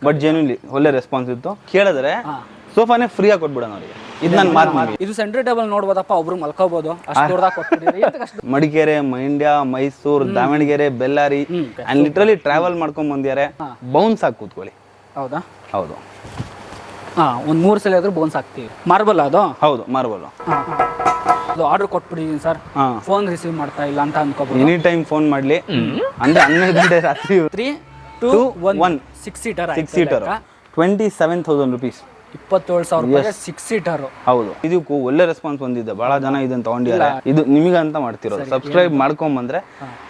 But genuinely ಒಳ್ಳೆ response ಇತ್ತು. ಕೇಳಿದ್ರೆ ಸೋಫಾನೇ ಫ್ರೀ ಆಗಿ ಕೊಟ್ಬಿಡೋಣ ಅವರಿಗೆ. ಇದು ನನ್ನ ಮಾತು. ಇದು ಸೆಂಟ್ರಿ ಟೇಬಲ್ ನೋಡ್ಬೋದಪ್ಪ, ಒಬ್ರು ಮಲ್ಕೋಬಹುದು. Madikeri, Mandya, Mysuru, Davanagere, Bellary and literally travel ಮಾಡ್ಕೊಂಡ್ ಬಂದಿದ್ದಾರೆ. ಬೌನ್ಸ್ ಆಗಿ ಕೂತ್ಕೊಳ್ಳಿ. ಹೌದಾ? ಹೌದು. ಒಂದ್ 3 ಸಲ ಆದ್ರೂ ಬೋನ್ಸ್ ಹಾಕ್ತೀವಿ. ಮಾರ್ಬಲ್ ಅದು? ಹೌದು, ಮಾರ್ಬಲ್. ಅದು ಆರ್ಡರ್ ಕೊಟ್ಬಿಟ್ಟಿದೀನಿ ಸರ್, ಫೋನ್ ರಿಸೀವ್ ಮಾಡ್ತಾ ಇಲ್ಲ ಅಂತ ಅನ್ಕೋಬಹುದು. ಎನಿ ಟೈಮ್ ಫೋನ್ ಮಾಡ್ಲಿ. ಅಂದ್ರೆ 12 ಗಂಟೆ ರಾತ್ರಿ 3, 2, 1 6 ಸೀಟರ್ 27,000 rupees. 27,000 ರೂಪಾಯಿ 6 ಸೀಟರ್. ಹೌದು. ಇದಕ್ಕೂ ಒಳ್ಳೆ ರೆಸ್ಪಾನ್ಸ್ ಬಂದಿದೆ. ಬಹಳ ಜನ ಇದನ್ನ ತಗೊಂಡಿದ್ದಾರೆ. ಇದು ನಿಮಗಂತ ಮಾಡ್ತಿರೋದು. ಸಬ್ಸ್ಕ್ರೈಬ್ ಮಾಡ್ಕೊಂಡ್ ಬಂದ್ರೆ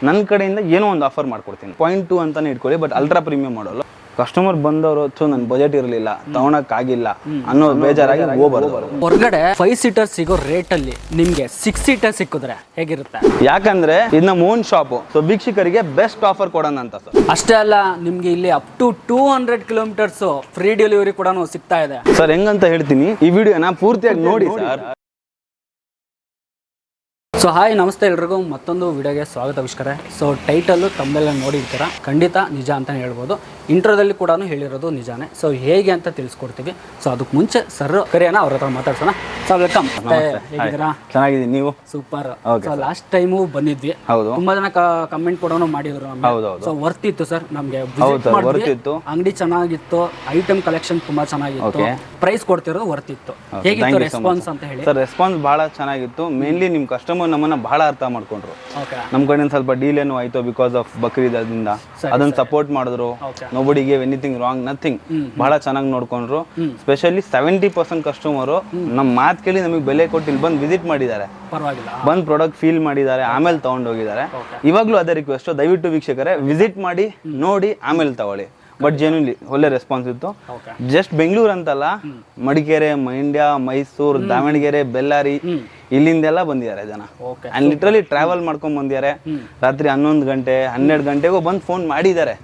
ನನ್ನ ಕಡೆಯಿಂದ ಏನೋ ಒಂದು ಆಫರ್ ಮಾಡ್ಕೊಡ್ತೀನಿ. 0.2 ಅಂತಾನೆ ಇಟ್ಕೊಳ್ಳಿ, ಬಟ್ ಅಲ್ಟ್ರಾ ಪ್ರೀಮಿಯಂ ಮಾಡಲ್ಲ. ಕಸ್ಟಮರ್ ಬಂದವರು ನನ್ನ ಬಜೆಟ್ ಇರಲಿಲ್ಲ, ತಗೊಳಕ್ ಆಗಿಲ್ಲ ಅನ್ನೋ ಬೇಜಾರಾಗಿ ಹೋಗ್ಬಾರ್ದು. ಹೊರಗಡೆ 5 ಸೀಟರ್ ಸಿಗೋ ರೇಟ್ ಅಲ್ಲಿ ನಿಮ್ಗೆ 6 ಸೀಟರ್ ಸಿಕ್ಕಿದ್ರೆ ಹೇಗಿರುತ್ತೆ? ಯಾಕಂದ್ರೆ ಇದು ನಮ್ಮ ಓನ್ ಶಾಪ್, ಸೊ ವೀಕ್ಷಕರಿಗೆ ಬೆಸ್ಟ್ ಆಫರ್ ಕೊಡೋಣ ಅಂತ ಸರ್. ಅಷ್ಟೇ ಅಲ್ಲ, ನಿಮ್ಗೆ ಇಲ್ಲಿ up to 200 kilometres free delivery ಕೂಡ ಸಿಗ್ತಾ ಇದೆ ಸರ್. ಹೆಂಗಂತ ಹೇಳ್ತೀನಿ, ಈ ವಿಡಿಯೋನ ಪೂರ್ತಿಯಾಗಿ ನೋಡಿ ಸರ್. ಸೊ ಹಾಯ್, ನಮಸ್ತೆ ಎಲ್ರಿಗೂ, ಮತ್ತೊಂದು ವಿಡಿಯೋಗೆ ಸ್ವಾಗತ ವೀಕ್ಷಕರೇ. ಸೊ ಟೈಟಲ್ಲು ತಮ್ಮೆಲ್ಲ ನೋಡಿರ್ತೀರ, ಖಂಡಿತ ನಿಜ ಅಂತಲೇ ಹೇಳ್ಬೋದು. ಇಂಟ್ರೋದಲ್ಲಿ ಕೂಡ ಹೇಳಿರೋದು ನಿಜಾನೇ. ಸೊ ಹೇಗೆ ಅಂತ ತಿಳಿಸ್ಕೊಡ್ತೀವಿ. ಸೊ ಅದಕ್ಕೆ ಮುಂಚೆ ಸರ್ ಕರಿಯೋಣ, ಅವ್ರ ಹತ್ರ ಮಾತಾಡ್ಸೋಣ. So welcome. ಹೇಗಿದ್ದೀರಾ? ಚೆನ್ನಾಗಿದ್ದೀನಿ, ನೀವು? ಸೂಪರ್. ಸೊ ಲಾಸ್ಟ್ ಟೈಮು ಬಂದಿದ್ವಿ, ತುಂಬಾ ಜನ ಕಮೆಂಟ್ ಕೂಡ ಮಾಡಿದ್ರು. ಸೊ ವರ್ತ್ ಇತ್ತು ಸರ್, ನಮಗೆ ಅಂಗಡಿ ಚೆನ್ನಾಗಿತ್ತು, ಐಟಮ್ ಕಲೆಕ್ಷನ್ ತುಂಬಾ ಚೆನ್ನಾಗಿತ್ತು, ಪ್ರೈಸ್ ಕೊಡ್ತಿರೋದು ವರ್ತ್ ಇತ್ತು. ಹೇಗಿತ್ತು ರೆಸ್ಪಾನ್ಸ್ ಅಂತ ಹೇಳಿ? ಸರ್ ರೆಸ್ಪಾನ್ಸ್ ಬಹಳ ಚೆನ್ನಾಗಿತ್ತು. ಮೇನ್ಲಿ ನಿಮ್ ಕಸ್ಟಮರ್ ನಮ್ಮನ್ನ ಬಹಳ ಅರ್ಥ ಮಾಡ್ಕೊಂಡ್ರು. ನಮ್ ಕಡೆ ಸ್ವಲ್ಪ ಡೀಲ್ ಏನೋ ಆಯ್ತು ಬಿಕಾಸ್ ಆಫ್ ಬಕ್ರೀದ್ ಅದರಿಂದ, ಅದನ್ನ ಸಪೋರ್ಟ್ ಮಾಡಿದ್ರು. Nobody gave anything wrong, nothing. ಬಹಳ ಚೆನ್ನಾಗಿ ನೋಡ್ಕೊಂಡ್ರು. ಸ್ಪೆಷಲಿ 70% ಕಸ್ಟಮರ್ ನಮ್ ಮಾತು ಕೇಳಿ ನಮಗೆ ಬೆಲೆ ಕೊಟ್ಟು ಇಲ್ಲಿ ಬಂದು ವಿಸಿಟ್ ಮಾಡಿದ್ದಾರೆ, ಬಂದ್ ಪ್ರಾಡಕ್ಟ್ ಫೀಲ್ ಮಾಡಿದ್ದಾರೆ, ಆಮೇಲೆ ತಗೊಂಡು ಹೋಗಿದ್ದಾರೆ. ಇವಾಗ್ಲೂ ಅದೇ ರಿಕ್ವೆಸ್ಟ್, ದಯವಿಟ್ಟು ವೀಕ್ಷಕರೇ ವಿಸಿಟ್ ಮಾಡಿ ನೋಡಿ ಆಮೇಲೆ ತಗೊಳ್ಳಿ. ಬಟ್ ಜೆನ್ಯೂನ್ಲಿ ಒಳ್ಳೆ ರೆಸ್ಪಾನ್ಸ್ ಇತ್ತು. ಜಸ್ಟ್ ಬೆಂಗಳೂರು ಅಂತಲ್ಲ, ಮಡಿಕೇರಿ, ಮಂಡ್ಯ, ಮೈಸೂರು, ದಾವಣಗೆರೆ, ಬೆಳ್ಳಾರಿ ಇಲ್ಲಿಂದೆಲ್ಲ ಬಂದಿದ್ದಾರೆ ಜನ. ಅಂಡ್ ಲಿಟ್ರಲಿ ಟ್ರಾವೆಲ್ ಮಾಡ್ಕೊಂಡ್ ಬಂದಿದ್ದಾರೆ. ರಾತ್ರಿ 11 ಗಂಟೆ 12 ಗಂಟೆಗೂ ಬಂದು ಫೋನ್ ಮಾಡಿದ್ದಾರೆ.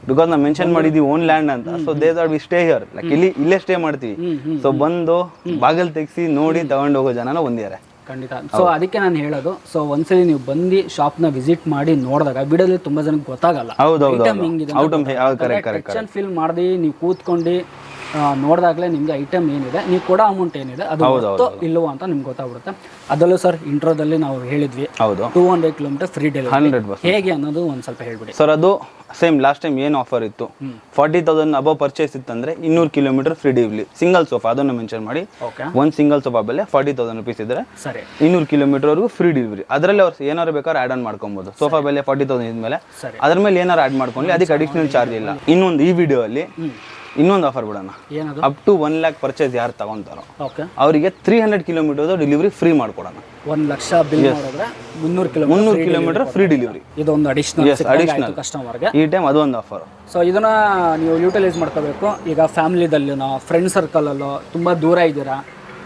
ಬಿಕಾಸ್ ನಾವು ಮೆನ್ಷನ್ ಮಾಡಿದ್ವಿ ಓನ್ ಲ್ಯಾಂಡ್ ಅಂತ. So they thought V stay here, like ಇಲ್ಲೇ ಸ್ಟೇ ಮಾಡ್ತೀವಿ. ಸೊ ಬಂದು ಬಾಗಿಲು ತೆಗ್ಸಿ ನೋಡಿ ತಗೊಂಡು ಹೋಗೋ ಜನನ ಬಂದಿದ್ದಾರೆ. ಖಂಡಿತ. ಸೊ ಅದಕ್ಕೆ ನಾನು ಹೇಳೋದು, ಸೊ ಒಂದ್ಸಲಿ ನೀವು ಬಂದು ಶಾಪ್ನ ವಿಸಿಟ್ ಮಾಡಿ ನೋಡಿದಾಗ ವಿಡಿಯೋದಲ್ಲಿ ತುಂಬಾ ಜನಕ್ಕೆ ಗೊತ್ತಾಗಲ್ಲ. ಫೀಲ್ ಮಾಡಿ ನೀವು ಕೂತ್ಕೊಂಡು ನೋಡಿದಾಗಲೇ ನಿಮ್ಗೆ ಐಟಮ್ ಏನಿದೆ, ನೀವು ಕೊಡೋ ಅಮೌಂಟ್ ಏನಿದೆ ಅದು ಇಲ್ಲವೋ ಅಂತ ನಿಮ್ಗೆ ಗೊತ್ತಾಗ್ಬಿಡುತ್ತೆ. ಅದರಲ್ಲೂ ಸರ್ ಇಂಟ್ರೋದಲ್ಲಿ ನಾವು ಹೇಳಿದ್ವಿ 200 ಕಿಲೋಮೀಟರ್ ಫ್ರೀ ಡೆಲಿವರಿ. ಹೇಗೆ ಅನ್ನೋದು ಒಂದ್ ಸ್ವಲ್ಪ ಹೇಳ್ಬಿಡಿ ಸರ್. ಅದು ಸೇಮ್ ಲಾಸ್ಟ್ ಟೈಮ್ ಏನು ಆಫರ್ ಇತ್ತು, 40,000 ಅಬವ್ ಪರ್ಚೇಸ್ ಇತ್ತಂದ್ರೆ 200 kilometre free delivery. Single sofa ಅದನ್ನು ಮೆನ್ಷನ್ ಮಾಡಿ. ಒಂದು ಸಿಂಗಲ್ ಸೋಫಾ ಬೆಲೆ 40,000 rupees ಇದ್ರೆ 200 ಕಿಲೋಮೀಟರ್ ವರೆಗೂ ಫ್ರೀ ಡೆಲಿವರಿ. ಅದರಲ್ಲಿ ಅವ್ರು ಏನಾರು ಬೇಕಾದ್ರೆ ಆಡ್ ಆನ್ ಮಾಡ್ಕೊಬಹುದು. ಸೋಫಾ ಬೆಲೆ 40,000 ಇದ್ಮೇಲೆ ಅದ್ರ ಮೇಲೆ ಏನಾರು ಆಡ್ ಮಾಡ್ಕೊಂಡ್ಲಿ ಅದಕ್ಕೆ ಅಡಿಷನಲ್ ಚಾರ್ಜ್ ಇಲ್ಲ. ಇನ್ನೊಂದು ಈ ವಿಡಿಯೋ ಅಲ್ಲಿ ಇನ್ನೊಂದು ಆಫರ್ ಬಿಡೋಣ. ಅಪ್ ಟು 1 lakh ಪರ್ಚೇಸ್ ಯಾರು ತಗೊಂತಾರೋ ಅವರಿಗೆ 300 ಕಿಲೋಮೀಟರ್ ಡೆಲಿವರಿ ಫ್ರೀ ಮಾಡ್ಕೊಡೋಣ. 1 ಲಕ್ಷ ಬಿಲ್ ಮಾಡಿದ್ರೆ 300 ಕಿಲೋಮೀಟರ್ ಫ್ರೀ ಡೆಲಿವರಿ. ಇದೊಂದು ಅಡಿಷನಲ್ ಕಸ್ಟಮರ್ಗೆ ಈ ಟೈಮ್ ಅದೊಂದು ಆಫರ್. ಸೊ ಇದನ್ನ ನೀವು ಯೂಟಿಲೈಸ್ ಮಾಡ್ಕೋಬೇಕು. ಈಗ ಫ್ಯಾಮಿಲಿದಲ್ಲಿನೋ ಫ್ರೆಂಡ್ ಸರ್ಕಲಲ್ಲೋ ತುಂಬಾ ದೂರ ಇದ್ದೀರಾ,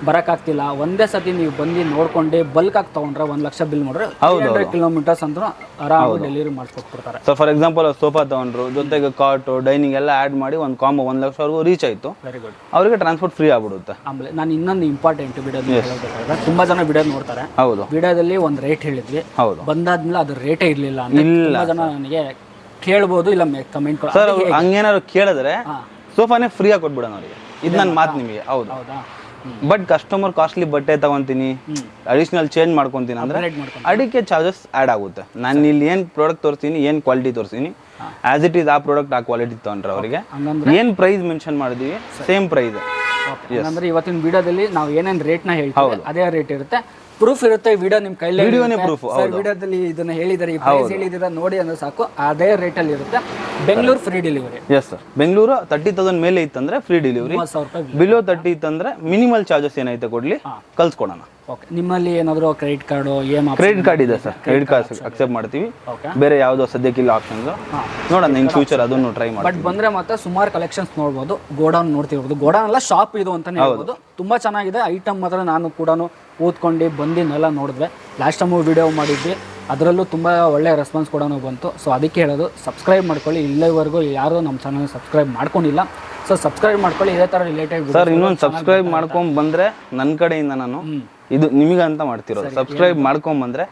ಬರೋಕ್ಕಾಗ್ತಿಲ್ಲ, ಒಂದೇ ಸತಿ ನೀವು ಬಂದು ನೋಡ್ಕೊಂಡು ಬಲ್ಕ್ ಆಗಿ ತಗೊಂಡ್ರೆ 1 ಲಕ್ಷ ಬಿಲ್ ಮಾಡಿದ್ರೆ 100 ಕಿಲೋಮೀಟರ್ಸ್ ಅಂತ ಆರಾಮಾಗಿ ಡೆಲಿವರಿ ಮಾಡಿಸ್ಕೊಟ್ಬಿಡ್ತಾರೆ. ಸೊ ಫಾರ್ ಎಕ್ಸಾಂಪಲ್ ಸೋಫಾ ತಗೊಂಡ್ರು, ಜೊತೆಗೆ ಕಾಟ್ ಡೈನಿಂಗ್ ಎಲ್ಲ ಆಡ್ ಮಾಡಿ ಒಂದು ಕಾಂಬೋ 1 ಲಕ್ಷವರೆಗೂ ರೀಚ್ ಆಯ್ತು. Very good. ಅವರಿಗೆ ಟ್ರಾನ್ಸ್ಪೋರ್ಟ್ ಫ್ರೀ ಆಗ್ಬಿಡುತ್ತೆ. ಆಮೇಲೆ ನಾನು ಇನ್ನೊಂದು ಇಂಪಾರ್ಟೆಂಟ್ ವಿಡಿಯೋದಲ್ಲಿ ಹೇಳಬೇಕಾದ್ರೆ, ತುಂಬಾ ಜನ ವಿಡಿಯೋ ನೋಡ್ತಾರೆ. ಹೌದು. ವಿಡಿಯೋದಲ್ಲಿ ಒಂದು ರೇಟ್ ಹೇಳಿದ್ವಿ, ಬಂದಾದ್ಮೇಲೆ ಅದು ರೇಟೇ ಇರಲಿಲ್ಲ ಅಂತ ತುಂಬಾ ಜನ ನನಗೆ ಕೇಳ್ಬೋದು, ಇಲ್ಲ ಕಮೆಂಟ್ ಸರ್. ಹಂಗೇನಾದ್ರು ಕೇಳಿದ್ರೆ ಸೋಫಾನೇ ಫ್ರೀ ಆಗಿ ಕೊಟ್ಬಿಡೋಣ ಅವರಿಗೆ. ಇದು ನನ್ನ ಮಾತು ನಿಮಗೆ. ಹೌದಾ? ಬಟ್ ಕಸ್ಟಮರ್ ಕಾಸ್ಟ್ಲಿ ಬಟ್ಟೆ ತಗೊಂತೀನಿ, ಅಡಿಷನಲ್ ಚೇಂಜ್ ಮಾಡ್ಕೊಂತೀನಿ ಅಂದ್ರೆ ಅದಕ್ಕೆ ಚಾರ್ಜಸ್ ಆಡ್ ಆಗುತ್ತೆ. ನಾನು ಇಲ್ಲಿ ಏನ್ ಪ್ರಾಡಕ್ಟ್ ತೋರಿಸ್ತೀನಿ, ಏನ್ ಕ್ವಾಲಿಟಿ ತೋರಿಸ್ತೀನಿ, ಆಸ್ ಇಟ್ ಈಸ್ ಆ ಪ್ರಾಡಕ್ಟ್ ಆ ಕ್ವಾಲಿಟಿ ತಗೊಂಡ್ರೆ ಅವರಿಗೆ ಏನ್ ಪ್ರೈಸ್ ಮೆನ್ಷನ್ ಮಾಡಿದೀವಿ ಸೇಮ್ ಪ್ರೈಸ್. ಅಂದ್ರೆ ಇವತ್ತಿನ ವಿಡಿಯೋದಲ್ಲಿ ನಾವು ಏನೇನ್ ರೇಟ್ ನ ಹೇಳ್ತೀವಿ ಅದೇ ರೇಟ್ ಇರುತ್ತೆ. ಪ್ರೂಫ್ ಇರುತ್ತೆ, ವಿಡಿಯೋ ನಿಮ್ ಕೈಲಿ ಪ್ರೂಫ್. ವಿಡಿಯೋದಲ್ಲಿ ಇದನ್ನ ಹೇಳಿದಾರೆ, ಈ ಪ್ರೈಸ್ ಹೇಳಿದಿರ ನೋಡಿ ಅಂದ್ರೆ ಸಾಕು, ಅದೇ ರೇಟ್ ಅಲ್ಲಿ ಇರುತ್ತೆ. Bengaluru free delivery. Yes sir. Bengaluru 30,000 ಮೇಲೆ ಇತ್ತಂದ್ರೆ ಫ್ರೀ ಡೆಲಿವರಿ. ಬಿಲೋ 30 ಇತ್ತಂದ್ರೆ ಮಿನಿಮಲ್ ಚಾರ್ಜಸ್ ಏನೈತೆ ಕೊಡ್ಲಿ ಕಳ್ಸ್ಕೊಡೋಣ. ನಿಮ್ಮಲ್ಲಿ ಏನಾದ್ರು ಕ್ರೆಡಿಟ್ ಕಾರ್ಡ್, ಕ್ರೆಡಿಟ್ ಕಾರ್ಡ್ ಇದೆ ಸರ್. ಕ್ರೆಡಿಟ್ ಕಾರ್ಡ್ ಅಕ್ಸೆಪ್ಟ್ ಮಾಡ್ತೀವಿ. ಬೇರೆ ಯಾವ್ದೋ ಸದ್ಯಕ್ಕಿಲ್ಲ ಆಪ್ಷನ್ಸ್, ನೋಡೋಣ ಇನ್ ಫ್ಯೂಚರ್ ಅದನ್ನು ಟ್ರೈ ಮಾಡಿ. ಬಟ್ ಬಂದ್ರೆ ಮತ್ತೆ ಸುಮಾರು ಕಲೆಕ್ಷನ್ಸ್ ನೋಡ್ಬೋದು. ಗೋಡೌನ್ ನೋಡ್ತಿರ್ಬೋದು, ಗೋಡೌನ್ ಅಲ್ಲ ಶಾಪ್ ಇದು ಅಂತಾನೆ ಹೇಳ್ಬೋದು. ತುಂಬಾ ಚೆನ್ನಾಗಿದೆ ಐಟಮ್. ಮಾತ್ರ ನಾನು ಕೂಡ ಕೂತ್ಕೊಂಡು ಬಂದಿನೆಲ್ಲ ನೋಡಿದ್ವಿ. ಲಾಸ್ಟ್ ಟೈಮು ವಿಡಿಯೋ ಮಾಡಿದ್ವಿ, ಅದರಲ್ಲೂ ತುಂಬ ಒಳ್ಳೆಯ ರೆಸ್ಪಾನ್ಸ್ ಕೂಡ ಬಂತು. ಸೊ ಅದಕ್ಕೆ ಹೇಳೋದು, ಸಬ್ಸ್ಕ್ರೈಬ್ ಮಾಡ್ಕೊಳ್ಳಿ. ಇಲ್ಲಿವರೆಗೂ ಯಾರು ನಮ್ಮ ಚಾನಲ್ ಸಬ್ಸ್ಕ್ರೈಬ್ ಮಾಡ್ಕೊಂಡಿಲ್ಲ, ಸೊ ಸಬ್ಸ್ಕ್ರೈಬ್ ಮಾಡ್ಕೊಳ್ಳಿ. ಇದೇ ಥರ ರಿಲೇಟೆಡ್ ಸರ್ ಇನ್ನೊಂದು ಸಬ್ಸ್ಕ್ರೈಬ್ ಮಾಡ್ಕೊಂಡ್ ಬಂದ್ರೆ ನನ್ನ ಕಡೆಯಿಂದ ನಾನು ಇದು ನಿಮಗಂತ ಮಾಡ್ತಿರೋದು. ಸಬ್ಸ್ಕ್ರೈಬ್ ಮಾಡ್ಕೊಂಡ್ ಬಂದ್ರೆ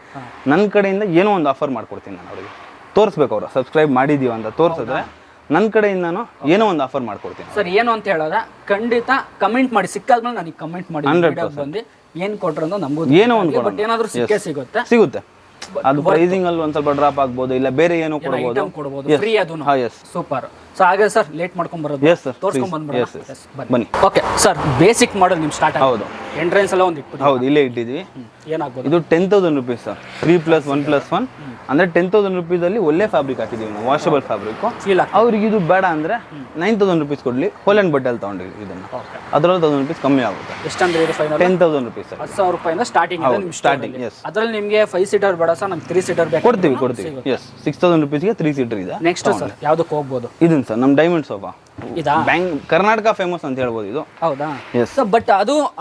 ನನ್ನ ಕಡೆಯಿಂದ ಏನೋ ಒಂದು ಆಫರ್ ಮಾಡ್ಕೊಡ್ತೀನಿ ನಾನು. ಅವರಿಗೆ ತೋರಿಸ್ಬೇಕು, ಅವರು ಸಬ್ಸ್ಕ್ರೈಬ್ ಮಾಡಿದೀವಿ ಅಂತ ತೋರಿಸಿದ್ರೆ ನನ್ನ ಕಡೆಯಿಂದನೂ ಏನೋ ಒಂದು ಆಫರ್ ಮಾಡ್ಕೊಡ್ತೀನಿ ಸರ್. ಏನು ಅಂತ ಹೇಳೋದ ಖಂಡಿತ ಕಮೆಂಟ್ ಮಾಡಿ, ಸಿಕ್ಕಾದ್ಮೇಲೆ ನನಗೆ ಕಮೆಂಟ್ ಮಾಡಿ, ಬಂದು ಏನ್ ಕೊಟ್ರು ಅಂತ ನಮಗೂ ಏನೋ ಒಂದು ಬಟ್ ಏನಾದ್ರೂ ಸಿಗುತ್ತೆ ಸಿಗುತ್ತೆ. ಅದು ಪ್ರೈಸಿಂಗ್ ಅಲ್ಲಿ ಒಂದ್ ಸ್ವಲ್ಪ ಡ್ರಾಪ್ ಆಗ್ಬೋದು, ಇಲ್ಲ ಬೇರೆ ಏನೋ ಕೊಡಬಹುದು. ಫ್ರೀ ಅದು ಸೂಪರ್. ಸೊ ಹಾಗೆ ಸರ್ ಲೇಟ್ ಮಾಡ್ಕೊಂಡ್ ಬರೋದು, ತೋರ್ಸ್ಕೊಂಡ್ ಬಂದ್ಬಿಡೋಣ. ಬನ್ನಿ. ಓಕೆ ಸರ್, ಬೇಸಿಕ್ ಮಾಡಲ್ ನಿಮ್ ಸ್ಟಾರ್ಟ್. ಹೌದು, ಎಂಟ್ರೆನ್ಸ್ ಎಲ್ಲ ಒಂದು ಇಟ್ಟು. ಹೌದು, ಇಲ್ಲೇ ಇಟ್ಟಿದ್ವಿ. ಏನಾಗ್ಬೋದು? ಇದು 10,000 rupees ಸರ್. 3+1+1 ಅಂದ್ರೆ 10,000 rupees ಅಲ್ಲಿ ಒಳ್ಳೆ ಫ್ಯಾಬ್ರಿಕ್ ಹಾಕಿದೀವಿ ನಾವು, ವಾಷಬಲ್ ಫ್ಯಾಬ್ರಿಕ್. ಅವ್ರಿಗೆ ಇದು ಬೇಡ ಅಂದ್ರೆ 9,000 rupees ಕೊಡ್ಲಿ, ಹೋಲೆಂಡ್ ಬಟ್ಟೆಲ್ ತಗೊಂಡಿವಿ ಇದನ್ನ. ಅದ್ರಲ್ಲಿ 1,000 rupees ಕಮ್ಮಿ ಆಗುತ್ತೆ. ಎಷ್ಟಂದ್ರೆ ಇದು ಫೈನಲ್ 10,000 rupees ಸರ್. 10,000 ರೂಪಾಯಿಂದ ಸ್ಟಾರ್ಟಿಂಗ್ ಇದೆ ನಿಮ್ ಸ್ಟಾರ್ಟಿಂಗ್. ಎಸ್, ಅದ್ರಲ್ಲಿ ನಿಮ್ಗೆ 5 ಸೀಟರ್ ಬೇಡ ಸರ್, ನಮ್ಗೆ 3 ಸೀಟರ್ ಬೇಕು. ಕೊಡ್ತೀವಿ. ಎಸ್, 6,000 rupees ಗೆ 3 ಸೀಟರ್ ಇದೆ. ನೆಕ್ಸ್ಟ್ ಸರ್ ಯಾವ್ದಕ್ಕೆ ಹೋಗ್ಬೋದು? ಇದನ್ನ ಸರ್ ನಮ್ ಡೈಮಂಡ್ ಸೋಫಾ. ಇದಾ ಕರ್ನಾಟಕ ಫೇಮಸ್ ಅಂತ ಹೇಳ್ಬೋದು ಇದು. ಹೌದಾ? ಬಟ್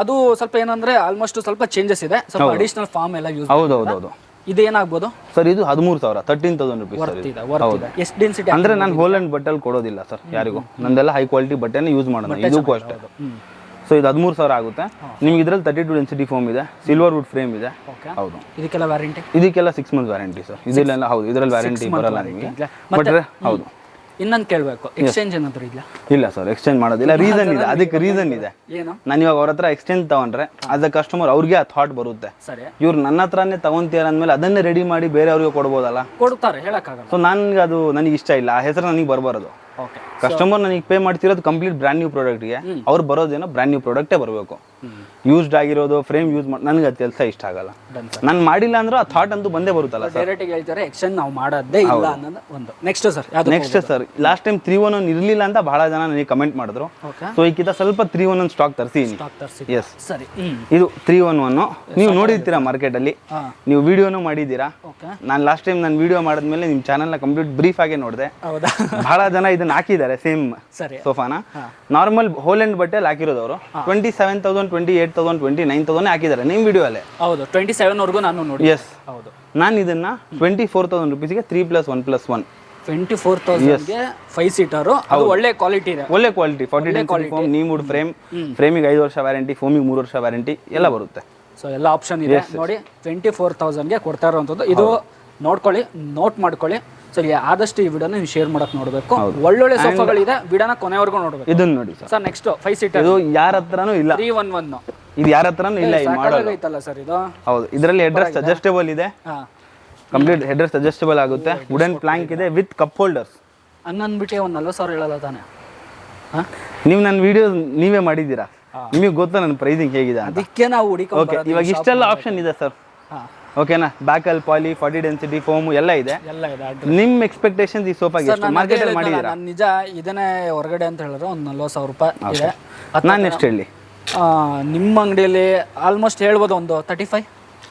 ಅದು ಸ್ವಲ್ಪ ಏನಂದ್ರೆ ಆಲ್ಮೋಸ್ಟ್ ಸ್ವಲ್ಪ ಚೇಂಜಸ್ ಇದೆ, ಸ್ವಲ್ಪ ಅಡಿಷನಲ್ ಫಾರ್ಮ್ ಎಲ್ಲ ಯೂಸ್. ಹೌದು. ಇದು ಏನಾಗ್ಬೋದು ಸರ್? ಇದು 13,000, 13,000 rupees ಸರ್. ಎಷ್ಟು ಡೆನ್ಸಿಟಿ ಅಂದ್ರೆ ನಾನು ಹೋಲೆಂಡ್ ಬಟ್ಟೆಲ್ ಕೊಡೋದಿಲ್ಲ ಸರ್ ಯಾರಿಗೂ, ನಂದೆಲ್ಲ ಹೈ ಕ್ವಾಲಿಟಿ ಬಟ್ಟೆನೇ ಯೂಸ್ ಮಾಡೋಣ, ಇದಕ್ಕೂ ಅಷ್ಟೇ. ಸೊ ಇದು 13,000 ಆಗುತ್ತೆ ನಿಮ್ಗೆ. ಇದ್ರಲ್ಲಿ 32 ಡೆನ್ಸಿಟಿ ಫೋಮ್ ಇದೆ, ಸಿಲ್ವರ್ ವುಡ್ ಫ್ರೇಮ್ ಇದೆ. ಹೌದು. ಇದಕ್ಕೆಲ್ಲ ವ್ಯಾರಂಟಿ? ಇದಕ್ಕೆಲ್ಲ 6 months ವ್ಯಾರಂಟಿ ಸರ್. ಇದೆಲ್ಲ ಹೌದು, ಇದರಲ್ಲಿ ವ್ಯಾರಂಟಿ ಬರಲ್ಲ ನಿಮಗೆ. ಬಟ್ ಹೌದು, ಇನ್ನೊಂದು ಕೇಳಬೇಕು, ಎಕ್ಸ್ಚೇಂಜ್ ಏನಾದ್ರು ಇಲ್ಲ? ಇಲ್ಲ ಸರ್, ಎಕ್ಸ್ಚೇಂಜ್ ಮಾಡೋದಿಲ್ಲ. ರೀಸನ್ ಇದೆ, ಅದಕ್ಕೆ ರೀಸನ್ ಇದೆ. ಏನು? ನಾನು ಇವಾಗ ಅವ್ರ ಹತ್ರ ಎಕ್ಸ್ಚೇಂಜ್ ತಗೊಂಡ್ರೆ ಆಸ್ ಅ ಕಸ್ಟಮರ್ ಅವ್ರಿಗೆ ಆ ಥಾಟ್ ಬರುತ್ತೆ, ಇವ್ರು ನನ್ನ ಹತ್ರನೇ ತಗೊಂತೀರ ಅಂದ್ಮೇಲೆ ಅದನ್ನೇ ರೆಡಿ ಮಾಡಿ ಬೇರೆ ಅವ್ರಿಗೆ ಕೊಡ್ಬೋದಲ್ಲ. ಕೊಡ್ತಾರೆ, ಹೇಳಕ್ಕಾಗಲ್ಲ. ಸೊ ನನಗೆ ಇಷ್ಟ ಇಲ್ಲ, ಆ ಹೆಸರು ನನಗೆ ಬರಬಾರದು. ಕಸ್ಟಮರ್ ನನಗೆ ಪೇ ಮಾಡ್ತಿರೋದು ಕಂಪ್ಲೀಟ್ ಬ್ರ್ಯಾಂಡ್ ನ್ಯೂ ಪ್ರಾಡಕ್ಟ್ಗೆ, ಅವ್ರು ಬರೋದೇನೋ ಬ್ರ್ಯಾಂಡ್ ನ್ಯೂ ಪ್ರಾಡಕ್ಟೇ ಬರಬೇಕು. ಯೂಸ್ಡ್ ಆಗಿರೋದು ಫ್ರೇಮ್ ಯೂಸ್ ಮಾಡಿ ನನಗೆ ಅದು ಕೆಲಸ ಇಷ್ಟ ಆಗಲ್ಲ. ನಾನು ಮಾಡಿಲ್ಲ ಅಂದ್ರೆ ಆ ಥಾಟ್ ಅಂತೂ ಬಂದೇ ಬರುತ್ತಲ್ಲ ಸರ್. ಡೈರೆಕ್ಟ್ ಹೇಳ್ತಾರೆ ಎಕ್ಸ್ಚೇಂಜ್ ನಾವು ಮಾಡೋದೇ ಇಲ್ಲ ಅನ್ನೋದು ಒಂದು. ನೆಕ್ಸ್ಟ್ ಸರ್ ಲಾಸ್ಟ್ ಟೈಮ್ 311 ಇರಲಿಲ್ಲ ಅಂತ ಬಹಳ ಜನ ನನಗೆ ಕಮೆಂಟ್ ಮಾಡಿದ್ರು. ಸೊ ಈಗಿಂತ ಸ್ವಲ್ಪ 311 ಸ್ಟಾಕ್ ತರಿಸಿದ್ದೀನಿ. ಎಸ್ ಸರಿ. ಇದು 311 ನೀವು ನೋಡಿರ್ತೀರಾ ಮಾರ್ಕೆಟ್ ಅಲ್ಲಿ, ನೀವು ವಿಡಿಯೋನು ಮಾಡಿದ್ದೀರಾ. ನಾನು ಲಾಸ್ಟ್ ಟೈಮ್ ನಾನು ವಿಡಿಯೋ ಮಾಡಿದ್ಮೇಲೆ ನಿಮ್ಮ ಚಾನಲ್ನ ಕಂಪ್ಲೀಟ್ ಬ್ರೀಫ್ ಆಗಿ ನೋಡಿದೆ. ಬಹಳ ಜನ ಇದನ್ನ ಹಾಕಿದ್ದಾರೆ ಸೇಮ್ ಸೋಫಾನ. ನಾರ್ಮಲ್ ಹೋಲೆಂಡ್ ಬಟ್ಟೆಲ್ಲಿ ಹಾಕಿರೋದವರು 27,000, 28,000, 29,000 ಹಾಕಿದ್ದಾರೆ ನಿಮ್ಮ ವಿಡಿಯೋ ಅಲ್ಲೇ. ಹೌದು, 27 ವರೆಗೂ ನಾನು ನೋಡಿ. ಎಸ್, ಹೌದು. ನಾನು ಇದನ್ನ 24,000 rupeesಗೆ 3+1+1. 24,000 ಗೆ 5 ಸೀಟರ್. ಅದು ಒಳ್ಳೆ ಕ್ವಾಲಿಟಿ ಇದೆ, ಒಳ್ಳೆ quality. 40 density foam, neem wood frame, ಫ್ರೇಮಿಗೆ 5 ವರ್ಷ ವ್ಯಾರಂಟಿ, ಫೋಮಿಗೆ 3 ವರ್ಷ ವ್ಯಾರಂಟಿ ಎಲ್ಲ ಬರುತ್ತೆ. ಸೊ ಎಲ್ಲ ಆಪ್ಷನ್ ಇದೆ ನೋಡಿ. 24,000 ಗೆ ಕೊಡ್ತಾ ಇರುವಂತದ್ದು. ಇದು ನೋಡ್ಕೊಳ್ಳಿ, ನೋಟ್ ಮಾಡ್ಕೊಳ್ಳಿ. ಸೊ ಆದಷ್ಟು ಈ ವಿಡಿಯೋನ ನೀವು ಶೇರ್ ಮಾಡಕ್ ನೋಡಬೇಕು. ಒಳ್ಳೊಳ್ಳೆ ಸೋಫಾಗಳಿದೆ, ವಿಡಿಯೋನ ಕೊನೆವರೆಗೂ ನೋಡಬೇಕು. ಇದನ್ನ ನೋಡಿ ಸರ್. Next 5 seater. ಇದು ಯಾರ ಹತ್ರನೂ ಇಲ್ಲ. 311 ಇದು ಯಾರ ಹತ್ರನೂ ಇಲ್ಲ. ಈ ಮಾಡಲ್ ಐತಲ್ಲ ಸರ್ ಇದು. ಹೌದು, ಇದರಲ್ಲಿ ಹೆಡ್ರೆಸ್ಟ್ ಅಡ್ಜಸ್ಟೇಬಲ್ ಇದೆ. ಕಂಪ್ಲೀಟ್ ಹೆಡ್ರೆಸ್ಟ್ ಅಡ್ಜಸ್ಟೇಬಲ್ ಆಗುತ್ತೆ. ವುಡನ್ ಪ್ಲಾಂಕ್ ಇದೆ ವಿತ್ ಕಪ್ ಹೋಲ್ಡರ್ಸ್. ಹಂಗನ್ಬಿಟ್ಟು ಒಂದು 40,000 ಹೇಳಲ್ಲ ತಾನೆ? ನೀವು ನನ್ನ ವಿಡಿಯೋ ನೀವೇ ಮಾಡಿದ್ದೀರಾ, ನಿಮಗೆ ಗೊತ್ತಾ ನನ್ನ ಪ್ರೈಸಿಂಗ್ ಹೇಗಿದೆ? ಅದಕ್ಕೆ ನಾವು ಓಕೆ, ಇವಾಗ ಇಷ್ಟೆಲ್ಲ ಆಪ್ಷನ್ ಇದೆ ಸರ್. ಓಕೆನಾ? ಬ್ಯಾಕಲ್ ಪಾಲಿ, 40 ಡೆನ್ಸಿಟಿ ಫೋಮ್ ಎಲ್ಲ ಇದೆ. ನಿಮ್ಮ ಎಕ್ಸ್ಪೆಕ್ಟೇಷನ್ಸ್ ಈ ಸೋಫಾಗೆ ಎಷ್ಟು ಮಾರ್ಕೆಟ್ ಅಲ್ಲಿ ಮಾಡಿದ್ದೀರಾ? ನಾನು ನಿಜ ಇದನ್ನೇ ಹೊರಗಡೆ ಅಂತ ಹೇಳಿದ್ರೆ ಒಂದು 40,000 ರೂಪಾಯಿ ಇದೆ. ನಾನು ಎಷ್ಟು ಹೇಳಿ? ನಿಮ್ಮ ಅಂಗಡಿಯಲ್ಲಿ ಆಲ್ಮೋಸ್ಟ್ ಹೇಳ್ಬೋದು ಒಂದು 35,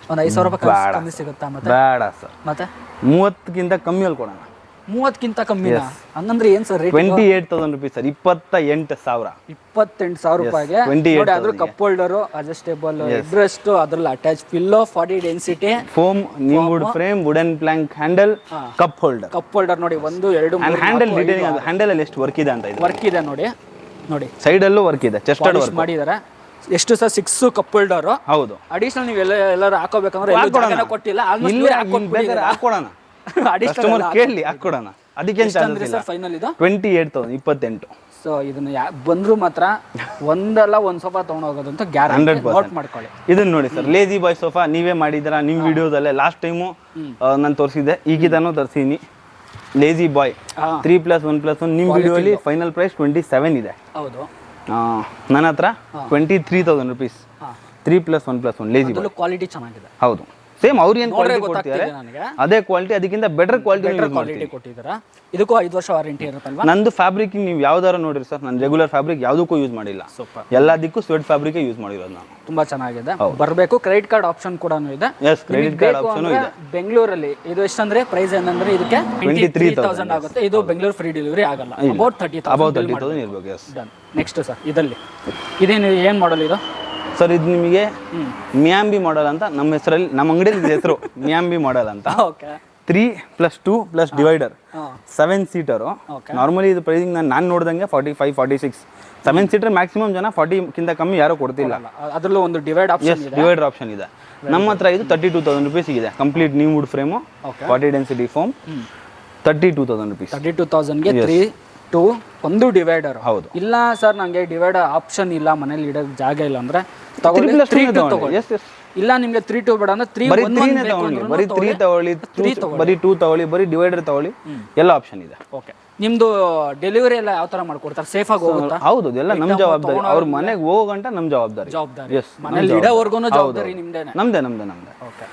ಒಂದು 5,000 ರೂಪಾಯಿ ಕಮ್ಮಿ ಸಿಗುತ್ತಾ? ಮತ್ತೆ ಬೇಡ ಸರ್, ಮತ್ತೆ 30ಕ್ಕಿಂತ ಕಮ್ಮಿಯಲ್ಲಿ ಕೊಡೋಣ. 30ಕ್ಕಿಂತ ಕಮ್ಮಿ ಹಂಗಂದ್ರೆ ಏನ್ ಸರ್ ರೇಟ್? 28,000 rupees sir. 28,000. 28,000 ರೂಪಾಯಿಗೆ ನೋಡಿ. ಅದ್ರ ಕಪ್ ಹೋಲ್ಡರ್, ಅಡ್ಜಸ್ಟೇಬಲ್ ಹೆಡ್ರೆಸ್ಟ್, ಅದ್ರಲ್ಲಿ attach pillow, 40 density foam, neem wood frame, wooden plank handle, cup holder. Cup holder ನೋಡಿ, 1, 2, 3 ಹ್ಯಾಂಡಲ್ ಡಿಟೇಲಿಂಗ್. ಅದು ಹ್ಯಾಂಡಲ್ ಅಲ್ಲಿ ಎಷ್ಟು ವರ್ಕ್ ಇದೆ ಅಂತ ಇದೆ. ವರ್ಕ್ ಇದೆ ನೋಡಿ, ನೋಡಿ ಸೈಡ್ ಅಲ್ಲೂ ವರ್ಕ್ ಇದೆ, ಚೆಸ್ಟೆಡ್ ವರ್ಕ್ ಮಾಡಿದ್ದಾರೆ. ಎಷ್ಟು ಸರ್? 6 cup holder. ಹೌದು. ಅಡಿಷನಲ್ ನೀವು ಎಲ್ಲರೂ ಹಾಕೋಬೇಕಂದ್ರೆ ಕೊಟ್ಟಿಲ್ಲ, ಹಾಕೊಡೋಣ. ಕಸ್ಟಮರ್ ಕೇಳಿ ಹಾಕೊಡೋಣ. ಅದಕ್ಕೆ ಫೈನಲ್ ಇದು 28,000, 28. ಸೊ ಇದನ್ನ ಬಂದ್ರು ಮಾತ್ರ ಒಂದಲ್ಲ ಒಂದ್ ಸೋಫಾ ತಗೊಂಡು ಹೋಗೋದು ಅಂತ ಗ್ಯಾರಂಟಿ. ನೋಟ್ ಮಾಡ್ಕೊಳ್ಳಿ. ಇದನ್ನ ನೋಡಿ ಸರ್, ಲೇಜಿ ಬಾಯ್ ಸೋಫಾ. ನೀವೇ ಮಾಡಿದಿರಾ ನಿಮ್ ವಿಡಿಯೋದಲ್ಲೇ. ಲಾಸ್ಟ್ ಟೈಮು ನಾನು ತೋರಿಸಿದ್ದೆ, ಈಗಿದನ್ನು ತರಿಸಿನಿ. ಲೇಜಿ ಬಾಯ್ 3+1+1 ನಿಮ್ ವಿಡಿಯೋ ಅಲ್ಲಿ ಫೈನಲ್ ಪ್ರೈಸ್ 27 ಇದೆ. ಹೌದು. ನನ್ನ ಹತ್ರ 23,000 rupees 3+1+1 ಲೇಜಿ ಬಾಯ್. ಕ್ವಾಲಿಟಿ ಚೆನ್ನಾಗಿದೆ. ಹೌದು, ಸೇಮ್ ಅವ್ರು ಏನು ಕ್ವಾಲಿಟಿ ಕೊಡ್ತಿದ್ದಾರೆ ಅದೇ ಕ್ವಾಲಿಟಿ, ಅದಕ್ಕಿಂತ ಬೆಟರ್ ಕ್ವಾಲಿಟಿ ಕೊಟ್ಟಿದ್ದಾರೆ. ಇದಕ್ಕೂ 5 ವರ್ಷ ವಾರಂಟಿ ಇರುತ್ತಲ್ವಾ? ನಂದು ಫ್ಯಾಬ್ರಿಕ್ ನೀವು ಯಾವ್ದಾರ ನೋಡಿರಿ ಸರ್, ನಾನು ರೆಗ್ಯುಲರ್ ಫ್ಯಾಬ್ರಿಕ್ ಯಾವುದಕ್ಕೂ ಯೂಸ್ ಮಾಡಿಲ್ಲ. ಎಲ್ಲದಕ್ಕೂ ಸ್ವೆಟ್ ಫ್ಯಾಬ್ರಿಕ್ ಯೂಸ್ ಮಾಡಿರೋದು ನಾನು. ತುಂಬಾ ಚೆನ್ನಾಗಿದೆ. ಬರಬೇಕು. ಕ್ರೆಡಿಟ್ ಕಾರ್ಡ್ ಆಪ್ಷನ್ ಕೂಡ ಇದೆ. ಕ್ರೆಡಿಟ್ ಕಾರ್ಡ್ ಆಪ್ಷನ್ ಇದೆ. ಬೆಂಗಳೂರಲ್ಲಿ ಇದು ಎಷ್ಟಂದ್ರೆ ಪ್ರೈಸ್ ಏನಂದ್ರೆ ಇದಕ್ಕೆ 23,000 ಆಗುತ್ತೆ. ಇದು ಬೆಂಗಳೂರು ಫ್ರೀ ಡೆಲಿವರಿ ಆಗಲ್ಲ. ಅಬೌಟ್ 30,000 ಇರಬೇಕು. ನೆಕ್ಸ್ಟ್ ಸರ್, ಇದರಲ್ಲಿ ಇದೇನು ಏನ್ ಮಾಡಲ್ ಇದು ಸರ್? ಇದು ನಿಮಗೆ ಮಿಯಾಂಬಿ ಮಾಡೆಲ್ ಅಂತ ನಮ್ಮ ಹೆಸರಲ್ಲಿ, ನಮ್ಮ ಅಂಗಡಿಯಲ್ಲಿ ಹೆಸರು ಮಿಯಾಂಬಿ ಮಾಡೆಲ್ ಅಂತ. 3+2+ ಡಿವೈಡರ್ 7 ಸೀಟರು. ನಾರ್ಮಲಿ ಇದು ಪ್ರೈಸಿಂಗ್ ನಾನು ನೋಡಿದಂಗೆ 45, 46. 7 ಸೀಟರ್ ಮ್ಯಾಕ್ಸಿಮಮ್ ಜನ 40ಕ್ಕಿಂತ ಕಮ್ಮಿ ಯಾರು ಕೊಡ್ತಿಲ್ಲ. ಅದರಲ್ಲೂ ಒಂದು ಡಿವೈಡರ್ ಆಪ್ಷನ್ ಇದೆ. ನಮ್ಮ ಹತ್ರ ಇದು 32,000 rupees ಇದೆ. Complete neem wood frame, 40 density foam, 32,000 rupees. 32,000ಗೆ ಒಂದು ಡಿವೈಡರ್. ಹೌದು. ಇಲ್ಲ ಸರ್ ನಂಗೆ ಡಿವೈಡರ್ ಆಪ್ಷನ್ ಇಲ್ಲ, ಮನೇಲಿ ಇಡೋಕೆ ಜಾಗ ಇಲ್ಲ ಅಂದ್ರೆ ತಗೊಳ್ಳಿ 3 2 ತಗೊಳ್ಳಿ. ಇಲ್ಲ ನಿಮ್ಗೆ 3 2 ಬೇಡ ಅಂದ್ರೆ 3 1 1 ತಗೊಳ್ಳಿ, ಬರೀ 3 ತಗೊಳ್ಳಿ, ಬರೀ 2 ತಗೊಳ್ಳಿ, ಬರೀ ಡಿವೈಡರ್ ತಗೊಳ್ಳಿ, ಎಲ್ಲ ಆಪ್ಷನ್ ಇದೆ. ಓಕೆ. ನಿಮ್ದು ಡೆಲಿವರಿ ಎಲ್ಲ ಯಾವ ತರ ಮಾಡ್ಕೊಡ್ತಾರೆ? ಸೇಫ್ ಆಗಿ ಹೋಗುತ್ತಾ? ಹೌದು, ಎಲ್ಲ ನಮ್ ಜವಾಬ್ದಾರಿ. ಅವ್ರ ಮನೆಗೆ ಹೋಗೋ ಗಂಟ ನಮ್ ಜವಾಬ್ದಾರಿ. ಎಸ್, ಮನೇಲಿ ಇಡೋವರೆಗೂ ಜವಾಬ್ದಾರಿ ನಿಮ್ದೇನೆ. ನಮ್ದೇ. ಓಕೆ.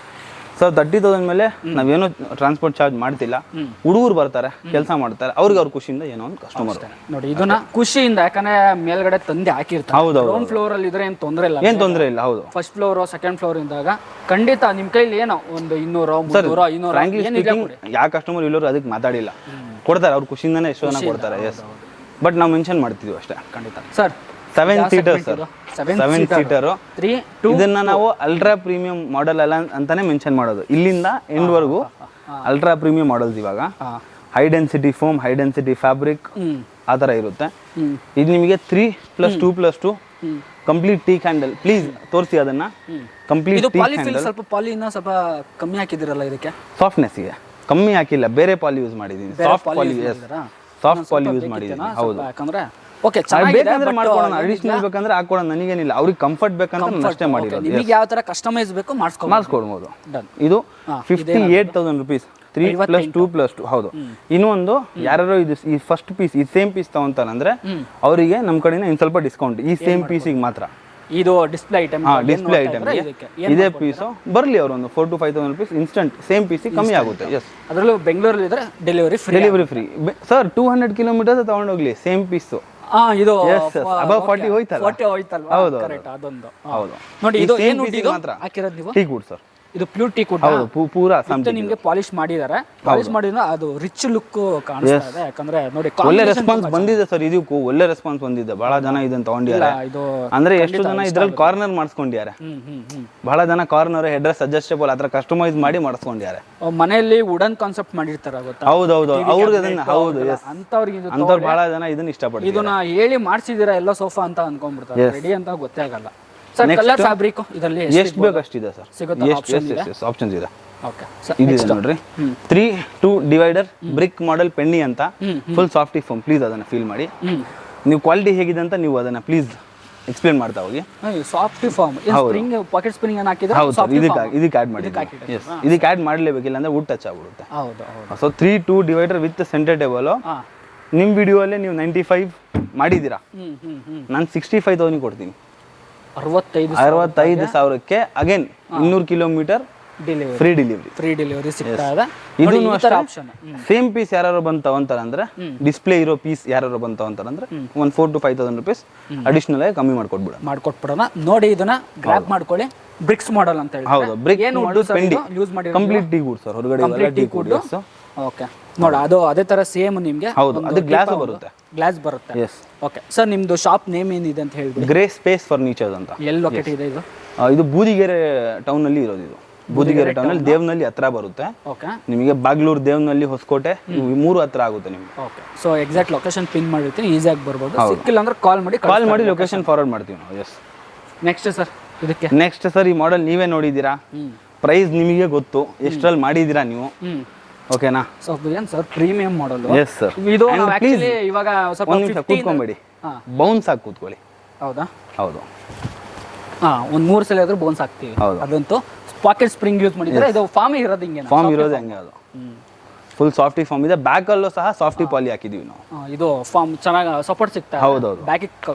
ಸೊ 30,000 ಮೇಲೆ ನಾವೇನು ಟ್ರಾನ್ಸ್ಪೋರ್ಟ್ ಚಾರ್ಜ್ ಮಾಡ್ತಿಲ್ಲ. ಹುಡುಗರು ಬರ್ತಾರೆ, ಕೆಲಸ ಮಾಡ್ತಾರೆ, ಅವ್ರ ಖುಷಿಯಿಂದ ಏನೋ ಒಂದು ಕಸ್ಟಮರ್. ನೋಡಿ ಇದನ್ನ ಖುಷಿಯಿಂದ, ಯಾಕಂದ್ರೆ ಮೇಲ್ಗಡೆ ತಂದೆ ಹಾಕಿರ್ತಾರೆ. ಹೌದು. ಗ್ರೌಂಡ್ ಫ್ಲೋರ್ ಅಲ್ಲಿ ಇದ್ರೆ ಏನ್ ತೊಂದರೆ ಇಲ್ಲ. ಹೌದು. ಫಸ್ಟ್ ಫ್ಲೋರ್ ಸೆಕೆಂಡ್ ಫ್ಲೋರ್ ಇಂದಾಗ ಖಂಡಿತ ನಿಮ್ ಕೈಲಿ ಏನೋ ಒಂದು 200 300 500 ಯಾವ ಕಸ್ಟಮರ್ ಇಲ್ಲೋರು ಅದಕ್ಕೆ ಮಾತಾಡಿಲ್ಲ, ಕೊಡ್ತಾರೆ. ಅವ್ರ ಖುಷಿಯಿಂದಾನೆ ಎಷ್ಟೋ ಜನ ಕೊಡ್ತಾರೆ. ಎಸ್, ಬಟ್ ನಾವು ಮೆನ್ಷನ್ ಮಾಡ್ತಿದ್ವಿ ಅಷ್ಟೇ. ಖಂಡಿತ ಸರ್. 7 seater sir, 7 seater. ಇದನ್ನ ನಾವು ಅಲ್ಟ್ರಾ ಪ್ರೀಮಿಯಂ ಮಾಡೆಲ್ ಅಲ್ಲ ಅಂತಾನೆ ಮೆನ್ಷನ್ ಮಾಡೋದು. ಇಲ್ಲಿಂದ ಎಂಡ್ ವರೆಗೂ ಅಲ್ಟ್ರಾ ಪ್ರೀಮಿಯಂ ಮಾಡೆಲ್ಸ್. ಇವಾಗ high density foam, high density fabric ಆ ಥರ ಇರುತ್ತೆ. ಇದು ನಿಮಗೆ 3+2+2 ಕಂಪ್ಲೀಟ್ ಟೀಕ್ ಹ್ಯಾಂಡಲ್. ಪ್ಲೀಸ್ ತೋರಿಸಿ ಅದನ್ನ. Complete teak handle. ಸ್ವಲ್ಪ ಪಾಲಿ ಇನ್ನ ಸ್ವಲ್ಪ ಕಮ್ಮಿ ಹಾಕಿದಿರಲ್ಲ ಇದಕ್ಕೆ. ಸಾಫ್ಟ್ನೆಸ್ ಗೆ ಕಮ್ಮಿ ಹಾಕಿಲ್ಲ, ಬೇರೆ ಪಾಲಿ ಯೂಸ್ ಮಾಡಿದೀನಿ. ಸಾಫ್ಟ್ ಪಾಲಿ ಯೂಸ್ ಮಾಡಿದೀನಿ. ಹೌದು. ಯಾಕಂದ್ರೆ ಓಕೆ ಚೆನ್ನಾಗಿದೆ, ಬೇಕಂದ್ರೆ ಮಾಡ್ಕೊಳ್ಳೋಣ, ಅಡಿಷನಲ್ ಬೇಕಂದ್ರೆ ಹಾಕೊಳ್ಳೋಣ, ನನಗೇನಿಲ್ಲ. ಅವ್ರಿಗೆ ಕಂಫರ್ಟ್ ಬೇಕಂತ ನಾನು ಅಷ್ಟೇ ಮಾಡಿರೋದು. ನಿಮಗೆ ಯಾವ ತರ ಕಸ್ಟಮೈಸ್ ಬೇಕು ಮಾಡಿಸ್ಕೊಡ್ಬೋದು. ಇದು 58,000 rupees, 3+2+2. ಹೌದು. ಇನ್ನೊಂದು ಯಾರು ಇದು ಈ ಫಸ್ಟ್ ಪೀಸ್, ಈ ಸೇಮ್ ಪೀಸ್ ತಗೊಂತಾರಂದ್ರೆ ಅವರಿಗೆ ನಮ್ಮ ಕಡೆಯಿಂದ ಇನ್ನು ಸ್ವಲ್ಪ ಡಿಸ್ಕೌಂಟ್, ಈ ಸೇಮ್ ಪೀಸಿಗೆ ಮಾತ್ರ. ಇದು ಡಿಸ್ಪ್ಲೇ ಐಟಮ್. ಡಿಸ್ಪ್ಲೇ ಐಟಮ್ ಇದೇ ಪೀಸು ಬರ್ಲಿ, ಅವರು ಒಂದು 4,000 to 5,000 rupees ಇನ್ಸ್ಟಂಟ್ ಸೇಮ್ ಪೀಸಿಗೆ ಕಮ್ಮಿ ಆಗುತ್ತೆ. ಎಸ್, ಅದರಲ್ಲೂ ಬೆಂಗಳೂರಲ್ಲಿ ಇದ್ರೆ ಡೆಲಿವರಿ ಫ್ರೀ ಸರ್. 200 kilometers ತಗೊಂಡೋಗ್ಲಿ, ಸೇಮ್ ಪೀಸು. ಇದು above 40 ಹೋಯ್ತಲ್ಲ. ಹೌದು, ಕರೆಕ್ಟ್. ಅದೊಂದು ಹೌದು. ನೋಡಿ ಇದು ಏನು ಹಾಕಿರೋದು ನೀವು? Tea good sir. ಇದು ಪ್ಯೂರ್ ಟೀ ಕುಡ್. ಹೌದು, ಪೂರಾ ನಿಮಗೆ ಪಾಲಿಶ್ ಮಾಡಿದ್ದಾರೆ. ಪಾಲಿಶ್ ಮಾಡಿದ್ರೆ ಅದು ರಿಚ್ ಲುಕ್ ಕಾಣಿಸ್ತಾ ಇದೆ. ಯಾಕಂದ್ರೆ ನೋಡಿ ಒಳ್ಳೆ ರೆಸ್ಪಾನ್ಸ್ ಬಂದಿದೆ ಸರ್. ಇದಕ್ಕೂ ಒಳ್ಳೆ ರೆಸ್ಪಾನ್ಸ್ ಬಂದಿದೆ. ಬಹಳ ಜನ ಇದನ್ನ ತಗೊಂಡಿದ್ದಾರೆ. ಅಂದ್ರೆ ಎಷ್ಟು ಜನ ಇದ್ರಲ್ಲಿ ಕಾರ್ನರ್ ಮಾಡಿಸ್ಕೊಂಡಿದ್ದಾರೆ. ಬಹಳ ಜನ ಕಾರ್ನರ್, ಹೆಡ್ರೆಸ್ ಅಡ್ಜಸ್ಟೇಬಲ್ ಆತರ ಕಸ್ಟಮೈಸ್ ಮಾಡಿ ಮಾಡಿಸ್ಕೊಂಡಿದ್ದಾರೆ. ಮನೆಯಲ್ಲಿ ವುಡನ್ ಕಾನ್ಸೆಪ್ಟ್ ಮಾಡಿರ್ತಾರೆ ಗೊತ್ತಾ? ಹೌದೌದು, ಅವ್ರಿಗೆ ಅದನ್ನ ಹೌದು. ಅಂತವ್ರು ಬಹಳ ಜನ ಇದನ್ನ ಇಷ್ಟಪಡ್ತಾರೆ. ಇದನ್ನ ಹೇಳಿ ಮಾಡಿಸಿದೀರಾ ಎಲ್ಲ ಸೋಫಾ ಅಂತ ಅನ್ಕೊಂಡ್ಬಿಡ್ತಾರೆ. ರೆಡಿ ಅಂತ ಗೊತ್ತೇ ಆಗಲ್ಲ. ಸರ್ ಕಲರ್ ಫ್ಯಾಬ್ರಿಕ್ ಇದರಲ್ಲಿ ಎಷ್ಟು ಬೇಕು ಅಷ್ಟಿದೆ ಸರ್. ಸಿಗುತ್ತೆ, ಆಪ್ಷನ್ಸ್ ಇದೆ. ಓಕೆ. ಇದಿದೆ ನೋಡ್ರಿ, 3-2 ಡಿವೈಡರ್ ಬ್ರಿಕ್ ಮಾಡೆಲ್ ಪೆನ್ನಿ ಅಂತ, ಫುಲ್ ಸಾಫ್ಟಿ ಫೋಮ್. ಪ್ಲೀಸ್ ಅದನ್ನ ಫೀಲ್ ಮಾಡಿ. ನೀವು ಕ್ವಾಲಿಟಿ ಹೇಗಿದೆ ಅಂತ ನೀವು ಅದನ್ನ ಪ್ಲೀಸ್ ಎಕ್ಸ್ಪ್ಲೇನ್ ಮಾಡ್ತಾ ಹೋಗಿ. Softy form spring, pocket spring ಅನ್ನು ಹಾಕಿದ್ರೆ ಹೌದು, ಇದಕ್ಕೆ ಆಡ್ ಮಾಡಿದ್ದೀವಿ. ಎಸ್, ಇದಕ್ಕೆ ಆಡ್ ಮಾಡಲೇಬೇಕಿಲ್ಲ ಅಂದ್ರೆ ವುಡ್ ಟಚ್ ಆಗ್ಬಿಡುತ್ತೆ. ಹೌದು. So 3-2 divider with centre table. ನಿಮ್ಮ ವಿಡಿಯೋಲ್ಲೇ ನೀವು 95 ಮಾಡಿದ್ದೀರಾ, ನಾನು 65,000 ಕೊಡ್ತೀನಿ. 65,000ಕ್ಕೆ ಅಗೇನ್ 200 kilometer ಫ್ರೀ ಡೆಲಿವರಿ ಸಿಗ್ತಾ ಇದೆ. ಇದನ್ನು ಅಷ್ಟೇ ಸೇಮ್ ಪೀಸ್ ಯಾರು ಬಂದು ತಗೊಂತಾರಂದ್ರೆ, ಡಿಸ್ಪ್ಲೇ ಇರೋ ಪೀಸ್ ಯಾರು ಬಂದು ತಗೊಂತಾರಂದ್ರೆ ಒಂದು 4,000 to 5,000 rupees ಅಡಿಷನಲ್ ಆಗಿ ಕಮ್ಮಿ ಮಾಡ್ಕೊಟ್ಬಿಡೋಣ. ನೋಡಿ ಇದನ್ನ ಗ್ರಾಬ್ ಮಾಡ್ಕೊಳ್ಳಿ. ಬ್ರಿಕ್ಸ್ ಮಾಡೆಲ್ ಅಂತ ಹೇಳಿ. ಹೌದು, ಬ್ರಿಕ್ ಪೆಂಡಿ ಕಂಪ್ಲೀಟ್ ಟೀ ಗುಡ್ ಸರ್. ಹೊರಗಡೆ ಎಲ್ಲ ಟೀ ಗುಡ್. ಓಕೆ. ನೋಡಿ ಅದು ಅದೇ ತರ ಸೇಮ್ ನಿಮಗೆ. ಹೌದು, ಅದು ಗ್ಲಾಸ್ ಬರುತ್ತೆ. ಎಸ್. ಓಕೆ ಸರ್, ನಿಮ್ದು ಶಾಪ್ ನೇಮ್ ಏನಿದೆ ಅಂತ ಹೇಳ್ಬಿಡಿ. ಗ್ರೇ ಸ್ಪೇಸ್ ಫರ್ನಿಚರ್ಸ್ ಅಂತ. ಎಲ್ಲಿ ಲೊಕೇಟ್ ಇದೆ ಇದು? ಇದು ಬೂದಿಗೆರೆ ಟೌನ್ ಅಲ್ಲಿ ಇರೋದು. ಇದು ಬೂದಿಗೆರೆ ಟೌನ್ ಅಲ್ಲಿ ದೇವನಹಳ್ಳಿ ಹತ್ರ ಬರುತ್ತೆ. ಓಕೆ. ನಿಮಗೆ ಬಾಗ್ಲೂರು, ದೇವನಹಳ್ಳಿ, ಹೊಸಕೋಟೆ ಇವು 3 ಹತ್ರ ಆಗುತ್ತೆ ನಿಮಗೆ. Okay. So exact location pin ಮಾಡಿರ್ತೀನಿ, ಈಸಿಯಾಗಿ ಬರ್ಬೋದು. ಸಿಕ್ಕಿಲ್ಲ ಅಂದ್ರೆ ಕಾಲ್ ಮಾಡಿ ಲೊಕೇಶನ್ ಫಾರ್ವರ್ಡ್ ಮಾಡ್ತೀವಿ ನಾವು. ಎಸ್. ನೆಕ್ಸ್ಟ್ ಸರ್, ಇದಕ್ಕೆ ನೆಕ್ಸ್ಟ್ ಸರ್, ಈ ಮಾಡೆಲ್ ನೀವೇ ನೋಡಿದ್ದೀರಾ, ಪ್ರೈಸ್ ನಿಮಗೆ ಗೊತ್ತು, ಎಷ್ಟರಲ್ಲಿ ಮಾಡಿದ್ದೀರಾ ನೀವು. ಓಕೆನಾ? ಸೊ ಏನು sir, premium model. Yes sir. ಇದು ಆಕ್ಚುಲಿ ಇವಾಗ ಸ್ವಲ್ಪ ಒಂದು ನಿಮಿಷ ಕೂತ್ಕೊಂಬೇಡಿ, ಬೌನ್ಸ್ ಆಗಿ ಕೂತ್ಕೊಳ್ಳಿ. ಹೌದಾ? ಹೌದು. ಒಂದು 3 ಸಲ ಆದ್ರೂ ಬೌನ್ಸ್ ಹಾಕ್ತೀವಿ. ಅದಂತೂ ಪಾಕೆಟ್ ಸ್ಪ್ರಿಂಗ್ ಯೂಸ್ ಮಾಡಿದ್ರೆ ಇದು ಫಾರ್ಮ್ ಇರೋದು ಹಿಂಗೆ. ಫಾರ್ಮ್ ಇರೋದು ಹಂಗೆ. ಅದು ಫುಲ್ ಸಾಫ್ಟಿ ಫಾರ್ಮ್ ಇದೆ. ಬ್ಯಾಕ್ ಅಲ್ಲೂ ಸಹ ಸಾಫ್ಟಿ ಪಾಲಿ ಹಾಕಿದೀವಿ ನಾವು. ಇದು ಫಾರ್ಮ್ ಚೆನ್ನಾಗಿ ಸಪೋರ್ಟ್ ಸಿಗ್ತಾ ಇದೆ. ಹೌದೌದು, ಬ್ಯಾಕ್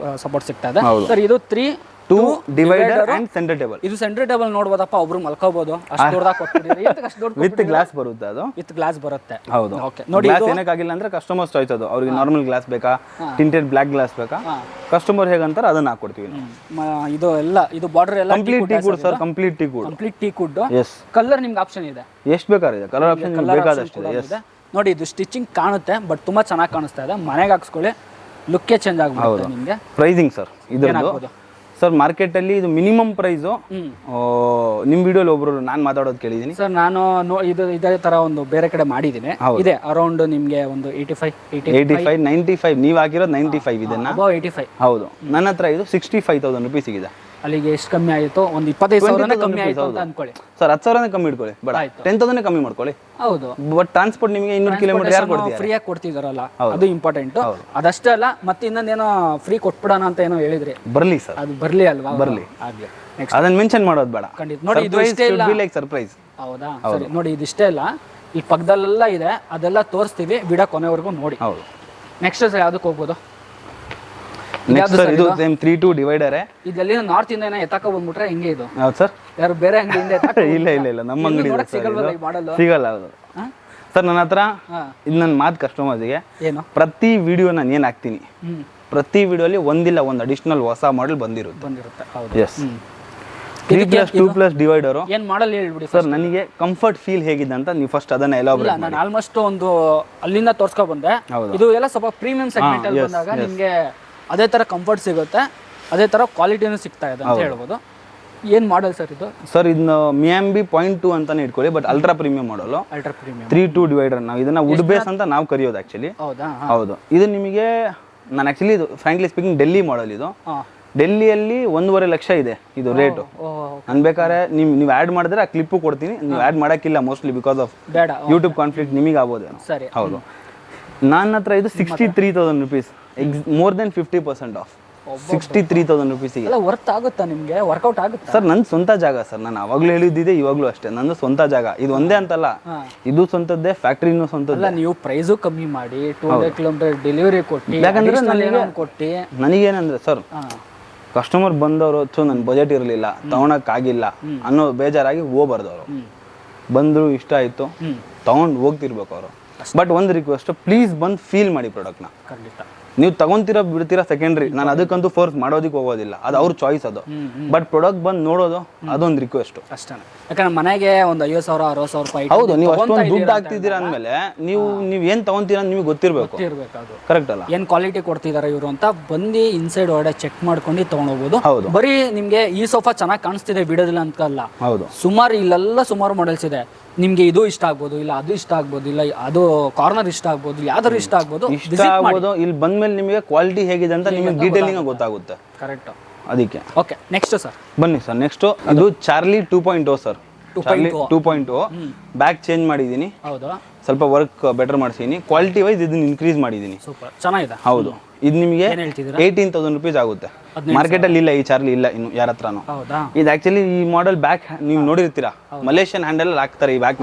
ಸಪೋರ್ಟ್ ಸಿಗ್ತಾ ಇದೆ ಸರ್. ಇದು 3-2 ಡಿವೈಡರ್ ಅಂಡ್ ಸೆಂಟರ್ ಟೇಬಲ್. ಇದು ಸೆಂಟರ್ ಟೇಬಲ್ ನೋಡಬಹುದಪ್ಪ, ಒಬ್ರು ಮಲ್ಕೋಬಹುದು. ಅಷ್ಟು ದೊಡ್ಡದಾಗಿ ಕೊಟ್ಟಿದ್ದೀರಿ. ಅಷ್ಟು ದೊಡ್ಡ ವಿತ್ ಗ್ಲಾಸ್ ಬರುತ್ತೆ. ಅದು ವಿತ್ ಗ್ಲಾಸ್ ಬರುತ್ತೆ. ಹೌದು. ಓಕೆ. ನೋಡಿ ಗ್ಲಾಸ್ ಏನಕ್ಕಾಗಿಲ್ಲ ಅಂದ್ರೆ ಕಸ್ಟಮರ್ಸ್ ಚಾಯ್ಸ್. ಅದು ಅವ್ರಿಗೆ ನಾರ್ಮಲ್ ಗ್ಲಾಸ್ ಬೇಕಾ, ಟಿಂಟೆಡ್ ಬ್ಲಾಕ್ ಗ್ಲಾಸ್ ಬೇಕಾ, ಕಸ್ಟಮರ್ ಹೇಗಂತಾರೆ ಅದನ್ನ ಹಾಕೊಡ್ತೀವಿ ನಾವು. ಇದು ಎಲ್ಲ ಇದು ಬಾರ್ಡರ್ ಎಲ್ಲ complete teak good sir. Complete teak wood. Yes. Colour ನಿಮ್ಗೆ ಆಪ್ಷನ್ ಇದೆ, ಎಷ್ಟು ಬೇಕಾದ್ರೆ ಕಲರ್ ಆಪ್ಷನ್ ಬೇಕಾದಷ್ಟು ಇದೆ. ಎಸ್. ನೋಡಿ ಇದು ಸ್ಟಿಚಿಂಗ್ ಕಾಣುತ್ತೆ, ಬಟ್ ತುಂಬಾ ಚೆನ್ನಾಗಿ ಕಾಣಿಸ್ತಾ ಇದೆ. ಮನೆಗೆ ಹಾಕ್ಸ್ಕೊಳ್ಳಿ, ಲುಕ್ಕೇ ಚೇಂಜ್ ಆಗ್ಬಿಡುತ್ತೆ ನಿಮಗೆ. ಪ್ರೈಸಿಂಗ್ ಸರ್ ಇದರದ್ದು ಸರ್, ಮಾರ್ಕೆಟ್ ಅಲ್ಲಿ ಇದು ಮಿನಿಮಮ್ ಪ್ರೈಸು. ನಿಮ್ ವಿಡಿಯೋಲಿ ಒಬ್ರು ನಾನು ಮಾತಾಡೋದು ಕೇಳಿದೀನಿ ಸರ್. ನಾನು ಇದೇ ತರ ಒಂದು ಬೇರೆ ಕಡೆ ಮಾಡಿದ್ದೀನಿ. ಇದೆ ಅರೌಂಡ್ ನಿಮ್ಗೆ ಒಂದು 85-95. ನೀವ್ ಹಾಕಿರೋದು 95. ಇದನ್ನ 85. ಹೌದು. ನನ್ನ ಹತ್ರ ಇದು 65,000 rupees ಇದೆ. ಅಲ್ಲಿಗೆ ಎಷ್ಟು ಕಮ್ಮಿ ಆಯಿತು ಒಂದು 25,000 ಕಮ್ಮಿ ಆಯಿತು ಅಂತ ಅನ್ಕೊಳ್ಳಿ ಸರ್ 10,000 ಕಮ್ಮಿ ಇಟ್ಕೊಳ್ಳಿ ಬೇಡ 10,000 ಕಮ್ಮಿ ಮಾಡ್ಕೊಳ್ಳಿ. ಹೌದು, ಬಟ್ ಟ್ರಾನ್ಸ್ಪೋರ್ಟ್ ನಿಮಗೆ 200 ಕಿಲೋಮೀಟರ್ ಯಾರು ಕೊಡ್ತೀರಾ? ಫ್ರೀಯಾಗಿ ಕೊಡ್ತಿದಾರಲ್ಲ ಅದು ಇಂಪಾರ್ಟೆಂಟ್. ಅದಷ್ಟೇ ಅಲ್ಲ, ಮತ್ತೆ ಇನ್ನೊಂದೇನೋ ಫ್ರೀ ಕೊಟ್ಬಿಡೋಣ ಅಂತ ಏನೋ ಹೇಳಿದ್ರಿ. ಬರ್ಲಿ ಸರ್, ಅದು ಬರ್ಲಿ ಅಲ್ವಾ? ಬರ್ಲಿ. ಆಗ್ಲಿ, ಅದನ್ನ ಮೆನ್ಷನ್ ಮಾಡೋದು ಬೇಡ. ಖಂಡಿತ. ನೋಡಿ ಇದು ಇಷ್ಟೇ ಇಲ್ಲ, ಲೈಕ್ ಸರ್ಪ್ರೈಸ್. ಹೌದಾ? ಸರಿ, ನೋಡಿ ಇದಿಷ್ಟೇ ಇಲ್ಲ, ಈ ಪಕ್ಕದಲ್ಲೆಲ್ಲ ಇದೆ, ಅದೆಲ್ಲ ತೋರಿಸ್ತೀವಿ, ವಿಡಿಯೋ ಕೊನೆವರೆಗೂ ನೋಡಿ. ಹೌದು. ನೆಕ್ಸ್ಟ್ ಸರ್ ಯಾವ್ದಕ್ಕೆ ಹೋಗ್ಬೋದು? ನೆಕ್ಸ್ಟ್ ಸರ್ ಇದು ಸೇಮ್ 3-2 ಡಿವೈಡರ್. ಇದೆಲ್ಲಿ ನಾರ್ತ್ ಇಂದ ಏನೋ ಎತ್ತಕ ಬಂದ್ಬಿಟ್ರೆ ಹೆಂಗೆ ಇದು? ಹೌದು ಸರ್. ಯಾರು ಬೇರೆ ಅಂಗಡಿಯಿಂದ ಇಲ್ಲ ಇಲ್ಲ ಇಲ್ಲ, ನಮ್ಮ ಅಂಗಡಿ ಮಾಡಲ್ಲ. ಸಿಗಲ್ಲ. ಹೌದು ಸರ್, ನನ್ನ ಹತ್ರ ಇದು ನನ್ನ ಮಾತು ಕಸ್ಟಮರ್ಸ್ಗೆ, ಏನು ಪ್ರತಿ ವಿಡಿಯೋ ನಾನು ಏನು ಹಾಕ್ತೀನಿ, ಪ್ರತಿ ವಿಡಿಯೋಲಿ ಒಂದಿಲ್ಲ ಒಂದು ಅಡಿಷನಲ್ ಹೊಸ ಮಾಡೆಲ್ ಬಂದಿರುತ್ತೆ. ಎಸ್, 3+2+ ಡಿವೈಡರು ಏನ್ ಮಾಡಲ್ ಹೇಳ್ಬಿಡಿ ಸರ್. ನನಗೆ ಕಂಫರ್ಟ್ ಫೀಲ್ ಹೇಗಿದೆ ಅಂತ ನೀವು ಫಸ್ಟ್ ಅದನ್ನ ಎಲಾಬ್ರೇಟ್ ಮಾಡಿ. ನಾನು ಆಲ್ಮೋಸ್ಟ್ ಒಂದು ಅಲ್ಲಿಂದ ತೋರ್ಸ್ಕೊಂಡ್ ಬಂದೆ. ಇದು ಎಲ್ಲ ಸ್ವಲ್ಪ ಪ್ರೀಮಿಯಂ ಸೆಗ್ಮೆಂಟ್ ಅಲ್ಲಿ ಬಂದಾಗ ನಿಮ್ಗೆ ಅದೇ ತರ ಕಂಫರ್ಟ್ ಸಿಗುತ್ತೆ, ಅದೇ ತರ ಕ್ವಾಲಿಟಿನೂ ಸಿಗ್ತಾ ಇದೆ ಅಂತ ಹೇಳ್ಬೋದು. ಏನ್ ಮಾಡಲ್ ಸರ್ ಇದು? ಸರ್ ಇದನ್ನ ಮಿಯಾಮಿ 0.2 ಅಂತಾನೆ ಇಟ್ಕೊಳ್ಳಿ, ಬಟ್ ಅಲ್ಟ್ರಾ ಪ್ರೀಮಿಯಂ ಮಾಡಲು. Ultra premium 3-2 divider. ನಾವು ಇದನ್ನ ವುಡ್ ಬೇಸ್ ಅಂತ ನಾವು ಕರೆಯೋದು ಆಕ್ಚುಲಿ. ಹೌದಾ? ಹೌದು. ಇದು ನಿಮಗೆ ನಾನು ಆಕ್ಚುಲಿ ಇದು ಫ್ರಾಂಕ್ಲಿ ಸ್ಪೀಕಿಂಗ್ ಡೆಲ್ಲಿ ಮಾಡಲ್. ಇದು ಡೆಲ್ಲಿಯಲ್ಲಿ 1.5 ಲಕ್ಷ ಇದೆ ಇದು ರೇಟು. ನಾನು ಬೇಕಾದ್ರೆ ನೀವು ಆ್ಯಡ್ ಮಾಡಿದ್ರೆ ಆ ಕ್ಲಿಪ್ಪು ಕೊಡ್ತೀನಿ. ನೀವು ಆ್ಯಡ್ ಮಾಡೋಕ್ಕಿಲ್ಲ mostly because of YouTube conflict ನಿಮಗೆ ಆಗ್ಬೋದೇನೋ. ಸರಿ. ಹೌದು. ನನ್ನ ಹತ್ರ ಇದು 63,000 ರುಪೀಸ್, ಮೋರ್ ದೆನ್ 50% ಆಫ್. 63,000 ರುಪೀಸಿಗೆ ವರ್ತ್ ಆಗುತ್ತಾ ನಿಮಗೆ? ವರ್ಕೌಟ್ ಆಗುತ್ತಾ ಸರ್? ನನ್ನ ಸ್ವಂತ ಜಾಗ ಸರ್, ನಾನು ಅವಾಗಲೂ ಹೇಳಿದ್ದಿದೆ, ಇವಾಗಲೂ ಅಷ್ಟೇ. ನನ್ನ ಸ್ವಂತ ಜಾಗ ಇದು ಒಂದೇ ಅಂತಲ್ಲ, ಇದು ಸ್ವಂತದ್ದೇ, ಫ್ಯಾಕ್ಟ್ರಿನೂ ಸ್ವಂತದ್ದೇ. ನೀವು ಪ್ರೈಸು ಕಮ್ಮಿ ಮಾಡಿ 200 ಕಿಲೋಮೀಟರ್ ಡೆಲಿವರಿ ಕೊಟ್ಟು, ಯಾಕಂದ್ರೆ ನನಗೇನಂದ್ರೆ ಸರ್, ಕಸ್ಟಮರ್ ಬಂದವರು ನನ್ನ ಬಜೆಟ್ ಇರಲಿಲ್ಲ, ತಗೊಳಕ್ಕಾಗಿಲ್ಲ ಅನ್ನೋ ಬೇಜಾರಾಗಿ ಹೋಗ್ಬಾರ್ದು. ಅವರು ಬಂದರು, ಇಷ್ಟ ಆಯಿತು, ತಗೊಂಡು ಹೋಗ್ತಿರ್ಬೇಕು ಅವರು. ಬಟ್ ಒಂದು ರಿಕ್ವೆಸ್ಟ್, ಪ್ಲೀಸ್ ಬಂದು ಫೀಲ್ ಮಾಡಿ ಪ್ರಾಡಕ್ಟ್ನ. ಖಂಡಿತ. ನೀವು ತಗೊಂತೀರಾ ಬಿಡ್ತೀರಾ ಸೆಕೆಂಡ್ರಿ, ನಾನು ಅದಕ್ಕಂತೂ ಫೋರ್ಸ್ ಮಾಡೋದಕ್ಕೆ ಹೋಗೋದಿಲ್ಲ, ಅದು ಅವ್ರ ಚಾಯ್ಸ್. ಅದು ಬಟ್ ಪ್ರಾಡಕ್ಟ್ ಬಂದು ನೋಡೋದು ಅದೊಂದು ರಿಕ್ವೆಸ್ಟ್ ಅಷ್ಟೇ. ಯಾಕಂದ್ರೆ ಮನೆಗೆ ಒಂದು 50,000-60,000 ರೂಪಾಯಿ. ಹೌದು, ನೀವು ಅಷ್ಟೊಂದು ದುಡ್ಡು ಹಾಕ್ತಿದ್ದೀರಾ ಅಂದಮೇಲೆ ನೀವು ಏನು ತಗೊಂತೀರಾ ನಿಮಗೆ ಗೊತ್ತಿರಬೇಕು. ಕರೆಕ್ಟ್ ಅಲ್ಲ? ಏನು ಕ್ವಾಲಿಟಿ ಕೊಡ್ತಿದ್ದಾರೆ ಇವರು ಅಂತ ಬಂದು ಇನ್ಸೈಡ್ ಹೊರಡೆ ಚೆಕ್ ಮಾಡ್ಕೊಂಡು ತೊಗೊಂಡೋಗ್ಬೋದು. ಹೌದು. ಬರೀ ನಿಮಗೆ ಈ ಸೋಫಾ ಚೆನ್ನಾಗಿ ಕಾಣಿಸ್ತಿದೆ ವಿಡಿಯೋದಲ್ಲಿ ಅಂತ ಅಲ್ಲ. ಹೌದು. ಇಲ್ಲೆಲ್ಲ ಸುಮಾರು ಮಾಡೆಲ್ಸ್ ಇದೆ. ನಿಮ್ಗೆ ಇದು ಇಷ್ಟ ಆಗ್ಬೋದು, ಇಲ್ಲ ಅದು ಇಷ್ಟ ಆಗ್ಬೋದು, ಇಲ್ಲ ಅದು ಕಾರ್ನರ್ ಇಷ್ಟ ಆಗ್ಬೋದು, ಯಾವ್ದಾರು ಇಷ್ಟ ಆಗ್ಬೋದು. ಇಲ್ಲಿ ಬಂದ್ಮೇಲೆ ನಿಮಗೆ ಕ್ವಾಲಿಟಿ ಹೇಗಿದೆ ಅಂತ ನಿಮಗೆ ಡೀಟೇಲಿಂಗ್ ಗೊತ್ತಾಗುತ್ತೆ. ಕರೆಕ್ಟ್. ಅದಕ್ಕೆ ಓಕೆ, ನೆಕ್ಸ್ಟ್ ಸರ್ ಬನ್ನಿ ಸರ್. ನೆಕ್ಸ್ಟ್ ಇದು ಚಾರ್ಲಿ 2.0 ಸರ್. 2.0 ಬ್ಯಾಕ್ ಚೇಂಜ್ ಮಾಡಿದ್ದೀನಿ. ಹೌದಾ? ಸ್ವಲ್ಪ ವರ್ಕ್ ಬೆಟರ್ ಮಾಡಿಸಿದ್ದೀನಿ. ಕ್ವಾಲಿಟಿ ವೈಸ್ ಇದನ್ನ ಇನ್ಕ್ರೀಸ್ ಮಾಡಿದ್ದೀನಿ. ಸೂಪರ್, ಚೆನ್ನಾಗಿದೆ. ಹೌದು. ಇದು ನಿಮಗೆ 18,000 ರುಪೀಸ್ ಆಗುತ್ತೆ. ಮಾರ್ಕೆಟಲ್ಲಿ ಇಲ್ಲ, ಈ ಚಾರ್ಲಿ ಇಲ್ಲ ಇನ್ನು ಯಾರ ಹತ್ರನೂ. ಇದು ಆಕ್ಚುಲಿ ಈ ಮಾಡೆಲ್ ಬ್ಯಾಕ್ ನೀವು ನೋಡಿರ್ತೀರಾ, ಮಲೇಷಿಯನ್ ಹ್ಯಾಂಡಲ್ ಹಾಕ್ತಾರೆ ಈ ಬ್ಯಾಕ್.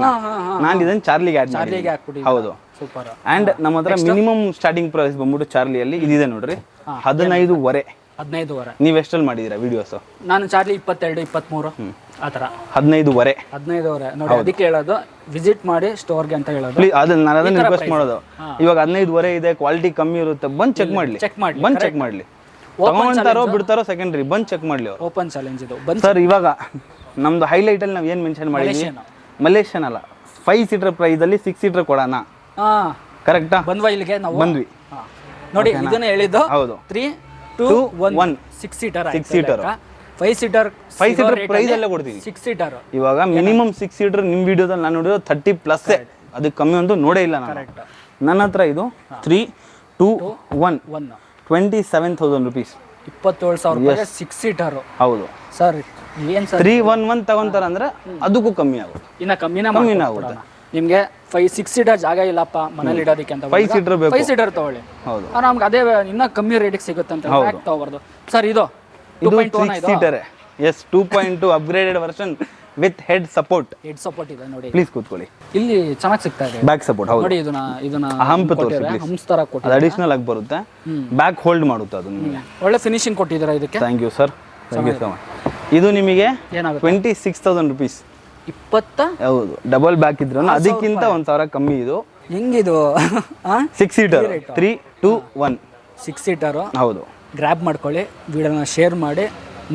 ನಾನು ಇದನ್ನ ಚಾರ್ಲಿಗೆ ಆಡ್ ಮಾಡಿ. ಹೌದು. ಸೂಪರ್. ಅಂಡ್ ನಮ್ಮ ಹತ್ರ ಮಿನಿಮಮ್ ಸ್ಟಾರ್ಟಿಂಗ್ ಪ್ರೈಸ್ ಬಂದ್ಬಿಟ್ಟು ಚಾರ್ಲಿಯಲ್ಲಿ ಇದಿದೆ ನೋಡ್ರಿ, 15,500. 15,500 ನೀವು ಎಷ್ಟಲ್ಲಿ ಮಾಡಿದ್ದೀರಾ ವಿಡಿಯೋಸ್? ನಾನು ಚಾರ್ಲಿ 22-23 ಆ ಥರ. 15,500 ನೋಡಿ, ಅದಕ್ಕೆ ಹೇಳೋದು ವಿಸಿಟ್ ಮಾಡಿ ಸ್ಟೋರ್ಗೆ ಅಂತ ಹೇಳೋದು. ನಾನು ಅದನ್ನ ರಿಕ್ವೆಸ್ಟ್ ಮಾಡೋದು. ಇವಾಗ 15,500 ಇದೆ, ಕ್ವಾಲಿಟಿ ಕಮ್ಮಿ ಇರುತ್ತೆ, ಬಂದು ಚೆಕ್ ಮಾಡಲಿ. ಬಂದು ಚೆಕ್ ಮಾಡಲಿ. ತಗೊಂತಾರೋ ಬಿಡ್ತಾರೋ ಸೆಕೆಂಡ್ರಿ, ಬಂದು ಚೆಕ್ ಮಾಡಲಿ ಅವರು. ಓಪನ್ ಚಾಲೆಂಜ್ ಇದು ಸರ್. ಇವಾಗ ನಮ್ದು ಹೈಲೈಟ್ ಅಲ್ಲಿ ನಾವು ಏನು ಮೆನ್ಷನ್ ಮಾಡಿದ್ವಿ, ಮಲೇಷಿಯನ್ ಅಲ್ಲ, 5 ಸೀಟರ್ ಪ್ರೈಸ್ ಅಲ್ಲಿ 6 ಸೀಟರ್ ಕೊಡೋಣ. ಕರೆಕ್ಟಾ? ಬಂದ್ವಾ ಇಲ್ಲಿಗೆ? ನಾವು ಬಂದ್ವಿ ನೋಡಿ, ಇದನ್ನ ಹೇಳಿದ್ದು. ಹೌದು. 3-2-1 6 ಸೀಟರ್. 5 ಸೀಟರ್ ಪ್ರೈಸ್ ಅಲ್ಲೇ ಕೊಡ್ತೀವಿ. 6 ಸೀಟರ್ ಇವಾಗ ಮಿನಿಮಮ್ 6 ಸೀಟರ್ ನಿಮ್ಮ ವಿಡಿಯೋದಲ್ಲಿ ನಾನು ನೋಡಿರೋ 30+. ಅದಕ್ಕೆ ಕಮ್ಮಿ ಅಂತೂ ನೋಡೇ ಇಲ್ಲ ನಾನು. ನನ್ನ ಹತ್ರ ಇದು 3-2-1 27,000 ರುಪೀಸ್. 27,000 ರೂಪಾಯಿ 6 ಸೀಟರ್. ಹೌದು ಸರ್. ಏನ್ ಸರ್ 3-1-1 ತಗೊಂತಾರ ಅಂದ್ರೆ ಅದಕ್ಕೂ ಕಮ್ಮಿ ಆಗುತ್ತೆ. ಇನ್ನ ಕಮ್ಮಿನ ಆಗುತ್ತೆ. ನಿಮ್ಗೆ 5-6 ಸೀಟರ್ ಜಾಗ ಇಲ್ಲಪ್ಪ ಮನೇಲಿ ಇಡೋದಕ್ಕೆ ಅಂತ 5 ಸೀಟರ್ ಬೇಕು. 5 ಸೀಟರ್ ತಗೊಳ್ಳಿ. ಹೌದು. ನಮ್ಗೆ ಅದೇ ಇನ್ನ ಕಮ್ಮಿ ರೇಟಿಗೆ ಸಿಗುತ್ತೆ ಅಂತ ತಗೋಬಾರ್ದು ಸರ್. ಇದು 6 seater. Yes, 2.2 upgraded version with head support. ಇದೆ ನೋಡಿ. ಪ್ಲೀಸ್ ಕೂತ್ಕೊಳ್ಳಿ. ಇಲ್ಲಿ ಚೆನ್ನಾಗಿ ಸಿಗ್ತಾ ಇದೆ ಬ್ಯಾಕ್ ಸಪೋರ್ಟ್. ಹೌದು ನೋಡಿ, ಇದನ್ನ ಹಂಪ್ ತೋರಿಸಿ ಹಂಪ್ಸ್ ತರ ಕೊಟ್ಟು ಅದು ಅಡಿಷನಲ್ ಆಗಿ ಬರುತ್ತೆ. ಬ್ಯಾಕ್ ಹೋಲ್ಡ್ ಮಾಡುತ್ತೆ ಅದು ನಿಮಗೆ. ಒಳ್ಳೆ ಫಿನಿಶಿಂಗ್ ಕೊಟ್ಟಿದ್ದೀರಾ ಇದಕ್ಕೆ. Thank you sir. Thank you so much. ಇದು ನಿಮಗೆ 26,000 ರುಪೀಸ್. 20. ಹೌದು. ಡಬಲ್ ಬ್ಯಾಕ್ ಇದ್ರು ಅದಕ್ಕಿಂತ 1,000 ಕಮ್ಮಿ. ಇದು ಹೆಂಗಿದು? 6 ಸೀಟರ್ 3-2-1 6 ಸೀಟರ್. ಹೌದು. ಗ್ರ್ಯಾಬ್ ಮಾಡ್ಕೊಳ್ಳಿ, ವಿಡಿಯೋನ ಶೇರ್ ಮಾಡಿ.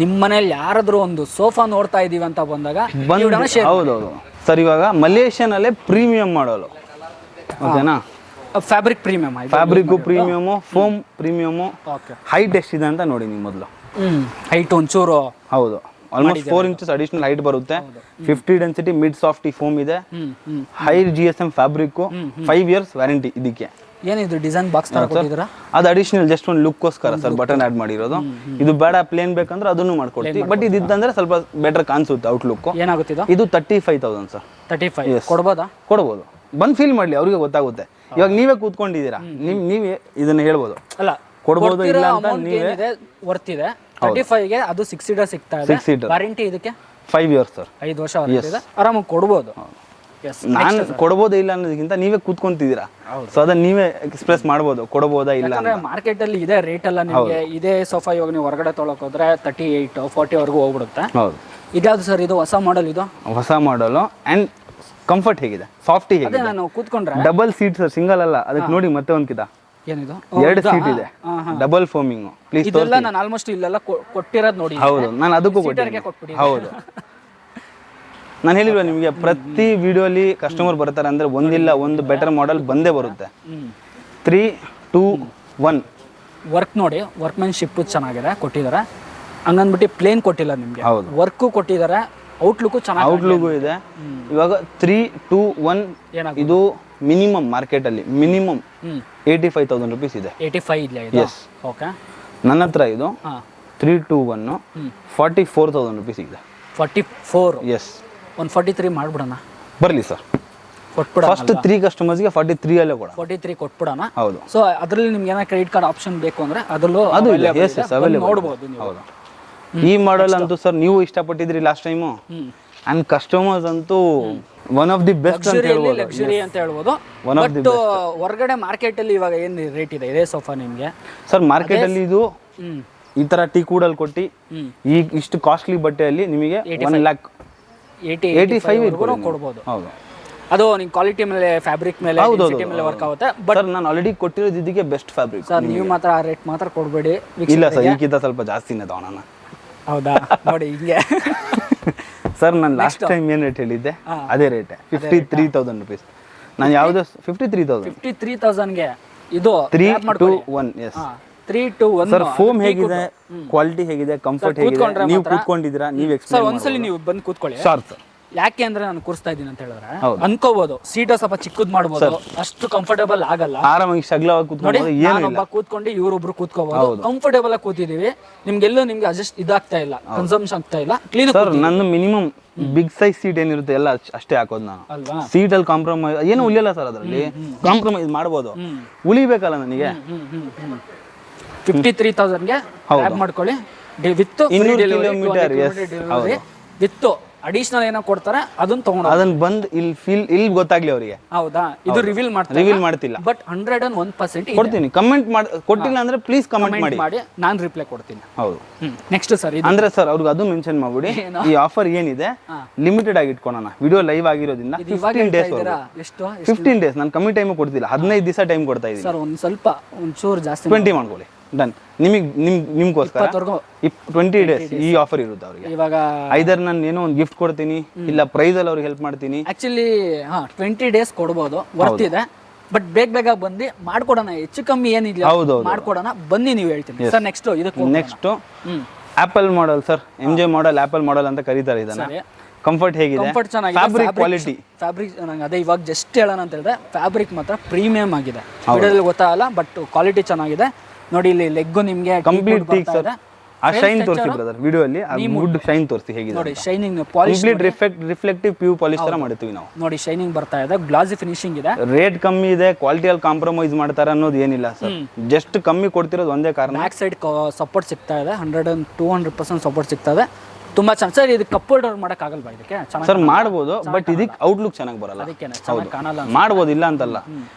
ನಿಮ್ಮ ಮನೇಲಿ ಯಾರಾದ್ರೂ ಒಂದು ಸೋಫಾ ನೋಡ್ತಾ ಇದೀವಿ ಅಂತ ಬಂದಾಗ ಹೌದೌದು ಸರ್. ಇವಾಗ ಮಲೇಷಿಯನ್ ಅಲ್ಲೇ ಪ್ರೀಮಿಯಂ ಮಾಡೋದು, ಓಕೆನಾ? Fabric premium, fabric premium, foam premium. Height ಎಷ್ಟಿದೆ ಅಂತ ನೋಡಿ ನೀವು ಮೊದಲು. ಹೈಟ್ ಒಂಚೂರು. ಹೌದು, ಆಲ್ಮೋಸ್ಟ್ 4 ಇಂಚಸ್ ಅಡಿಷನಲ್ ಹೈಟ್ ಬರುತ್ತೆ. 50 ಡೆನ್ಸಿಟಿ ಮಿಡ್ ಸಾಫ್ಟಿ ಫೋಮ್ ಇದೆ. High GSM fabric, 5 years warranty ಇದಕ್ಕೆ. ಏನಿದು ಡಿಸೈನ್ ಬಾಕ್ಸ್ ತರ ಕೊಟ್ಟಿದ್ದೀರಾ? ಅದು ಅಡಿಷನಲ್ ಜಸ್ಟ್ ಒಂದು ಲುಕ್ಕೋಸ್ಕರ ಸರ್ ಬಟನ್ ಆಡ್ ಮಾಡಿರೋದು. ಇದು ಬೇಡ ಪ್ಲೇನ್ ಬೇಕಂದ್ರೆ ಅದನ್ನು ಮಾಡ್ಕೊಡ್ತೀವಿ, ಬಟ್ ಇದಿದ್ದಂದ್ರೆ ಸ್ವಲ್ಪ ಬೆಟರ್ ಕಾಣಿಸುತ್ತೆ ಔಟ್ಲುಕ್. ಏನಾಗುತ್ತೆ ಇದು 35,000 ಸರ್. 35 ಕೊಡ್ಬೋದಾ? ಕೊಡ್ಬೋದು, ಬಂದು ಫೀಲ್ ಮಾಡ್ಲಿ, ಅವ್ರಿಗೆ ಗೊತ್ತಾಗುತ್ತೆ. ಇವಾಗ ನೀವೇ ಕೂತ್ಕೊಂಡಿದ್ದೀರಾ, ನೀವೇ ಇದನ್ನ ಹೇಳ್ಬೋದು, ಅಲ್ಲ ಕೊಡ್ಬೋದು ಇಲ್ಲ ಅಂತ ನೀವೇ. ವರ್ತ್ ಇದೆ 35 ಗೆ. ಅದು 6 ಸೀಟರ್ ಸಿಗ್ತಾ ಇದೆ. 6 ಸೀಟರ್ ವಾರಂಟಿ ಇದಕ್ಕೆ 5 years ಸರ್. 5 ವರ್ಷ ವಾರಂಟಿ ಇದೆ, ಆರಾಮಾಗಿ ಕೊಡ್ಬೋದು. ನಾನು ಕೊಡ್ಬೋದೇ ಇಲ್ಲ ಅನ್ನೋದಕ್ಕಿಂತ ನೀವೇ ಕೂತ್ಕೊಂತಿದ್ದೀರಾ, ಸೊ ಅದನ್ನ ನೀವೇ ಎಕ್ಸ್ಪ್ರೆಸ್ ಮಾಡ್ಬೋದು ಕೊಡ್ಬೋದಾ ಇಲ್ಲ. ಯಾಕಂದ್ರೆ ಮಾರ್ಕೆಟ್ ಅಲ್ಲಿ ಇದೇ ರೇಟ್ ಎಲ್ಲ ನಿಮಗೆ ಇದೇ ಸೋಫಾ ಇವಾಗ ನೀವು ಹೊರಗಡೆ ತೊಗೊಳಕ್ ಹೋದ್ರೆ 38 40 ವರೆಗೂ ಹೋಗ್ಬಿಡುತ್ತೆ. ಹೌದು. ಇದ್ಯಾವ್ದು ಸರ್ ಇದು? ಹೊಸ ಮಾಡೆಲ್ ಇದು? ಹೊಸ ಮಾಡಲು. ಅಂಡ್ ಕಂಫರ್ಟ್ ಹೇಗಿದೆ, ಸಾಫ್ಟಿ ಅದೇ ಹೇಗಿದೆ? ನಾನು ಕೂತ್ಕೊಂಡ್ರೆ ಡಬಲ್ ಸೀಟ್ ಸರ್, ಸಿಂಗಲ್ ಅಲ್ಲ. ಅದಕ್ಕೆ ನೋಡಿ ಮತ್ತೆ ಒಂದ್ಕಿತ ಏನಿದು 2 ಸೀಟ್ ಇದೆ, ಡಬಲ್ ಫೋಮಿಂಗ್. ಪ್ಲೀಸ್ ಇದೆಲ್ಲ ನಾನು ಆಲ್ಮೋಸ್ಟ್ ಇಲ್ಲೆಲ್ಲ ಕೊಟ್ಟಿರೋದು ನೋಡಿ. ಹೌದು, ನಾನು ಅದಕ್ಕೂ ಕೊಟ್ಟಿದ್ದೀನಿ. ಹೌದು, ನಾನು ಹೇಳಿಲ್ವ ನಿಮಗೆ, ಪ್ರತಿ ವಿಡಿಯೋಲಿ ಕಸ್ಟಮರ್ ಬರ್ತಾರೆ ಅಂದ್ರೆ ಒಂದಿಲ್ಲ ಒಂದು ಬೆಟರ್ ಮಾಡೆಲ್ ಬಂದೇ ಬರುತ್ತೆ. 3, 2, 1 ವರ್ಕ್ ನೋಡಿ, ವರ್ಕ್ಮೆನ್ಶಿಪ್ ಚೆನ್ನಾಗಿದೆ ಕೊಟ್ಟಿದ್ದಾರೆ. ಹಂಗಂದ್ಬಿಟ್ಟು ಪ್ಲೇನ್ ಕೊಟ್ಟಿಲ್ಲ ನಿಮಗೆ, ವರ್ಕು ಕೊಟ್ಟಿದ್ದಾರೆ, ಔಟ್ಲುಕ್ ಚೆನ್ನಾಗಿ, ಔಟ್ಲುಕ್ ಇದೆ. ಇವಾಗ 3, 2, 1 ಇದು ಮಿನಿಮಮ್ ಮಾರ್ಕೆಟ್ ಅಲ್ಲಿ ಮಿನಿಮಮ್ 85,000 rupees ಇದೆ. 85 ಇಲ್ಲ ಇದು? ಎಸ್. ಓಕೆ. ನನ್ನ ಹತ್ರ ಇದು 3, 2, 1 44,000 rupees ಇದೆ. 44? ಎಸ್. 143 ಮಾಡ್ಬಿಡೋಣ, ಬರಲಿ ಸರ್, ಕೊಟ್ಬಿಡ. ಫಸ್ಟ್ 3 customers-ಗೆ 43 ಅಲ್ಲೇ ಕೊಡ. 43 ಕೊಟ್ಬಿಡೋಣ. ಹೌದು. ಸೊ ಅದರಲ್ಲಿ ನಿಮ್ಗೆ ಏನೋ ಕ್ರೆಡಿಟ್ ಕಾರ್ಡ್ ಆಪ್ಷನ್ ಬೇಕು ಅಂದ್ರೆ ಅದರಲ್ಲೂ ಅದು ಇದೆ. ಎಸ್ ಎಸ್ ಅವೈಲೇಬಲ್ ನೋಡಬಹುದು ನೀವು. ಹೌದು. ಈ ಮಾಡೆಲ್ ಅಂತೂ ಸರ್ ನೀವು ಇಷ್ಟಪಟ್ಟಿದ್ರಿ ಲಾಸ್ಟ್ ಟೈಮು, ಅಂಡ್ ಕಸ್ಟಮರ್ಸ್ ಅಂತೂ ಒನ್ ಆಫ್ ದಿ ಬೆಸ್ಟ್ ಅಂತ ಹೇಳ್ಬೋದು. ಲಕ್ಸುರಿ ಅಂತ ಹೇಳ್ಬೋದು. ಬಟ್ ಹೊರಗಡೆ ಮಾರ್ಕೆಟ್ ಅಲ್ಲಿ ಇವಾಗ ಏನ್ ರೇಟ್ ಇದೆ ಇದೇ ಸೋಫಾ ನಿಮ್ಗೆ? ಸರ್ ಮಾರ್ಕೆಟ್ ಅಲ್ಲಿ ಇದು ಈ ತರ ಟೀ ಕೂಡಲ್ಲಿ ಕೊಟ್ಟು ಈಗ ಇಷ್ಟು ಕಾಸ್ಟ್ಲಿ ಬಟ್ಟೆಯಲ್ಲಿ ನಿಮಗೆ 1,85,000 ಕೊಡ್ಬೋದು. ಹೌದು. ಅದು ನಿಮ್ ಕ್ವಾಲಿಟಿ ಮೇಲೆ, ಫ್ಯಾಬ್ರಿಕ್ ಮೇಲೆ, ಡೆನ್ಸಿಟಿ ಮೇಲೆ ವರ್ಕ್ ಆಗುತ್ತೆ. ಬಟ್ ನಾನು ಆಲ್ರೆಡಿ ಕೊಟ್ಟಿರೋದು ಇದಕ್ಕೆ ಬೆಸ್ಟ್ ಫ್ಯಾಬ್ರಿಕ್ ಸರ್. ನೀವು ಮಾತ್ರ ಆ ರೇಟ್ ಮಾತ್ರ ಕೊಡಬೇಡಿ. ಇಲ್ಲ ಸರ್, ಈಗಿಂತ ಸ್ವಲ್ಪ ಜಾಸ್ತಿನೇ ತಗೋಣ. ಹೌದಾ? ನೋಡಿ ಹಿಂಗೆ ಸರ್, ನಾನು ಲಾಸ್ಟ್ ಟೈಮ್ ಏನು ರೇಟ್ ಹೇಳಿದ್ದೆ ಅದೇ ರೇಟ್, 53,000 rupees. ನಾನು ಯಾವ್ದು 53,000ಗೆ ಇದು 3, 2, 1. ಎಸ್. 3, 2, 1 ಸರ್. ಫೋಮ್ ಹೇಗಿದೆ, ಕ್ವಾಲಿಟಿ ಹೇಗಿದೆ, ಕಂಫರ್ಟ್ ಹೇಗಿದೆ, ನೀವು ಕೂತ್ಕೊಂಡಿದ್ದೀರಾ, ನೀವು ಸರ್ ಒಂದ್ಸಲಿ ನೀವು ಬಂದು ಕೂತ್ಕೊಳ್ಳಿ. Sharp sir. ಯಾಕೆ ಅಂದ್ರೆ ನಾನು ಕೂರಿಸ್ತಾ ಇದ್ದೀನಿ ಅಂತ ಹೇಳಿದ್ರೆ ಅನ್ಕೋಬಹುದು ಸೀಟ್ ಸ್ವಲ್ಪ ಚಿಕ್ಕದ್ ಮಾಡ್ಬೋದು, ಅಷ್ಟು ಕಂಫರ್ಟೇಬಲ್ ಆಗಲ್ಲ. ಆರಾಮಾಗಿ ಶಗ್ಲವಾಗಿ ಕೂತ್ಕೊಂಡು ನಾನೊಬ್ಬ ಕೂತ್ಕೊಂಡು ಇವ್ರೊಬ್ರು ಕೂತ್ಕೋಬಹುದು, ಕಂಫರ್ಟೇಬಲ್ ಆಗಿ ಕೂತಿದೀವಿ. ನಿಮ್ಗೆಲ್ಲೂ ನಿಮ್ಗೆ ಅಡ್ಜಸ್ಟ್ ಇದಾಗ್ತಾ ಇಲ್ಲ, ಕನ್ಸಂಪ್ಷನ್ ಆಗ್ತಾ ಇಲ್ಲ. ಕ್ಲೀನ್ ಸರ್, ನನ್ನ ಮಿನಿಮಮ್ ಬಿಗ್ ಸೈಜ್ ಸೀಟ್ ಏನಿರುತ್ತೆ ಎಲ್ಲ ಅಷ್ಟೇ ಹಾಕೋದು ನಾನು. ಅಲ್ವಾ? ಸೀಟ್ ಅಲ್ಲಿ ಕಾಂಪ್ರಮೈಸ್ ಏನು ಉಳಿಯಲ್ಲ ಸರ್, ಅದರಲ್ಲಿ ಕಾಂಪ್ರಮೈಸ್ ಮಾಡ್ಬೋದು, ಉಳಿಬೇಕಲ್ಲ ನನಗೆ. 53,000ಗೆ ಮಾಡ್ಕೊಳ್ಳಿ ವಿತ್ 200 ಕಿಲೋಮೀಟರ್. ವಿತ್ ಅಡಿಷನಲ್ ಏನೋ ಕೊಡ್ತಾರೆ, ಅದನ್ನ ತಗೊಂಡು ಅದನ್ನ ಬಂದು ಇಲ್ಲಿ ಗೊತ್ತಾಗ್ಲಿ ಅವರಿಗೆ. ಹೌದಾ? ಇದು ರಿವೀಲ್ ಮಾಡ್ತಿಲ್ಲ, ಬಟ್ 101% ಕೊಡ್ತೀನಿ. ಕಮೆಂಟ್ ಕೊಟ್ಟಿಲ್ಲ ಅಂದ್ರೆ ಪ್ಲೀಸ್ ಕಮೆಂಟ್ ಮಾಡಿ, ನಾನು ರಿಪ್ಲೈ ಕೊಡ್ತೀನಿ. ಹೌದು. ನೆಕ್ಸ್ಟ್ ಸರ್, ಅಂದ್ರೆ ಸರ್ ಅವ್ರಿಗೆ ಅದು ಮೆನ್ಷನ್ ಮಾಡ್ಬಿಡಿ, ಈ ಆಫರ್ ಏನಿದೆ ಲಿಮಿಟೆಡ್ ಆಗಿ ಇಟ್ಕೊಳ್ಳೋಣ. ವಿಡಿಯೋ ಲೈವ್ ಆಗಿರೋದ್ರಿಂದ 15 days. ಎಷ್ಟು? 15 days. ನಾನು ಕಮ್ಮಿ ಟೈಮ್ ಕೊಡ್ತಿಲ್ಲ, 15 ದಿವಸ ಟೈಮ್ ಕೊಡ್ತಾ ಇದ್ದೀನಿ ಸರ್. ಒಂಚೂರು ಜಾಸ್ತಿ 20 ಮಾಡ್ಕೊಳ್ಳಿ. ಡನ್. ನಿಮ್ಗೋಸ್ಕರ 20 days ಈ ಆಫರ್ ಇರುತ್ತೆ ಅವ್ರಿಗೆ. ಇವಾಗ ಐದರ್ ನಾನು ಏನೋ ಒಂದು ಗಿಫ್ಟ್ ಕೊಡ್ತೀನಿ, ಇಲ್ಲ ಪ್ರೈಸ್ ಅಲ್ಲಿ ಅವ್ರಿಗೆ ಹೆಲ್ಪ್ ಮಾಡ್ತೀನಿ. ಆಕ್ಚುಲಿ 20 days ಕೊಡ್ಬೋದು, ವರ್ತ್ ಇದೆ. ಬಟ್ ಬೇಗ ಬಂದು ಮಾಡ್ಕೊಡೋಣ, ಹೆಚ್ಚು ಕಮ್ಮಿ ಏನಿಲ್ಲ, ಮಾಡ್ಕೊಡೋಣ ಬನ್ನಿ. ನೀವು ಹೇಳ್ತೀನಿ sir. Next apple model sir, MJ model, apple model ಅಂತ ಕರೀತಾರೆ ಇದನ್ನ. ಕಂಫರ್ಟ್ ಹೇಗಿದೆ, ಕಂಫರ್ಟ್ ಚೆನ್ನಾಗಿದೆ, ಫ್ಯಾಬ್ರಿಕ್ ಕ್ವಾಲಿಟಿ. ಫ್ಯಾಬ್ರಿಕ್ ನಂಗೆ ಅದೇ ಇವಾಗ ಜಸ್ಟ್ ಹೇಳೋಣ ಅಂತ ಹೇಳಿದ್ರೆ, ಫ್ಯಾಬ್ರಿಕ್ ಮಾತ್ರ ಪ್ರೀಮಿಯಂ ಆಗಿದೆ. ವಿಡಿಯೋದಲ್ಲಿ ಗೊತ್ತಾಗಲ್ಲ, ಬಟ್ ಕ್ವಾಲಿಟಿ ಚೆನ್ನಾಗಿದೆ. ನೋಡಿ ಇಲ್ಲಿ ಲೆಗ್ಗು ನಿಮಗೆ ಕಂಪ್ಲೀಟ್ ಟೀಕ್ ಸರ್. ಆ ಶೈನ್ ತೋರಿಸಿ ಬ್ರದರ್, ವಿಡಿಯೋ ಅಲ್ಲಿ ಆ ವುಡ್ ಶೈನ್ ತೋರಿಸಿ ಹೇಗಿದೆ ನೋಡಿ. Shining polish, complete reflective pure polish ತರ ಮಾಡ್ತೀವಿ ನಾವು. ನೋಡಿ ಶೈನಿಂಗ್ ಬರ್ತಾ ಇದೆ, ಗ್ಲಾಸಿ ಫಿನಿಶಿಂಗ್ ಇದೆ. ರೇಟ್ ಕಮ್ಮಿ ಇದೆ, ಕ್ವಾಲಿಟಿಯಲ್ಲಿ ಕಾಂಪ್ರಮೈಸ್ ಮಾಡ್ತಾರೆ ಅನ್ನೋದು ಏನಿಲ್ಲ ಸರ್. ಜಸ್ಟ್ ಕಮ್ಮಿ ಕೊಡ್ತಿರೋದು ಒಂದೇ ಕಾರಣ, ಬ್ಯಾಕ್ ಸೈಡ್ ಸಪೋರ್ಟ್ ಸಿಗ್ತಾ ಇದೆ. 100-200% ಸಪೋರ್ಟ್ ಸಿಗ್ತಾ ಇದೆ. ತುಂಬಾ ಚೆನ್ನಾಗಿ ಸರ್. ಇದು ಕಪ್ ಹೋಲ್ಡರ್ ಮಾಡಕ್ ಆಗಲ್ವಾ ಇದಕ್ಕೆ? ಸರ್ ಮಾಡ್ಬೋದು, ಬಟ್ ಇದಕ್ಕೆ ಔಟ್ಲುಕ್ ಚೆನ್ನಾಗಿ ಬರಲ್ಲ. ಅದಕ್ಕೆ ಚೆನ್ನಾಗಿ ಕಾಣಲ್ಲ. ಮಾಡ್ಬೋದು, ಇಲ್ಲ ಅಂತಲ್ಲ.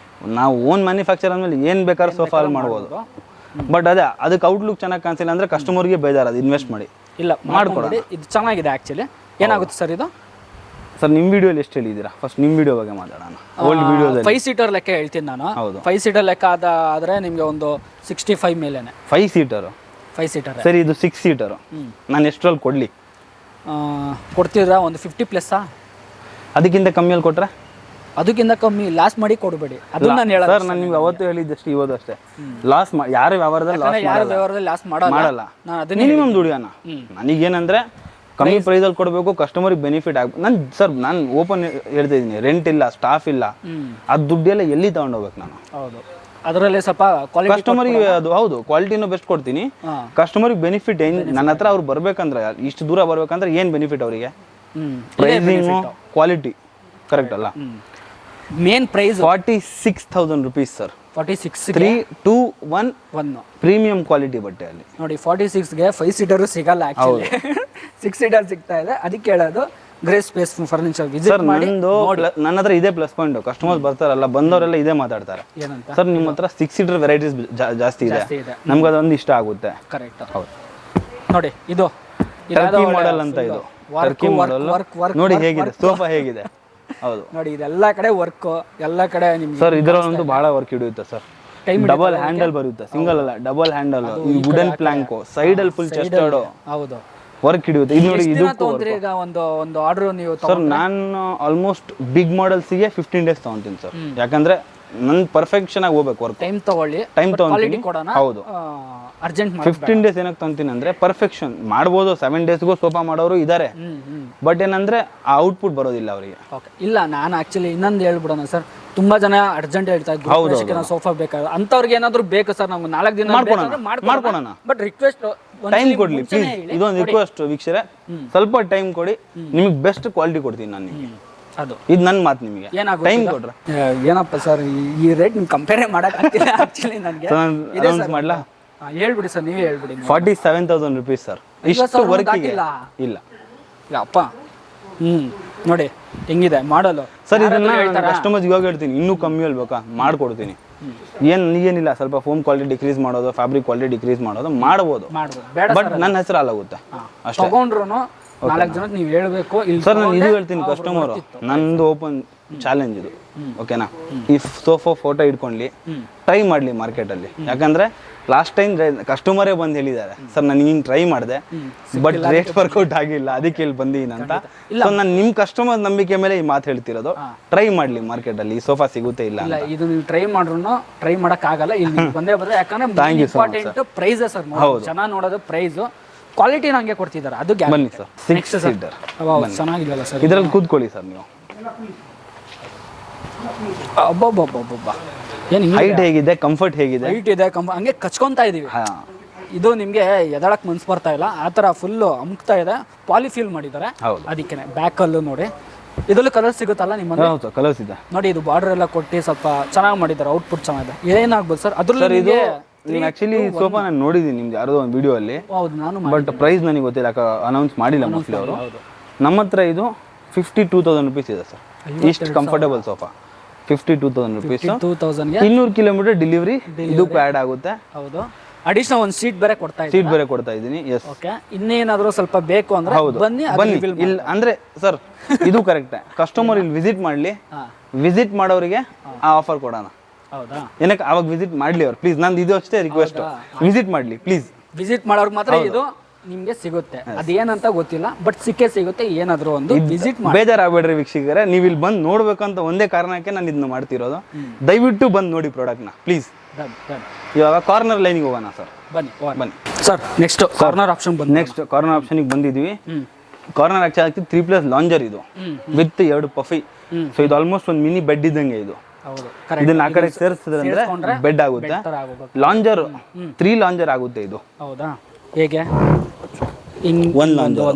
ನಾವು ಓನ್ ಮ್ಯಾನುಫ್ಯಾಕ್ಚರ್ ಅಂದ್ಮೇಲೆ ಏನ್ ಬೇಕಾದ್ರೂ ಸೋಫಾ ಮಾಡ್ಬೋದು. ಬಟ್ ಅದೇ ಅದಕ್ಕೆ ಔಟ್ಲುಕ್ ಚೆನ್ನಾಗಿ ಕಾಣಿಸಿಲ್ಲ ಅಂದ್ರೆ ಕಸ್ಟಮರ್ಗೆ ಬೇಜಾರು, ಅದು ಇನ್ವೆಸ್ಟ್ ಮಾಡಿ ಇಲ್ಲ ಮಾಡ್ಕೊಡಿ. ಇದು ಚೆನ್ನಾಗಿದೆ ಆಕ್ಚುಲಿ. ಏನಾಗುತ್ತೆ ಸರ್ ಇದು? ಸರ್ ನಿಮ್ಮ ವಿಡಿಯೋಲಿ ಎಷ್ಟು ಹೇಳಿದ್ದೀರಾ? ಫಸ್ಟ್ ನಿಮ್ಮ ವಿಡಿಯೋ ಬಗ್ಗೆ ಮಾತಾಡೋಣ. ಓಲ್ಡ್ ವಿಡಿಯೋದಲ್ಲಿ 5 ಸೀಟರ್ ಲೆಕ್ಕ ಹೇಳ್ತೀನಿ ನಾನು. 5 ಸೀಟರ್ ಲೆಕ್ಕ ಆದ್ರೆ ನಿಮಗೆ ಒಂದು 65 ಮೇಲೇನೆ. 5 ಸೀಟರ್ ಸರಿ. ಇದು 6 ಸೀಟರ್. ನಾನು ಎಷ್ಟರಲ್ಲಿ ಕೊಡ್ಲಿ? ಕೊಡ್ತಿದ್ರಾ ಒಂದು 50+? ಅದಕ್ಕಿಂತ ಕಮ್ಮಿಯಲ್ಲಿ ಕೊಟ್ರೆ? ಅದಕ್ಕಿಂತ ಕಮ್ಮಿ ಲಾಸ್ ಮಾಡಿ ಕೊಡಬೇಡಿ. ಅದು ನಾನು ಹೇಳಲ್ಲ ಸರ್. ನಾನು ನಿಮ್ಗೆ ಅವತ್ತು ಹೇಳಿದ್ದಷ್ಟು ಇವತ್ತು ಅಷ್ಟೇ. ಲಾಸ್ ಯಾರು ವ್ಯವಹಾರದಲ್ಲಿ ಲಾಸ್ ಮಾಡಲ್ಲ. ಮಿನಿಮಮ್ ದುಡಿಯೋಣ. ನನಗೇನಂದ್ರೆ ಕಮ್ಮಿ ಪ್ರೈಸಲ್ಲಿ ಕೊಡಬೇಕು, ಕಸ್ಟಮರಿಗೆ ಬೆನಿಫಿಟ್ ಆಗ್ಬೇಕು. ನಾನು ಓಪನ್ ಹೇಳ್ತಾ ಇದ್ದೀನಿ, ರೆಂಟ್ ಇಲ್ಲ, ಸ್ಟಾಫ್ ಇಲ್ಲ, ಅದು ದುಡ್ಡೆಲ್ಲ ಎಲ್ಲಿ ತಗೊಂಡೋಗ್ಬೇಕು ನಾನು? ಹೌದು. ಅದರಲ್ಲಿ ಸ್ವಲ್ಪ ಕ್ವಾಲಿಟಿ ಕಸ್ಟಮರಿಗೆ ಅದು ಹೌದು ಕ್ವಾಲಿಟಿನೂ ಬೆಸ್ಟ್ ಕೊಡ್ತೀನಿ. ಕಸ್ಟಮರ್ಗೆ ಬೆನಿಫಿಟ್ ಏನು ನನ್ನ ಹತ್ರ ಅವ್ರು ಬರ್ಬೇಕಂದ್ರೆ ಇಷ್ಟು ದೂರ ಬರ್ಬೇಕಂದ್ರೆ ಏನು ಬೆನಿಫಿಟ್ ಅವರಿಗೆ? ಪ್ರೈಸಿಂಗು ಕ್ವಾಲಿಟಿ ಕರೆಕ್ಟ್ ಅಲ್ಲ. Main price 46,000 rupees sir. 46 3-2-1 premium quality ಬಟ್ಟೆ ಅಲ್ಲಿ ನೋಡಿ. 46ಗೆ 5 ಸೀಟರು ಸಿಗಲ್ಲ ಆಕ್ಚುಲಿ. 6 ಸೀಟರ್ ಸಿಗ್ತಾ ಇದೆ. ಅದಕ್ಕೆ ಹೇಳೋದು ಗ್ರೇಸ್ ಸ್ಪೇಸ್ ಫರ್ನಿಚರ್ ವಿಸಿಟ್ ಮಾಡಿ. ನನ್ನ ಹತ್ರ ಇದೇ ಪ್ಲಸ್ ಪಾಯಿಂಟ್. ಕಸ್ಟಮರ್ಸ್ ಬರ್ತಾರಲ್ಲ ಬಂದವರೆಲ್ಲ ಇದೇ ಮಾತಾಡ್ತಾರೆ, ಏನಂತ ಸರ್ ನಿಮ್ಮ ಹತ್ರ 6 ಸೀಟರ್ ವೆರೈಟೀಸ್ ಜಾಸ್ತಿ ಇದೆ, ನಮ್ಗೆ ಅದೊಂದು ಇಷ್ಟ ಆಗುತ್ತೆ. ಕರೆಕ್ಟ್. ಹೌದು ನೋಡಿ ಇದು ಟರ್ಕಿ ಮಾಡೆಲ್ ಅಂತ. ಇದು ಟರ್ಕಿ ಮಾಡೆಲ್ ನೋಡಿ ಹೇಗಿದೆ, ಸೋಫಾ ಹೇಗಿದೆ. ಹೌದು ನೋಡಿ ಇದೆಲ್ಲ ಕಡೆ ವರ್ಕ್, ಎಲ್ಲ ಕಡೆ ನಿಮ್ಗೆ ಸರ್ ಇದರ ಒಂದು ಬಹಳ ವರ್ಕ್ ಹಿಡಿಯುತ್ತೆ ಸರ್. ಡಬಲ್ ಹ್ಯಾಂಡಲ್ ಬರುತ್ತೆ, ಸಿಂಗಲ್ ಅಲ್ಲ ಡಬಲ್ ಹ್ಯಾಂಡಲ್. ಈ ವುಡನ್ ಪ್ಲಾಂಕ್ ಸೈಡ್ ಅಲ್ಲಿ ಫುಲ್ ಚೆಸ್ಟೆಡ್ ಹೌದು ವರ್ಕ್ ಹಿಡಿಯುತ್ತೆ. ಇದು ನೋಡಿ ಇದು ಈಗ ಒಂದು ಆರ್ಡರ್ ನೀವು ಸರ್ ನಾನು ಆಲ್ಮೋಸ್ಟ್ ಬಿಗ್ ಮಾಡೆಲ್ಸಿಗೆ 15 days ತಗೊಂತೀನಿ ಸರ್. ಯಾಕಂದ್ರೆ ನನ್ ಪರ್ಫೆಕ್ಷನ್ ಆಗಿ ಹೋಗ್ಬೇಕು ವರ್ಕ್. ಟೈಮ್ ತಗೊಳ್ತೀನಿ. ಹೌದು ಅರ್ಜೆಂಟ್ 15 days ಏನಕ್ಕೆ ತಗೊಂತೀನಿ ಅಂದ್ರೆ ಪರ್ಫೆಕ್ಷನ್ ಮಾಡ್ಬೋದು. 7 daysಗೂ ಸೋಫಾ ಮಾಡೋರು ಇದಾರೆ, ಬಟ್ ಏನಂದ್ರೆ ಆ ಔಟ್ಪುಟ್ ಬರೋದಿಲ್ಲ ಅವರಿಗೆ. ಇಲ್ಲ ನಾನು ಆಕ್ಚುಲಿ ಇನ್ನೊಂದು ಹೇಳ್ಬಿಡೋಣ ಸರ್, ತುಂಬಾ ಜನ ಅರ್ಜೆಂಟ್ ಹೇಳ್ತಾ ಇದ್ರು ಸೋಫಾ ಬೇಕಾದ್ರೆ. ಅಂತವ್ರಿಗೆ ಏನಾದ್ರು ಬೇಕು ಸರ್ ನಮ್ಗೆ 4 ದಿನ ಮಾಡ್ಕೊಳೋಣ, ಬಟ್ ರಿಕ್ವೆಸ್ಟ್ ಟೈಮ್ ಕೊಡ್ಲಿ ಪ್ಲೀಸ್. ಇದೊಂದು ರಿಕ್ವೆಸ್ಟ್ ವೀಕ್ಷಕರೇ, ಸ್ವಲ್ಪ ಟೈಮ್ ಕೊಡಿ, ನಿಮಗೆ ಬೆಸ್ಟ್ ಕ್ವಾಲಿಟಿ ಕೊಡ್ತೀನಿ ನಾನು ನಿಮಗೆ. ಅದು ಇದು ನನ್ನ ಮಾತು. ನಿಮಗೆ ಟೈಮ್ ಕೊಟ್ರೆ ಏನಪ್ಪ ಸರ್ ಈ ರೇಟ್ ನಿಮ್ಗೆ ಕಂಪೇರ್ ಮಾಡಕ್ ಆಗ್ತಿಲ್ಲ ಆಕ್ಚುಲಿ ನನಗೆ. ಅನೌನ್ಸ್ ಮಾಡ್ಲಾ? ಹೇಳ್ಬಿಡಿ ಸರ್, ನೀವೇ ಹೇಳ್ಬಿಡಿ. 47,000 rupees ಸರ್. ಇಷ್ಟು ವರ್ಕಿಗೆ ಇಲ್ಲ ಅಪ್ಪ. ನೋಡಿ ಹೆಂಗಿದೆ ಮಾಡಲು ಸರ್. ಇದನ್ನ ಕಸ್ಟಮರ್ಸ್ ಇವಾಗ ಹೇಳ್ತೀನಿ, ಇನ್ನೂ ಕಮ್ಮಿ ಹೇಳ್ಬೇಕಾ ಮಾಡ್ಕೊಡ್ತೀನಿ. ಏನಿಲ್ಲ, ಸ್ವಲ್ಪ ಫೋಮ್ ಕ್ವಾಲಿಟಿ ಡಿಕ್ರೀಸ್ ಮಾಡೋದು, ಫ್ಯಾಬ್ರಿಕ್ ಕ್ವಾಲಿಟಿ ಡಿಕ್ರೀಸ್ ಮಾಡೋದು ಮಾಡ್ಬೋದು, ಬಟ್ ನನ್ನ ಹೆಸರು ಅಲ್ಲಾಗುತ್ತೆ ಅಷ್ಟೇ. ತಗೊಂಡ್ರು 4 ಜನಕ್ಕೆ ನೀವು ಹೇಳ್ಬೇಕು. ಸರ್ ನಾನು ಇದು ಹೇಳ್ತೀನಿ ಕಸ್ಟಮರ್, ನಂದು ಓಪನ್ ಚಾಲೆಂಜ್ ಇದು, ಓಕೆನಾ? ಈ ಸೋಫಾ ಫೋಟೋ ಇಟ್ಕೊಂಡ್ಲಿ ಟ್ರೈ ಮಾಡ್ಲಿ ಮಾರ್ಕೆಟ್ ಅಲ್ಲಿ. ಯಾಕಂದ್ರೆ ಲಾಸ್ಟ್ ಟೈಮ್ ಕಸ್ಟಮರೇ ಬಂದು ಹೇಳಿದ್ದಾರೆ, ಸರ್ ನಾನು ಹಿಂಗೆ ಟ್ರೈ ಮಾಡಿದೆ ಬಟ್ ರೇಟ್ ವರ್ಕೌಟ್ ಆಗಿಲ್ಲ, ಅದಕ್ಕೆ ಇಲ್ಲಿ ಬಂದಿದ್ದೀನಿ ಅಂತ. ಸೊ ನಾನು ನಿಮ್ಮ ಕಸ್ಟಮರ್ ನಂಬಿಕೆ ಮೇಲೆ ಈ ಮಾತು ಹೇಳ್ತಿರೋದು. ಟ್ರೈ ಮಾಡ್ಲಿ ಮಾರ್ಕೆಟ್ ಅಲ್ಲಿ, ಈ ಸೋಫಾ ಸಿಗುತ್ತೆ ಇಲ್ಲ ಇಲ್ಲ. ಇದು ನೀವು ಟ್ರೈ ಮಾಡ್ರು ಟ್ರೈ ಮಾಡಕ್ ಆಗಲ್ಲ, ಇಲ್ಲಿ ಬಂದೇ ಬಂದ್ರೆ. ಯಾಕಂದ್ರೆ ಇಂಪಾರ್ಟೆಂಟ್ ಪ್ರೈಸ್ ಸರ್. ಚೆನ್ನಾಗಿ ನೋಡೋದು ಪ್ರೈಸ್, ಕ್ವಾಲಿಟಿ ನಂಗೆ ಕೊಡ್ತಿದ್ದಾರೆ, ಅದು ಬನ್ನಿ ಸರ್. 6 seater ಚೆನ್ನಾಗಿದೆಯಲ್ಲ sir. ಇದ್ರಲ್ಲಿ ಕೂತ್ಕೊಳ್ಳಿ ಸರ್ ನೀವು. ಅಬ್ಬಬ್ಬಬ್ಬಬ್ಬ ಏನು ಹೈಟ್ ಹೇಗಿದೆ, ಕಂಫರ್ಟ್ ಹೇಗಿದೆ? ಹೈಟ್ ಇದೆ, ಹಂಗೆ ಕಚ್ಕೊಂತಾ ಇದೀವಿ. ಇದು ನಿಮಗೆ ಎದಳಕ್ ಮನ್ಸು ಬರ್ತಾ ಇಲ್ಲ, ಆ ಥರ ಫುಲ್ಲು ಅಮ್ಕ್ತಾ ಇದೆ. ಪಾಲಿ ಫೀಲ್ ಮಾಡಿದ್ದಾರೆ, ಅದಕ್ಕೆ ಬ್ಯಾಕಲ್ಲೂ ನೋಡಿ. ಇದರಲ್ಲೂ ಕಲರ್ ಸಿಗುತ್ತಲ್ಲ ನಿಮ್ಮ? ಕಲರ್ಸ್ ಇದೆ ನೋಡಿ. ಇದು ಬಾರ್ಡರ್ ಎಲ್ಲ ಕೊಟ್ಟು ಸ್ವಲ್ಪ ಚೆನ್ನಾಗಿ ಮಾಡಿದ್ದಾರೆ, ಔಟ್ಪುಟ್ ಚೆನ್ನಾಗಿದೆ. ಏನಾಗ್ಬೋದು ಸರ್ ಅದ್ರಲ್ಲಿ? ಇದು ಆಕ್ಚುಲಿ ಸೋಫಾ ನಾನು ನೋಡಿದ್ದೀನಿ ನಿಮ್ದು ಯಾರದೋ ಒಂದು ವಿಡಿಯೋ. ಹೌದು ನಾನು, ಬಟ್ ಪ್ರೈಸ್ ನನಗೆ ಗೊತ್ತಿಲ್ಲ, ಅನೌನ್ಸ್ ಮಾಡಿಲ್ಲ ಮೋಸ್ಟ್ಲಿ ಅವರು. ನಮ್ಮ ಹತ್ರ ಇದು 52,000 rupees ಇದೆ ಸರ್. ಇಷ್ಟು comfortable sofa 52,000 rupees. 200 kilometre delivery ಇದಕ್ಕೂ ಆ್ಯಡ್ ಆಗುತ್ತೆ. ಹೌದು, ಅಡಿಷನಲ್ ಒಂದು ಸೀಟ್ ಬೇರೆ ಕೊಡ್ತಾ ಇದ್ದೀನಿ. ಎಸ್. ಓಕೆ, ಇನ್ನೇನಾದರೂ ಸ್ವಲ್ಪ ಬೇಕು ಅಂದ್ರೆ ಬನ್ನಿ. ಇಲ್ಲ ಅಂದ್ರೆ ಸರ್ ಇದು ಕರೆಕ್ಟ್. ಕಸ್ಟಮರ್ ಇಲ್ಲಿ ವಿಸಿಟ್ ಮಾಡಲಿ, ವಿಸಿಟ್ ಮಾಡೋರಿಗೆ ಆ ಆಫರ್ ಕೊಡೋಣ. ಹೌದಾ? ಏನಕ್ಕೆ ಅವಾಗ ವಿಸಿಟ್ ಮಾಡ್ಲಿ ಅವ್ರು ಪ್ಲೀಸ್. ನಂದು ಇದು ಅಷ್ಟೇ ರಿಕ್ವೆಸ್ಟ್, ವಿಸಿಟ್ ಮಾಡ್ಲಿ ಪ್ಲೀಸ್. ವಿಸಿಟ್ ಮಾಡೋರ್ಗೆ ಮಾತ್ರ ಇದು ನಿಮ್ಗೆ ಸಿಗುತ್ತೆ. ಅದೇನಂತ ಗೊತ್ತಿಲ್ಲ, ಬಟ್ ಸಿಗುತ್ತೆ. ಏನಾದ್ರು ಒಂದು ವಿಸಿಟ್ ಮಾಡಿ. ಬೇಜಾರಾಗಬೇಡ್ರಿ ವೀಕ್ಷಕರೇ, ನೀವು ಇಲ್ಲಿ ಬಂದು ನೋಡ್ಬೇಕಂತ ಒಂದೇ ಕಾರಣಕ್ಕೆ ನಾನು ಇದನ್ನ ಮಾಡ್ತಿರೋದು. ದಯವಿಟ್ಟು ಬಂದು ನೋಡಿ ಪ್ರಾಡಕ್ಟ್ನ ಪ್ಲೀಸ್. ಇವಾಗ ಕಾರ್ನರ್ ಲೈನಿಗೆ ಹೋಗೋಣ ಸರ್. ಬನ್ನಿ sir. Next corner option next corner ಆಪ್ಷನ್ಗೆ ಬಂದಿದ್ವಿ. ಕಾರ್ನರ್ ಆಕ್ಚುಲಿ 3+ ಲಾಂಜರ್ ಇದು, ವಿತ್ 2 ಪಫಿ. ಸೊ ಇದು ಆಲ್ಮೋಸ್ಟ್ ಒಂದು ಮಿನಿ ಬೆಡ್ ಇದ್ದಂಗೆ ಇದು. ಇದನ್ನ ಆ ಕಡೆ ಸೇರಿಸಿದ್ರೆ ಬೆಡ್ ಆಗುತ್ತೆ. ಲಾಂಜರ್ 3 ಲಾಂಜರ್ ಆಗುತ್ತೆ ಇದು. ಹೌದಾ? ಹೇಗೆ? 1 ಲಾಂಜರ್,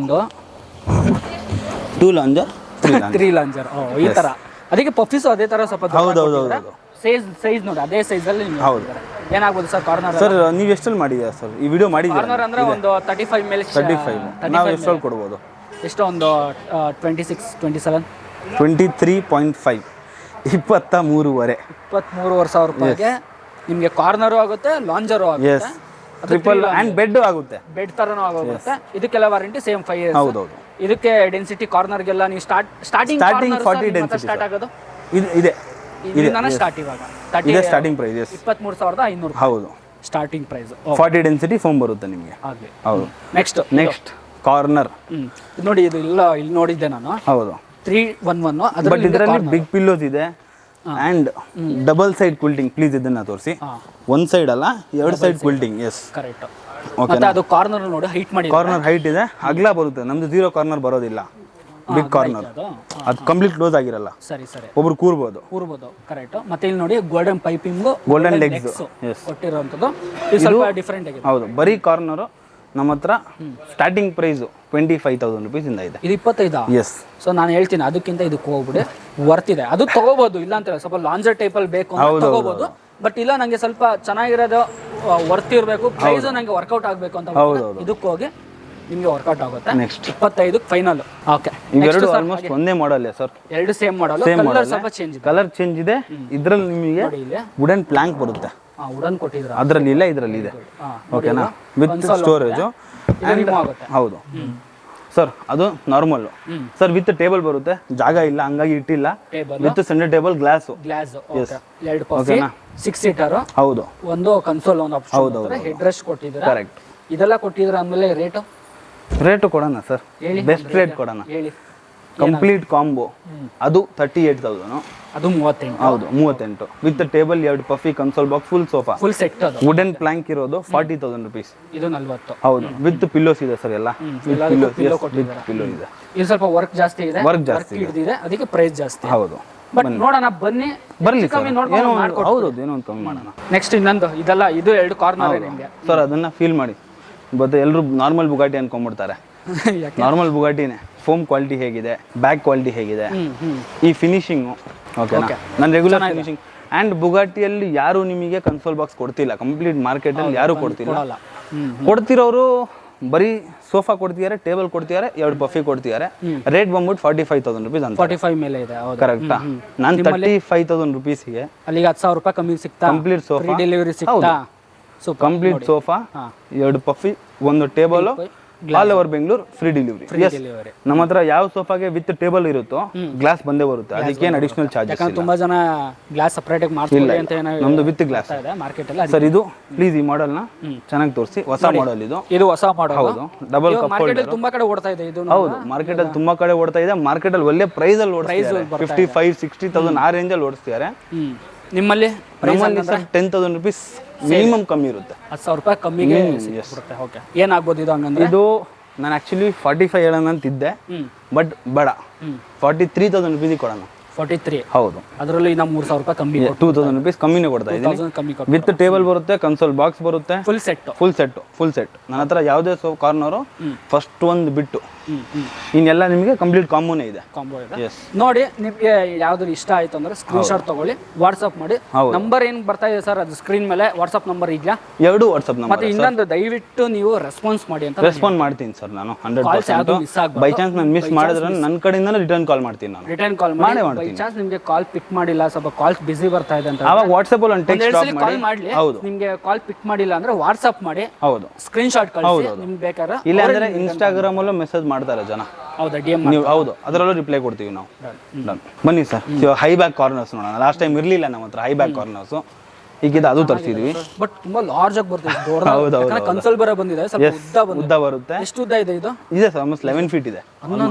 2 ಲಾಂಜರ್, 3 ಲಾಂಜರ್ ಈ ತರ. ಅದಕ್ಕೆ ಪಫೀಸ್ ಅದೇ ತರ ಸ್ವಲ್ಪ. ಹೌದೌದು. ಸೈಜ್ ನೋಡಿ, ಅದೇ ಸೈಜ್ ಅಲ್ಲಿ. ಹೌದು. ಏನಾಗ್ಬೋದು ಸರ್ ಕಾರ್ನರ್? ಸರ್ ನೀವು ಎಷ್ಟಲ್ಲಿ ಮಾಡಿದ್ದೀರಾ ಸರ್ ಈ ವಿಡಿಯೋ? ಮಾಡಿದ್ದೀರಾ? ಕಾರ್ನರ್ ಅಂದ್ರೆ ಒಂದು 35 ಮೇಲೆ. 35 ನಾವು ಎಷ್ಟಲ್ಲಿ ಕೊಡ್ಬೋದು? ಎಷ್ಟು? ಒಂದು 26, 27, 23.5, 23,500 ರೂಪಾಯಿಗೆ ನಿಮಗೆ ಕಾರ್ನರು ಆಗುತ್ತೆ, ಲಾಂಜರು ಆಗುತ್ತೆ, ಟ್ರಿಪಲ್ ಅಂಡ್ ಬೆಡ್ ಆಗುತ್ತೆ. ಬೆಡ್ ತರನೂ ಆಗುತ್ತೆ. ಇದಕ್ಕೆಲ್ಲ ವಾರಂಟಿ ಸೇಮ್ 5 years. ಹೌದೌದು. ಇದಕ್ಕೆ ಡೆನ್ಸಿಟಿ ಕಾರ್ನರ್ಗೆಲ್ಲ ನೀವು ಸ್ಟಾರ್ಟಿಂಗ್ 40 ಡೆನ್ಸಿಟಿ ಸ್ಟಾರ್ಟ್ ಆಗೋದು ಇದೆ. ಇದನ್ನ ಸ್ಟಾರ್ಟ್ ಇವಾಗ ಇದೆ ಸ್ಟಾರ್ಟಿಂಗ್ ಪ್ರೈಸ್ 23,500. ಹೌದು, ಸ್ಟಾರ್ಟಿಂಗ್ ಪ್ರೈಸ್. 40 ಡೆನ್ಸಿಟಿ ಫೋಮ್ ಬರುತ್ತೆ ನಿಮಗೆ. ಹೌದು. ನೆಕ್ಸ್ಟ್ ಕಾರ್ನರ್ ನೋಡಿ. ಇದು ಇಲ್ಲಿ ನೋಡಿದ್ದೆ ನಾನು. ಹೌದು, 311. ಬಟ್ ಇದರಲ್ಲಿ ಬಿಗ್ ಪಿಲ್ಲೋಸ್ ಇದೆ ಅಂಡ್ ಡಬಲ್ ಸೈಡ್ ಕ್ವಿಲ್ಟಿಂಗ್. ಪ್ಲೀಸ್ ಇದನ್ನ ತೋರಿಸಿ. ಒಂದ್ ಸೈಡ್ ಅಲ್ಲ, 2 ಸೈಡ್ ಕ್ವಿಲ್ಟಿಂಗ್. S, correct. ಮತ್ತೆ ಅದು ಕಾರ್ನರ್ ನೋಡಿ ಹೈಟ್ ಮಾಡಿ. ಕಾರ್ನರ್ ಹೈಟ್ ಇದೆ, ಅಗಲ ಬರುತ್ತೆ. ನಮ್ದು 0 ಕಾರ್ನರ್ ಬರೋದಿಲ್ಲ. ಬಿಗ್ ಕಾರ್ನರ್, ಅದು ಕಂಪ್ಲೀಟ್ ಕ್ಲೋಸ್ ಆಗಿರಲ್ಲ, ಸರಿ ಸರಿ ಒಬ್ರು ಕೂರ್ಬೋದು. ಕರೆಕ್ಟ್. ಮತ್ತೆ ಇಲ್ಲಿ ನೋಡಿ ಗೋಲ್ಡನ್ ಪೈಪಿಂಗು, ಗೋಲ್ಡನ್ ಲೆಗ್ಸ್ ಕೊಟ್ಟಿರೋಂಥದ್ದು ಇದು ಸ್ವಲ್ಪ ಡಿಫ್ರೆಂಟ್ ಆಗಿದೆ. ಹೌದು, ಬರೀ ಕಾರ್ನರು ನಮ್ಮ ಹತ್ರ ಸ್ಟಾರ್ಟಿಂಗ್ ಪ್ರೈಸ್ 25,000 rupees ಇಂದ ಇದೆ. ಇದು 25. ಎಸ್. ಸೊ ನಾನು ಹೇಳ್ತೀನಿ ಅದಕ್ಕಿಂತ ಇದಕ್ಕೆ ಹೋಗ್ಬಿಡಿ, ವರ್ತ್ ಇದೆ. ಅದು ತಗೋಬಹುದು, ಇಲ್ಲ ಅಂತ ಸ್ವಲ್ಪ ಲಾಂಜರ್ ಟೈಪಲ್ಲಿ ಬೇಕು ಅಂತ ತಗೋಬಹುದು. ಬಟ್ ಇಲ್ಲ ನಂಗೆ ಸ್ವಲ್ಪ ಚೆನ್ನಾಗಿರೋದು ವರ್ತ್ ಇರಬೇಕು, ಪ್ರೈಸ್ ನಂಗೆ ವರ್ಕೌಟ್ ಆಗಬೇಕು ಅಂತ ಇದಕ್ಕೆ ಹೋಗಿ ನಿಮಗೆ ವರ್ಕೌಟ್ ಆಗುತ್ತೆ. Next 25 final. ಓಕೆ, ಇವೆರಡು ಆಲ್ಮೋಸ್ಟ್ ಒಂದೇ ಮಾಡಲ್ ಸರ್, ಎರಡು ಸೇಮ್ ಮಾಡಲ್. ಕಲರ್ ಸ್ವಲ್ಪ ಚೇಂಜ್ ಇದೆ, ಕಲರ್ ಚೇಂಜ್ ಇದೆ. ಇದ್ರಲ್ಲಿ ನಿಮಗೆ ವುಡನ್ ಪ್ಲಾಂಕ್ ಬರುತ್ತೆ, ವುಡನ್ ಕೊಟ್ಟಿದ್ರು, ಅದರಲ್ಲಿ ಇಲ್ಲ, ಇದರಲ್ಲಿ ಇದೆ. ಓಕೆನಾ, ವಿತ್ ಸ್ಟೋರೇಜ್. ಹೌದು ಸರ್, ಅದು ನಾರ್ಮಲ್ ಸರ್, ವಿತ್ ಟೇಬಲ್ ಬರುತ್ತೆ, ಜಾಗ ಇಲ್ಲ ಹಂಗಾಗಿ ಇಟ್ಟಿಲ್ಲ. With centre table glass. ಎರಡು ಪಫಿ 6 ಸೀಟರ್. ಹೌದು, ಒಂದು ಕನ್ಸೋಲ್, ಒಂದು ಆಪ್ಷನ್, ಹೆಡ್ ರೆಸ್ಟ್ ಕೊಟ್ಟಿದ್ದಾರೆ. ಕರೆಕ್ಟ್. ಇದೆಲ್ಲ ಕೊಟ್ಟಿದ್ರೆ ಆಮೇಲೆ ರೇಟು ಕೊಡೋಣ ಸರ್, ಬೆಸ್ಟ್ ರೇಟ್ ಕೊಡೋಣ. ಹೇಳಿ. ಕಂಪ್ಲೀಟ್ ಕಾಂಬೋ ಅದು 38,000. ಅದು 38. ಹೌದು, 38 with table, 2 puffy, console box, full sofa, full set. ಅದು ವುಡನ್ ಪ್ಲಾಂಕ್ ಇರೋದು 40,000 rupees. ಇದು 40. ಹೌದು, ವಿತ್ ಪಿಲ್ಲೋಸ್ ಇದೆ ಸರ್, ಎಲ್ಲ ಪಿಲ್ಲೋ ಇದೆ. ಇದು ಸ್ವಲ್ಪ ವರ್ಕ್ ಜಾಸ್ತಿ ಇದೆ, ವರ್ಕ್ ಜಾಸ್ತಿ ಇದೆ, ಅದಕ್ಕೆ ಪ್ರೈಸ್ ಜಾಸ್ತಿ. ಹೌದು, ಬಟ್ ನೋಡೋಣ, ಬನ್ನಿ ಬರ್ಲಿ ಸರ್, ಕಮ್ಮಿ ಏನೋ ನೋಡ್ಕೊಂಡು. ಹೌದು, ಏನೋ ಒಂದು ಕಮ್ಮಿ ಮಾಡೋಣ. ನೆಕ್ಸ್ಟ್ ಇನ್ನೊಂದು ಇದೆಲ್ಲ, ಇದು 2 ಕಾರ್ನರ್ ನಿಮಗೆ ಸರ್, ಅದನ್ನ ಫೀಲ್ ಮಾಡಿ. ಬಟ್ ಎಲ್ಲರೂ normal Bugatti ಅನ್ಕೊಂಡ್ಬಿಡ್ತಾರೆ. Normal ಬುಗಾಟಿನೇ. Foam quality ಹೇಗಿದೆ, ಬ್ಯಾಕ್ ಕ್ವಾಲಿಟಿ ಹೇಗಿದೆ, ಈ ಫಿನಿಶಿಂಗು. ಓಕೆನಾ, ನಾನು ರೆಗ್ಯುಲರ್ ಫಿನಿಶಿಂಗ್. ಆ್ಯಂಡ್ ಬುಗಾಟಿಯಲ್ಲಿ ಯಾರು ನಿಮಗೆ ಕನ್ಸೋಲ್ ಬಾಕ್ಸ್ ಕೊಡ್ತಿಲ್ಲ, ಕಂಪ್ಲೀಟ್ ಮಾರ್ಕೆಟಲ್ಲಿ ಯಾರು ಕೊಡ್ತಿಲ್ಲ. ಕೊಡ್ತಿರೋರು ಬರೀ ಸೋಫಾ ಕೊಡ್ತಿದ್ದಾರೆ, ಟೇಬಲ್ ಕೊಡ್ತಿದ್ದಾರೆ, 2 ಪಫಿ ಕೊಡ್ತಿದ್ದಾರೆ. ರೇಟ್ ಬಂದ್ಬಿಟ್ಟು 45,000 rupees ಅಂತ. 45 ಮೇಲೆ ಇದೆ. ಕರೆಕ್ಟಾ? ನಾನು 35,000 rupeesಗೆ ಅಲ್ಲಿಗೆ 10,000 ರೂಪಾಯಿ ಕಮ್ಮಿ ಸಿಗ್ತಾ, ಕಂಪ್ಲೀಟ್ ಸೋಫಾ, ಡೆಲಿವರಿ ಸಿಗ್ತಾ. ಸೊ ಕಂಪ್ಲೀಟ್ ಸೋಫಾ, 2 ಪಫಿ, ಒಂದು table, all over Bengaluru free delivery. ನಮ್ಮ ಹತ್ರ ಯಾವ ಸೋಫಾಗೆ ವಿತ್ ಟೇಬಲ್ ಇರುತ್ತೋ ಗ್ಲಾಸ್ ಬಂದೇ ಬರುತ್ತೆ, ಅದಕ್ಕೇನು ಅಡಿಷನಲ್ ಚಾರ್ಜಸ್ ಇಲ್ಲ. ತುಂಬಾ ಜನ ಗ್ಲಾಸ್ ಸಪರೇಟ್ ಆಗಿ ಮಾಡ್ತಾರೆ ಅಂತ ಏನೋ ನಮ್ದು ವಿತ್ ಗ್ಲಾಸ್ ಇದೆ ಮಾರ್ಕೆಟ್ ಅಲ್ಲಿ. ಸರ್, ಇದು ಪ್ಲೀಸ್ ಈ ಮಾಡೆಲ್ ನ ಚೆನ್ನಾಗಿ ತೋರಿಸಿ. ಹೊಸ ಮಾಡೆಲ್ ಇದು. ಇದು ಹೊಸ ಮಾಡೆಲ್. ಹೌದು, ಡಬಲ್ ಕಪ್ ಹೋಲ್ಡರ್. ತುಂಬಾ ಕಡೆ ಓಡ್ತಾ ಇದೆ ಇದು. ಹೌದು, ಮಾರ್ಕೆಟ್ ಅಲ್ಲಿ ತುಂಬಾ ಕಡೆ ಓಡ್ತಾ ಇದೆ. ಮಾರ್ಕೆಟ್ ಅಲ್ಲಿ ಒಳ್ಳೆ ಪ್ರೈಸ್ ಅಲ್ಲಿ ಓಡ್ತಿದ್ದಾರೆ, 55,000-60,000 ಆ ರೇಂಜ್ ಅಲ್ಲಿ ಓಡಿಸ್ತಿದ್ದಾರೆ. ನಿಮ್ಮಲ್ಲಿ ಸರ್ 10,000 rupees ಮಿನಿಮಮ್ ಕಮ್ಮಿ ಇರುತ್ತೆ. 10,000 ರೂಪಾಯಿ ಕಮ್ಮಿಗೆ ಸಿಗುತ್ತೆ. ಓಕೆ, ಏನಾಗ್ಬೋದು ಇದು ಹಂಗಂದ್ರೆ? ಇದು ನಾನು ಆಕ್ಚುಲಿ 45 ಹೇಳೋಣ ಅಂತಿದ್ದೆ, ಬಟ್ ಬೇಡ, 43,000 rupees ಕೊಡೋಣ. 43. ಹೌದು, ಅದರಲ್ಲಿ ಇನ್ನ 3,000 ರೂಪಾಯಿ ಕಮ್ಮಿ, 2,000 rupees ಕಮ್ಮಿನೇ ಕೊಡ್ತಾ ಇದ್ದೀನಿ. ವಿತ್ ಟೇಬಲ್ ಬರುತ್ತೆ, ಕನ್ಸೋಲ್ ಬಾಕ್ಸ್ ಬರುತ್ತೆ, ಫುಲ್ ಸೆಟ್. ನನ್ನ ಹತ್ರ ಯಾವುದೇ ಕಾರ್ನರು ಫಸ್ಟ್ ಒಂದು ಬಿಟ್ಟು ಇನ್ನೆಲ್ಲ ನಿಮಗೆ ಕಂಪ್ಲೀಟ್ ಕಾಂಬೋನೇ ಇದೆ. ನೋಡಿ, ನಿಮಗೆ ಯಾವ್ದು ಇಷ್ಟ ಆಯ್ತು ಅಂದ್ರೆ ಸ್ಕ್ರೀನ್ ಶಾಟ್ ತಗೊಳ್ಳಿ, ವಾಟ್ಸ್ಆಪ್ ಮಾಡಿ. ನಂಬರ್ ಏನ್ ಬರ್ತಾ ಇದೆ ಸರ್, ಅದು ಸ್ಕ್ರೀನ್ ಮೇಲೆ ವಾಟ್ಸ್ಆಪ್ ನಂಬರ್ ಇದೆಯಾ? 2 ವಾಟ್ಸ್ಆಪ್ ನಂಬರ್. ಮತ್ತೆ ಇನ್ನೊಂದು, ದಯವಿಟ್ಟು ನೀವು ರೆಸ್ಪಾನ್ಸ್ ಮಾಡಿ ಅಂತ. ರೆಸ್ಪಾಂಡ್ ಮಾಡ್ತೀನಿ ಸರ್ ನಾನು 100%. ಬೈ ಚಾನ್ಸ್ ನಾನು ಮಿಸ್ ಮಾಡಿದ್ರೆ ನನ್ನ ಕಡೆಯಿಂದ ರಿಟರ್ನ್ ಕಾಲ್ ಮಾಡ್ತೀನಿ. ನಾನು ರಿಟರ್ನ್ ಕಾಲ್ ಮಾಡಿ. ಬೈ ಚಾನ್ಸ್ ನಿಮಗೆ ಕಾಲ್ ಪಿಕ್ ಮಾಡಿಲ್ಲ, ಸ್ವಲ್ಪ ಕಾಲ್ಸ್ ಬಿಸಿ ಬರ್ತಾ ಇದೆ ಅಂತ, ಅವಾಗ ವಾಟ್ಸ್ಆಪ್ ಅಲ್ಲಿ ಒಂದು ಟೆಕ್ಸ್ಟ್ ಡ್ರಾಪ್ ಕಾಲ್ ಮಾಡಿ. ಹೌದು, ನಿಮಗೆ ಕಾಲ್ ಪಿಕ್ ಮಾಡಿಲ್ಲ ಅಂದ್ರೆ ವಾಟ್ಸ್ಆಪ್ ಮಾಡಿ. ಹೌದು, ಸ್ಕ್ರೀನ್ ಶಾಟ್ ಕಳಿಸಿ ನಿಮ್ಗೆ ಬೇಕಾದ್ರೆ. ಇಲ್ಲ ಅಂದ್ರೆ ಇನ್ಸ್ಟಾಗ್ರಾಮ್ ಅಲ್ಲೂ ಮೆಸೇಜ್ ಮಾಡ್ತಾರೆ ಜನ. ಹೌದಾ, ಡಿಎಂ ನೀವು? ಹೌದು, ಅದರಲ್ಲೂ ರಿಪ್ಲೈ ಕೊಡ್ತೀವಿ ನಾವು. ಬನ್ನಿ ಸರ್, ಹೈ ಬ್ಯಾಕ್ ಕಾರ್ನರ್ಸ್ ನೋಡೋಣ. ಲಾಸ್ಟ್ ಟೈಮ್ ಇರಲಿಲ್ಲ ನಮ್ಮ ಹತ್ರ ಹೈ ಬ್ಯಾಕ್ ಕಾರ್ನರ್ಸ್, ಈಗ ಅದು ತರಿಸಿದ್ವಿ. ಬಟ್ ತುಂಬಾ ಲಾರ್ಜ್ ಆಗಿ ಬರ್ತದೆ. ಹೌದು, ಕನ್ಸೋಲ್ ಬರ ಬಂದಿದೆ, ಸ್ವಲ್ಪ ಉದ್ದ ಬರುತ್ತೆ. ಎಷ್ಟು ಉದ್ದ ಇದೆ ಇದು? ಇದೆ ಸರ್, ಆಲ್ಮೋಸ್ಟ್ 11 feet ಇದೆ.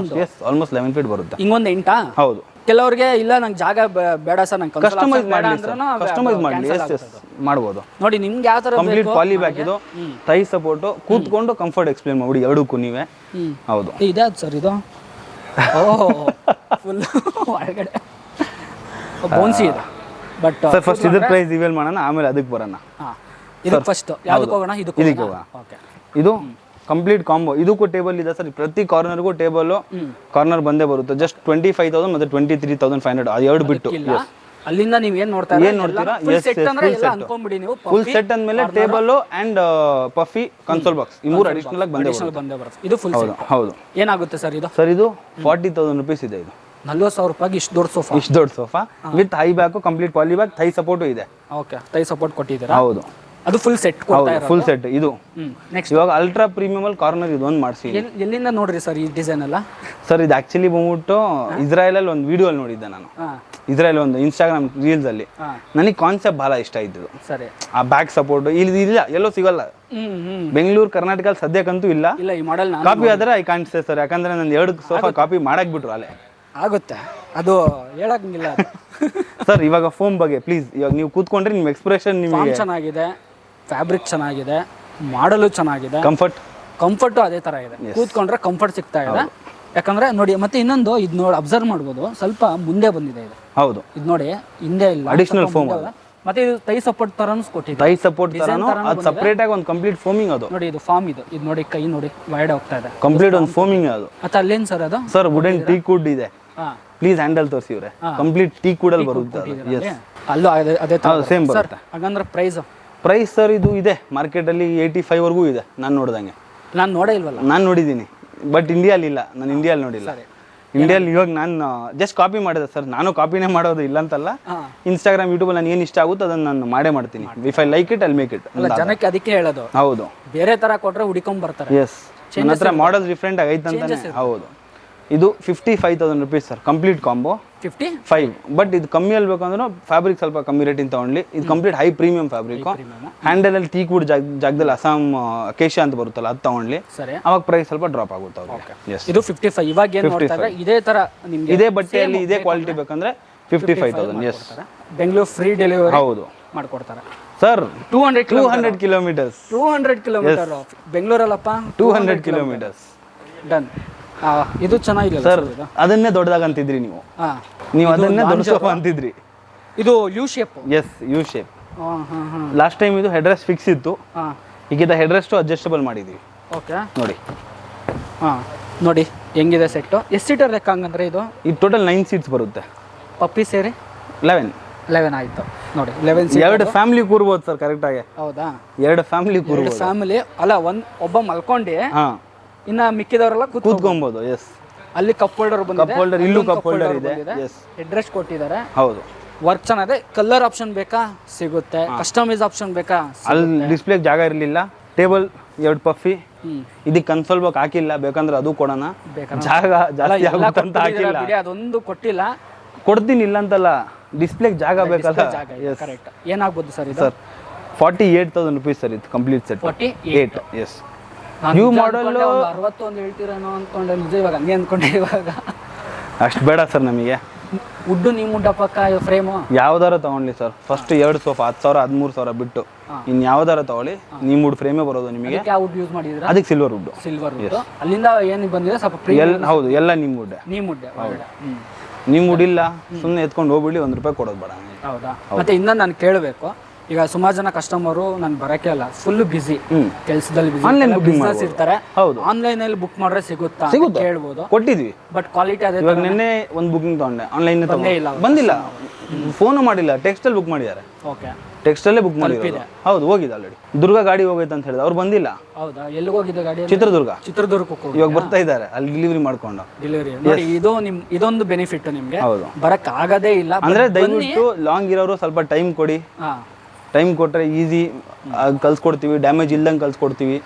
ಆಲ್ಮೋಸ್ಟ್ 11 feet ಬರುತ್ತೆ. ಹಿಂಗೊಂದು ಎಂಟಾ? ಹೌದು. ಕೆಲವರಿಗೆ ಇಲ್ಲ ನಂಗೆ ಜಾಗ ಬೇಡ ಸರ್, ನಂಗೆ ಕಸ್ಟಮೈಸ್ ಮಾಡಲಿ. ಎಸ್ ಮಾಡ್ಬೋದು. ನೋಡಿ, ನಿಮ್ಗೆ ಯಾವ ತರ ಕಂಪ್ಲೀಟ್ ಪಾಲಿ ಬ್ಯಾಕ್ ಇದು, ಥೈ ಸಪೋರ್ಟ್, ಕೂತ್ಕೊಂಡು ಕಂಫರ್ಟ್ ಎಕ್ಸ್ಪ್ಲೇನ್ ಮಾಡಿ ಎರಡಕ್ಕೂ ನೀವೇ. ಹೌದು, ಇದೆ ಸರ್ ಇದು. ಓಹ್, ಫುಲ್ ಒಳಗಡೆ ಬೋನ್ಸಿ ಇದೆ. ಬಟ್ ಸರ್ ಫಸ್ಟ್ ಇದ್ರ ಪ್ರೈಸ್ ರಿವೀಲ್ ಮಾಡೋಣ, ಆಮೇಲೆ ಅದಕ್ಕೆ ಬರೋಣ. ಇದು ಫಸ್ಟ್ ಯಾವ್ದಕ್ಕೆ ಹೋಗೋಣ? ಇದಕ್ಕೆ ಹೋಗೋಣ. ಓಕೆ, ಇದು ಕಂಪ್ಲೀಟ್ ಕಾಂಬೋ. ಇದಕ್ಕೂ ಟೇಬಲ್ ಇದೆ ಸರ್, ಪ್ರತಿ ಕಾರ್ನರ್ಗೂ ಟೇಬಲ್ ಕಾರ್ನರ್ ಬಂದೇ ಬರುತ್ತೆ. ಜಸ್ಟ್ 25,000 ಮತ್ತೆ 23,500 ಅದು ಎರಡು ಬಿಟ್ಟು. ಅಲ್ಲಿಂದ ನೀವು ಏನ್ ನೋಡ್ತೀರಾ? ಫುಲ್ ಸೆಟ್ ಅಂದ್ಮೇಲೆ ಟೇಬಲ್ ಅಂಡ್ ಪಫಿ, ಕನ್ಸೋಲ್ ಬಾಕ್ಸ್, ಈ 3 ಅಡಿಷನಲ್ ಆಗಿ ಬಂದೇ ಬರುತ್ತೆ. ಇದು ಫುಲ್ ಸೆಟ್. ಹೌದು. ಏನಾಗುತ್ತೆ ಸರ್ ಇದು? ಸರ್ ಇದು 40,000 rupees ಇದೆ. ಇದು 40,000 ರೂಪಾಯಿಗೆ ಇಷ್ಟು ದೊಡ್ಡ sofa with high back, complete poly back, thigh support ಇದೆ. ಓಕೆ, ಥೈ ಸಪೋರ್ಟ್ ಕೊಟ್ಟಿದ್ದೀರಾ? ಹೌದು, ಅದು ಫುಲ್ ಸೆಟ್ ಕೊಡ್ತಾ ಇರೋದು. ಫುಲ್ ಸೆಟ್ ಇದು. ನೆಕ್ಸ್ಟ್ ಇವಾಗ ಅಲ್ಟ್ರಾ ಪ್ರೀಮಿಯಂ ಅಲ್ಲಿ ಕಾರ್ನರ್ ಇದು ಒಂದು ಮಾಡಿಸಿ. ಎಲ್ಲಿಂದ ನೋಡ್ರಿ ಸರ್ ಈ ಡಿಸೈನ್ ಎಲ್ಲ? ಸರ್ ಇದು ಆಕ್ಚುಲಿ ಬಂದ್ಬಿಟ್ಟು ಇಸ್ರಾಯಲ್ ಅಲ್ಲಿ ಒಂದು ವಿಡಿಯೋ ಅಲ್ಲಿ ನೋಡಿದ್ದೆ ನಾನು. ಇಸ್ರಾಯಲ್ ಒಂದು ಇನ್ಸ್ಟಾಗ್ರಾಮ್ ರೀಲ್ಸ್ ಅಲ್ಲಿ. ನನಗೆ ಕಾನ್ಸೆಪ್ಟ್ ಬಹಳ ಇಷ್ಟ ಇದ್ದು. ಸರಿ, ಆ ಬ್ಯಾಕ್ ಸಪೋರ್ಟ್ ಇಲ್ಲಿ ಇಲ್ಲ, ಎಲ್ಲೋ ಸಿಗಲ್ಲ. ಬೆಂಗಳೂರು ಕರ್ನಾಟಕ ಸದ್ಯಕ್ಕಂತೂ ಇಲ್ಲ. ಈ ಮಾಡೆಲ್ ಕಾಪಿ ಆದ್ರೆ ಐ ಕಾಣಿಸ್ತೇವೆ ಸರ್, ಯಾಕಂದ್ರೆ ನಾನು 2 ಸೋಫಾ ಕಾಪಿ ಮಾಡಕ್ ಬಿಟ್ರು ಅಲ್ಲೇ. ಆಗುತ್ತೆ, ಅದು ಹೇಳಂಗಿಲ್ಲ ಸರ್. ಇವಾಗ ಫೋಮ್ ಬಗ್ಗೆ ಪ್ಲೀಸ್, ಇವಾಗ ನೀವು ಕೂತ್ಕೊಂಡ್ರೆ ನಿಮ್ಮ ಎಕ್ಸ್ಪ್ರೆಷನ್ ನಿಮಗೆ ಚೆನ್ನಾಗಿದೆ, ಫ್ಯಾಬ್ರಿಕ್ ಚೆನ್ನಾಗಿದೆ, ಮಾಡಲು ಚೆನ್ನಾಗಿದೆ, ಕಂಫರ್ಟ್ ಅದೇ ತರ ಇದೆ. ಕೂತ್ಕೊಂಡ್ರೆ ಕಂಫರ್ಟ್ ಸಿಗ್ತಾ ಇದೆ. ಯಾಕಂದ್ರೆ ನೋಡಿ ಮತ್ತೆ ಇನ್ನೊಂದು ಇದು ನೋಡಿ ಅಬ್ಸರ್ವ್ ಮಾಡ್ಬೋದು, ಸ್ವಲ್ಪ ಮುಂದೆ ಬಂದಿದೆ ಇದು. ಹೌದು, ಇದು ನೋಡಿ ಹಿಂದೆ ಇಲ್ಲ, ಅಡಿಷನಲ್ ಫೋಮ್ ಮತ್ತೆ ಇದು ಟೈ ಸಪೋರ್ಟ್ ತರನು ಕೊಟ್ಟಿದೆ. ಟೈ ಸಪೋರ್ಟ್ ತರನು ಅದು ಸಪರೇಟ್ ಆಗಿ ಒಂದು ಕಂಪ್ಲೀಟ್ ಫೋಮಿಂಗ್ ಅದು. ನೋಡಿ ಇದು ಫಾರ್ಮ್ ಇದು ನೋಡಿ ಕೈ ನೋಡಿ ವೈಡ್ ಹೋಗ್ತಾ ಇದೆ, ಕಂಪ್ಲೀಟ್ ಒಂದು ಫೋಮಿಂಗ್ ಅದು. ಮತ್ತೆ ಅಲ್ಲೇನ್ ಸರ್ ಅದು? ಸರ್ ವುಡನ್ ಟೀ ಕುಡ್ ಇದೆ. ಪ್ಲೀಸ್ ಹ್ಯಾಂಡಲ್ ತೋರಿಸಿವ್ರೆ, ಕಂಪ್ಲೀಟ್ ಟೀ ಕುಡಲ್ಲಿ ಬರುತ್ತೆ. ಅಲ್ಲೂ ಅದೇ ಸೇಮ್ ಬರುತ್ತೆ. ಹಾಗಂದ್ರೆ ಪ್ರೈಸ್ ಸರ್ ಇದು ಇದೆ ಮಾರ್ಕೆಟ್ ಅಲ್ಲಿ 85 ವರೆಗೂ ಇದೆ. ನಾನು ನೋಡ್ದಂಗೆ, ನಾನು ನೋಡೇ ಇಲ್ವಲ್ಲ. ನಾನು ನೋಡಿದ್ದೀನಿ, ಬಟ್ ಇಂಡಿಯಲ್ಲಿ ಇಲ್ಲ. ನಾನು ಇಂಡಿಯಲ್ಲಿ ನೋಡಿಲ್ಲ. ಇಂಡಿಯಲ್ಲಿ ಇವಾಗ ನಾನು ಜಸ್ಟ್ ಕಾಪಿ ಮಾಡಿದೆ ಸರ್. ನಾನು ಕಾಪಿನೇ ಮಾಡೋದು ಇಲ್ಲ ಅಂತಲ್ಲ. ಇನ್ಸ್ಟಾಗ್ರಾಮ್ ಯೂಟ್ಯೂಬ್ ನಾನು ಏನು ಇಷ್ಟ ಆಗುತ್ತೋ ಅದನ್ನ ನಾನು ಮಾಡೇ ಮಾಡ್ತೀನಿ. If I like it I make it. ಜನಕ್ಕೆ ಅದಕ್ಕೆ ಹೇಳೋದು. ಹೌದು, ಬೇರೆ ತರ ಕೊಟ್ರೆ ಹುಡುಕೊಂಡ್ ಬರ್ತಾರೆ. ಎಸ್, ನನ್ನ ಹತ್ರ ಮಾಡೆಲ್ಸ್ ಡಿಫ್ರೆಂಟ್ ಆಗೈತೆ ಅಂತಾನೆ. ಹೌದು, ಇದು 55,000 rupees sir, complete combo 55. But ಇದು ಕಮ್ಮಿ ಹೇಳ್ಬೇಕಂದ್ರೆ ಫ್ಯಾಬ್ರಿಕ್ ಸ್ವಲ್ಪ ಕಮ್ಮಿ ರೇಟಿಂದ ತಗೊಂಡ್ಲಿ. ಇದು complete high premium fabric. Handle ಅಲ್ಲಿ ಟೀ ಕೂಡ ಜಾಗದಲ್ಲಿ ಅಸ್ಸಾಂ ಅಕೇಶಿಯಾ ಅಂತ ಬರುತ್ತಲ್ಲ ಅದು ತಗೊಂಡ್ಲಿ, ಅವಾಗ ಪ್ರೈಸ್ ಸ್ವಲ್ಪ ಡ್ರಾಪ್ ಆಗುತ್ತೆ ಅವ್ರಿಗೆ. ಇದು 55. ಇವಾಗ ಏನು ನೋಡ್ತಾರೆ ಇದೇ ತರ ನಿಮಗೆ ಇದೇ ಬಟ್ಟೆಯಲ್ಲಿ ಇದೇ ಕ್ವಾಲಿಟಿ ಬೇಕಂದ್ರೆ 55,000. ಎಸ್, ಬೆಂಗಳೂರು ಫ್ರೀ ಡೆಲಿವರಿ ಹೌದು ಮಾಡ್ಕೊಡ್ತಾರೆ ಸರ್. 200 ಕಿಲೋಮೀಟರ್ಸ್ 200 ಕಿಲೋಮೀಟರ್ ಬೆಂಗಳೂರಲ್ಲಪ್ಪ, 200 ಕಿಲೋಮೀಟರ್ಸ್. ಡನ್. ಇದು ಚೆನ್ನಾಗಿದೆ ಸರ್. ಅದನ್ನೇ ದೊಡ್ಡದಾಗ ಅಂತಿದ್ರಿ ನೀವು ಅದನ್ನೇ ದೊಡ್ಡ ಸೋಫಾ ಅಂತಿದ್ರಿ. ಇದು U shape. Yes, U shape. Last time ಇದು ಹೆಡ್ ರೆಸ್ಟ್ ಫಿಕ್ಸ್ ಇತ್ತು, ಈಗ ಹೆಡ್ ರೆಸ್ಟ್ ಅಡ್ಜಸ್ಟಬಲ್ ಮಾಡಿದ್ವಿ. ಓಕೆ, ನೋಡಿ ನೋಡಿ ಹೆಂಗಿದೆ ಸೆಟ್. ಎಷ್ಟು ಸೀಟರ್ ಲೆಕ್ಕ ಹಂಗಂದ್ರೆ ಇದು ಟೋಟಲ್ 9 ಸೀಟ್ಸ್ ಬರುತ್ತೆ. ಪಪ್ಪಿ ಸೇರಿ 11 ಆಯ್ತು ನೋಡಿ. 11 ಸೀಟ್, 2 ಫ್ಯಾಮಿಲಿ ಕೂರ್ಬೋದು ಸರ್. ಕರೆಕ್ಟ್ ಆಗಿ ಹೌದಾ? 2 ಫ್ಯಾಮಿಲಿ ಕೂರ್ಬೋದು. ಫ್ಯಾಮಿಲಿ ಅಲ್ಲ, ಒಬ್ಬ ಮಲ್ಕೊಂಡಿ ಇನ್ನ ಮಿಕ್ಕಿದವರೆಲ್ಲ ಕೂತ್ಕೊಬಹುದು. ಎಸ್, ಅಲ್ಲಿ ಕಪ್ ಹೋಲ್ಡರ್ ಬಂದಿದೆ, ಕಪ್ ಹೋಲ್ಡರ್, ಇಲ್ಲೂ ಕಪ್ ಹೋಲ್ಡರ್ ಇದೆ. ಎಸ್, ಹೆಡ್ ರೆಸ್ಟ್ ಕೊಟ್ಟಿದ್ದಾರೆ. ಹೌದು, ವರ್ಕ್ ಚೆನ್ನಾಗಿದೆ. ಕಲರ್ ಆಪ್ಷನ್ ಬೇಕಾ ಸಿಗುತ್ತೆ, ಕಸ್ಟಮೈಸ್ ಆಪ್ಷನ್ ಬೇಕಾ. ಅಲ್ಲಿ ಡಿಸ್ಪ್ಲೇ ಜಾಗ ಇರಲಿಲ್ಲ. ಟೇಬಲ್ 2 ಪಫಿ, ಇದಕ್ಕೆ ಕನ್ಸೋಲ್ ಬಾಕ್ ಹಾಕಿಲ್ಲ, ಬೇಕಂದ್ರೆ ಅದು ಕೊಡೋಣ. ಜಾಗ ಜಾಸ್ತಿ ಆಗುತ್ತೆ ಅಂತ ಹಾಕಿಲ್ಲ, ಅದೊಂದು ಕೊಟ್ಟಿಲ್ಲ. ಕೊಡ್ತೀನಿ ಇಲ್ಲ ಅಂತಲ್ಲ, ಡಿಸ್ಪ್ಲೇ ಜಾಗ ಬೇಕಲ್ಲ. ಕರೆಕ್ಟ್. ಏನಾಗ್ಬೋದು ಸರ್ ಇದು? ಸರ್ 48,000 ರುಪೀಸ್ ಸರ್ ಇದು complete set. 48. Yes, new model 61 ಹೇಳ್ತೀರೇನೋ ಅನ್ಕೊಂಡೆ. ನಿಜ ಇವಾಗ ಹಂಗೆ ಅನ್ಕೊಂಡೆ. ಇವಾಗ ಅಷ್ಟು ಬೇಡ ಸರ್ ನಮಗೆ. ಉಡ್ಡು ನೀವು ಮುಡ್ಡಪ್ಪಕ್ಕ ಫ್ರೇಮು ಯಾವ್ದಾರ ತಗೊಂಡ್ಲಿ ಸರ್. ಫಸ್ಟ್ 2 ಸೋಫಾ 10,000 13,000 ಬಿಟ್ಟು ಇನ್ ಯಾವ್ದಾರ ತಗೊಳ್ಳಿ, ನೀವು ವುಡ್ ಫ್ರೇಮೇ ಬರೋದು ನಿಮಗೆ. ಯಾವ ವುಡ್ ಯೂಸ್ ಮಾಡಿದ್ರೆ? ಅದಕ್ಕೆ ಸಿಲ್ವರ್ ವುಡ್. ಅಲ್ಲಿಂದ ಏನು ಬಂದಿದೆ ಸ್ವಲ್ಪ ಹೌದು, ಎಲ್ಲ ನಿಮ್ಮ ವುಡ್. ನಿಮ್ಮ ವುಡ್ ಇಲ್ಲ, ಸುಮ್ಮನೆ ಎತ್ಕೊಂಡು ಹೋಗ್ಬಿಡಿ, $1 ಕೊಡೋದು ಬೇಡ. ಹೌದಾ? ಮತ್ತೆ ಇನ್ನ ನಾನು ಕೇಳಬೇಕು, ಈಗ ಸುಮಾರು ಜನ ಕಸ್ಟಮರು ನಾನು ಬರಕ್ಕೆ ಅಲ್ಲ, ಫುಲ್ ಬಿಸಿ ಕೆಲಸದಲ್ಲಿ ಆನ್ಲೈನ್ ಬುಕಿಂಗ್ ಇರ್ತಾರೆ. ಹೌದು, ಆನ್ಲೈನ್ ಅಲ್ಲಿ ಬುಕ್ ಮಾಡ್ರೆ ಸಿಗುತ್ತಾ ಕೇಳ್ಬೋದು. ಕೊಟ್ಟಿದ್ವಿ, ಬಟ್ ಕ್ವಾಲಿಟಿ ಅದೇ. ಇವಾಗ ನಿನ್ನೆ ಒಂದು ಬುಕಿಂಗ್ ತಗೊಂಡೆ, ಆನ್ಲೈನ್ ಬಂದಿಲ್ಲ, ಫೋನು ಮಾಡಿಲ್ಲ, ಟೆಕ್ಸ್ಟ್ ಅಲ್ಲಿ ಬುಕ್ ಮಾಡಿದ್ದಾರೆ. ಓಕೆ, ಟೆಕ್ಸ್ಟ್ ಅಲ್ಲೇ ಬುಕ್ ಮಾಡಿದ್ದಾರೆ. ಹೌದು, ಹೋಗಿದೆ ಆಲ್ರೆಡಿ. ದುರ್ಗ ಗಾಡಿ ಹೋಗೈತೆ ಅಂತ ಹೇಳಿದ, ಅವ್ರು ಬಂದಿಲ್ಲ. ಹೌದಾ? ಎಲ್ಲಿಗೆ ಹೋಗಿದೆ ಗಾಡಿ? ಚಿತ್ರದುರ್ಗಕ್ಕೆ ಇವಾಗ ಬರ್ತಾ ಇದ್ದಾರೆ, ಅಲ್ಲಿ ಡೆಲಿವರಿ ಮಾಡ್ಕೊಂಡು. ನೋಡಿ, ಇದು ಇದೊಂದು ಬೆನಿಫಿಟ್ ನಿಮ್ಗೆ. ಹೌದು, ಬರಕ್ ಆಗದೇ ಇಲ್ಲ ಅಂದ್ರೆ ದಯವಿಟ್ಟು ಲಾಂಗ್ ಇರೋರು ಸ್ವಲ್ಪ ಟೈಮ್ ಕೊಡಿ. ಟೈಮ್ ಕೊಟ್ರೆ ಈಸಿ ಕಲ್ಸ್ಕೊಡ್ತೀವಿ, ಡ್ಯಾಮೇಜ್ ಇಲ್ದಂಗೆ ಕಲ್ಸ್ಕೊಡ್ತೀವಿ.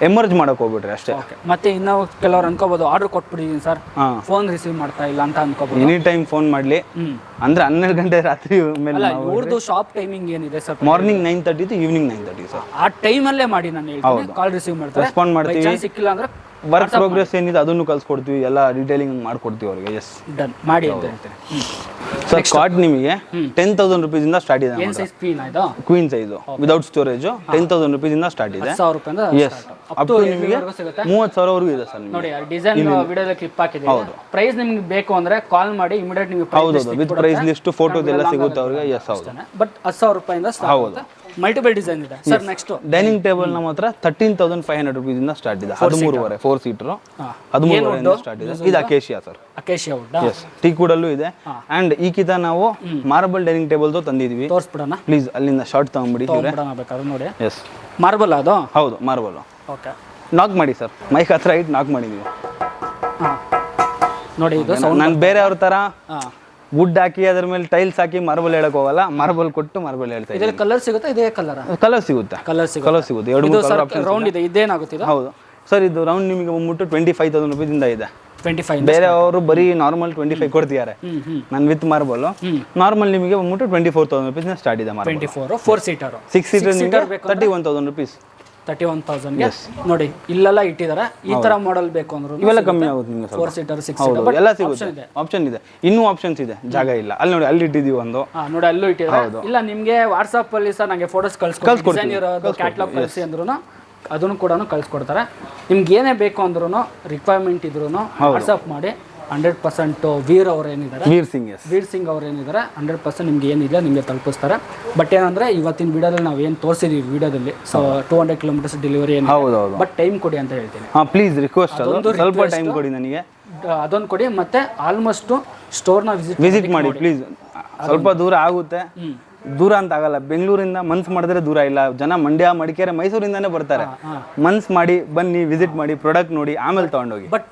ಎಮರ್ಜ್ ಮಾಡಕ್ ಹೋಗ್ಬಿಟ್ರೆ ಅಷ್ಟೇ. ಮತ್ತೆ ಇನ್ನ ಕೆಲವ್ರು ಅನ್ಕೋಬಹುದು, ಆರ್ಡರ್ ಕೊಟ್ಬಿಟ್ಟಿದೀನಿ ಸರ್, ಫೋನ್ ರಿಸೀವ್ ಮಾಡ್ತಾ ಇಲ್ಲ ಅಂತ ಅನ್ಕೋಬಹುದು. ಎನಿ ಟೈಮ್ ಫೋನ್ ಮಾಡ್ಲಿ, ಅಂದ್ರೆ 12 ಗಂಟೆ ರಾತ್ರಿ ಮೇಲೆ. ಇವ್ರದ್ದು ಶಾಪ್ ಟೈಮಿಂಗ್ ಏನಿದೆ sir? Morning 9:30 to evening 9:30 sir. ಆ ಟೈಮ್ ಅಲ್ಲೇ ಮಾಡಿ ನಾನು ಹೇಳ್ತೀನಿ, ಕಾಲ್ ರಿಸೀವ್ ಮಾಡ್ತಾರೆ, ರೆಸ್ಪಾಂಡ್ ಮಾಡ್ತೀವಿ. ಸಿಕ್ಕಿಲ್ಲ ಅಂದ್ರೆ ವರ್ಕ್ ಪ್ರೋಗ್ರೆಸ್ ಏನಿದೆ ಅದನ್ನು ಕಲ್ಸ್ಕೊಡ್ತೀವಿ, ಎಲ್ಲ ಡೀಟೇಲಿಂಗ್ ಮಾಡ್ಕೊಡ್ತೀವಿ ಅವ್ರಿಗೆ. ಎಸ್, ಡನ್ ಮಾಡಿ ಅಂತ ಹೇಳ್ತೀನಿ ಸರ್. ಕಾಟ್ ನಿಮಗೆ 10,000 ರುಪೀಸ್ ಇಂದ ಸ್ಟಾರ್ಟ್ ಇದೆ. ಏನ್ ಸೈಜ್ ಕ್ವೀನ್ ಇದು? Queen size without storage 10,000 rupees ಇಂದ ಸ್ಟಾರ್ಟ್ ಇದೆ. 10,000 ರೂಪಾಯಿಂದ ಎಸ್, ಅಪ್ ಟು ನಿಮಗೆ 30,000 ವರೆಗೂ ಇದೆ ಸರ್. ನೋಡಿ, ಡಿಸೈನ್ ವಿಡಿಯೋದಲ್ಲಿ ಕ್ಲಿಪ್ ಹಾಕಿದೆ. ಪ್ರೈಸ್ ನಿಮಗೆ ಬೇಕು ಅಂದ್ರೆ ಕಾಲ್ ಮಾಡಿ, ಇಮಿಡಿಯೇಟ್ ನಿಮಗೆ ಹೌದು, ವಿತ್ ಪ್ರೈಸ್ ಲಿಸ್ಟ್ ಫೋಟೋಸ್ ಎಲ್ಲ ಸಿಗುತ್ತೆ ಅವ್ರಿಗೆ. ಎಸ್, ಹೌದು. ಬಟ್ 10,000 ರೂಪಾಯಿಂದ ಸ್ಟಾರ್ಟ್ ಆಗುತ್ತೆ. ಮಲ್ಟಿಪಲ್ ಡಿಸೈನ್ ಇದೆ ಸರ್. ನೆಕ್ಸ್ಟ್ ಡೈನಿಂಗ್ ಟೇಬಲ್ ನಮ್ಮ ಹತ್ರ 13,500 ರುಪೀಸ್ ಇಂದ ಸ್ಟಾರ್ಟ್ ಇದೆ. 13.5 4 ಸೀಟರ್ 13.5 ಸ್ಟಾರ್ಟ್ ಇದೆ. ಇದು acacia sir. Acacia wood. Yes, teak ಕೂಡಲ್ಲೂ ಇದೆ. ಅಂಡ್ ಈ ಕಿತ ನಾವು ಮಾರ್ಬಲ್ ಡೈನಿಂಗ್ ಟೇಬಲ್ ತಂದಿದೀವಿ. ತೋರಿಸ್ಬಿಡೋಣ ಪ್ಲೀಸ್, ಅಲ್ಲಿಂದ ಶಾರ್ಟ್ ತಗೊಂಡ್ಬಿಡಿ. ಬೇಕಾದ್ರೆ ನೋಡಿ. ಎಸ್, ಮಾರ್ಬಲ್ ಅದು? ಹೌದು, ಮಾರ್ಬಲ್. ಓಕೆ, ನಾಕ್ ಮಾಡಿ ಸರ್, ಮೈಕ್ ಹತ್ರ ಇಟ್ಟು ನಾಕ್ ಮಾಡಿದೀವಿ. ನೋಡಿ, ಇದು ನಾನು ಬೇರೆ ಅವ್ರ ತರ ವುಡ್ ಹಾಕಿ ಅದ್ರ ಮೇಲೆ ಟೈಲ್ಸ್ ಹಾಕಿ ಮಾರ್ಬಲ್ ಹೇಳಕ್ ಹೋಗಲ್ಲ. ಮಾರ್ಬಲ್ ಕೊಟ್ಟು ಮಾರ್ಬಲ್ ಹೇಳ್ತಾ ಇದ್ದೀನಿ. ಕಲರ್ ಸಿಗುತ್ತೆ? ಇದೇ ಕಲರ್ ಸಿಗುತ್ತೆ. ಕಲರ್ ಸಿಗುತ್ತೆ. 2-3 ಕಲರ್ ಆಪ್ಷನ್. ರೌಂಡ್ ಇದೆ, ಇದೇನಾಗುತ್ತೆ? ಹೌದು ಸರ್, ಇದು ರೌಂಡ್ ನಿಮಗೆ ಬಂದ್ಬಿಟ್ಟು 25,000 ರೂಪಾಯಿ ಇಂದ ಇದೆ. 25. ಬೇರೆ ಅವರು ಬರೀ ನಾರ್ಮಲ್ 25 ಕೊಡ್ತಿದ್ದಾರೆ. ನಾನು ವಿತ್ ಮಾರ್ಬಲ್ ನಾರ್ಮಲ್ ನಿಮಗೆ ಬಂದ್ಬಿಟ್ಟು 24,000 ರೂಪಾಯಿ ಸ್ಟಾರ್ಟ್ ಇದೆ. 24 4 ಸೀಟರ್ 6 ಸೀಟರ್ ನಿಮಗೆ 31,000 ರೂಪೀಸ್. 31,000 ನೋಡಿ, ಇಲ್ಲೆಲ್ಲ ಇಟ್ಟಿದ್ದಾರೆ. ಈ ತರ ಮಾಡೆಲ್ ಬೇಕು ಅಂದ್ರು ಇವೆಲ್ಲ ಕಮ್ಮಿ ಆಗುತ್ತೆ ನಿಮಗೆ. 4 ಸೀಟರ್ 6 ಹೌದು, ಎಲ್ಲ ಸಿಗುತ್ತೆ. ಆಪ್ಷನ್ ಇದೆ, ಇನ್ನೂ ಆಪ್ಷನ್ಸ್ ಇದೆ. ಜಾಗ ಇಲ್ಲ, ಅಲ್ಲಿ ನೋಡಿ, ಅಲ್ಲಿ ಇಟ್ಟಿದೀವಿ ಒಂದು. ನೋಡಿ, ಅಲ್ಲೂ ಇಟ್ಟಿದ್ದಾರೆ. ಇಲ್ಲ, ನಿಮಗೆ ವಾಟ್ಸ್ಆಪ್ ಅಲ್ಲಿ ಸರ್ ನನಗೆ ಫೋಟೋಸ್ ಕಳ್ಸ್ಕೊಡ್ತೀನಿ, ಕ್ಯಾಟಲಾಗ್ ಕಳಿಸಿ ಅಂದ್ರೂ ಅದನ್ನು ಕೂಡ ಕಳಿಸ್ಕೊಡ್ತಾರೆ. ನಿಮ್ಗೆ ಏನೇ ಬೇಕು ಅಂದ್ರೂ ರಿಕ್ವೈರ್ಮೆಂಟ್ ಇದ್ರೂ ವಾಟ್ಸಪ್ ಮಾಡಿ 100% ವೀರ್ ಅವ್ರು ಏನಿದ್ದಾರೆ ವೀರ್ ಸಿಂಗ್ ಅವ್ರು ಏನಿದ್ದಾರೆ 100% ನಿಮ್ಗೆ ಏನಿದೆ ನಿಮಗೆ ತಲುಪಿಸ್ತಾರೆ. ಬಟ್ ಏನಂದ್ರೆ ಇವತ್ತಿನ ವಿಡಿಯೋದಲ್ಲಿ ನಾವು ಏನು ತೋರಿಸಿದೀವಿ ವಿಡಿಯೋದಲ್ಲಿ, ಸೊ 200 ಕಿಲೋಮೀಟರ್ಸ್ ಡೆಲಿವರಿ ಏನು, ಬಟ್ ಟೈಮ್ ಕೊಡಿ ಅಂತ ಹೇಳ್ತೀನಿ. ಪ್ಲೀಸ್ ರಿಕ್ವೆಸ್ಟ್, ಸ್ವಲ್ಪ ಟೈಮ್ ಕೊಡಿ ನನಗೆ, ಅದೊಂದು ಕೊಡಿ. ಮತ್ತೆ ಆಲ್ಮೋಸ್ಟ್ ಸ್ಟೋರ್ನ ವಿಸಿಟ್ ಮಾಡಿ ಪ್ಲೀಸ್. ಸ್ವಲ್ಪ ದೂರ ಆಗುತ್ತೆ, ದೂರ ಅಂತ ಆಗಲ್ಲ. ಬೆಂಗಳೂರಿಂದ ಮನ್ಸ್ ಮಾಡಿದ್ರೆ ದೂರ ಇಲ್ಲ. ಜನ ಮಂಡ್ಯ, ಮಡಿಕೇರಿ, ಮೈಸೂರಿಂದಾನೇ ಬರ್ತಾರೆ. ಮನ್ಸ್ ಮಾಡಿ ಬನ್ನಿ, ವಿಸಿಟ್ ಮಾಡಿ, ಪ್ರಾಡಕ್ಟ್ ನೋಡಿ, ಆಮೇಲೆ ತಗೊಂಡೋಗಿ. ಬಟ್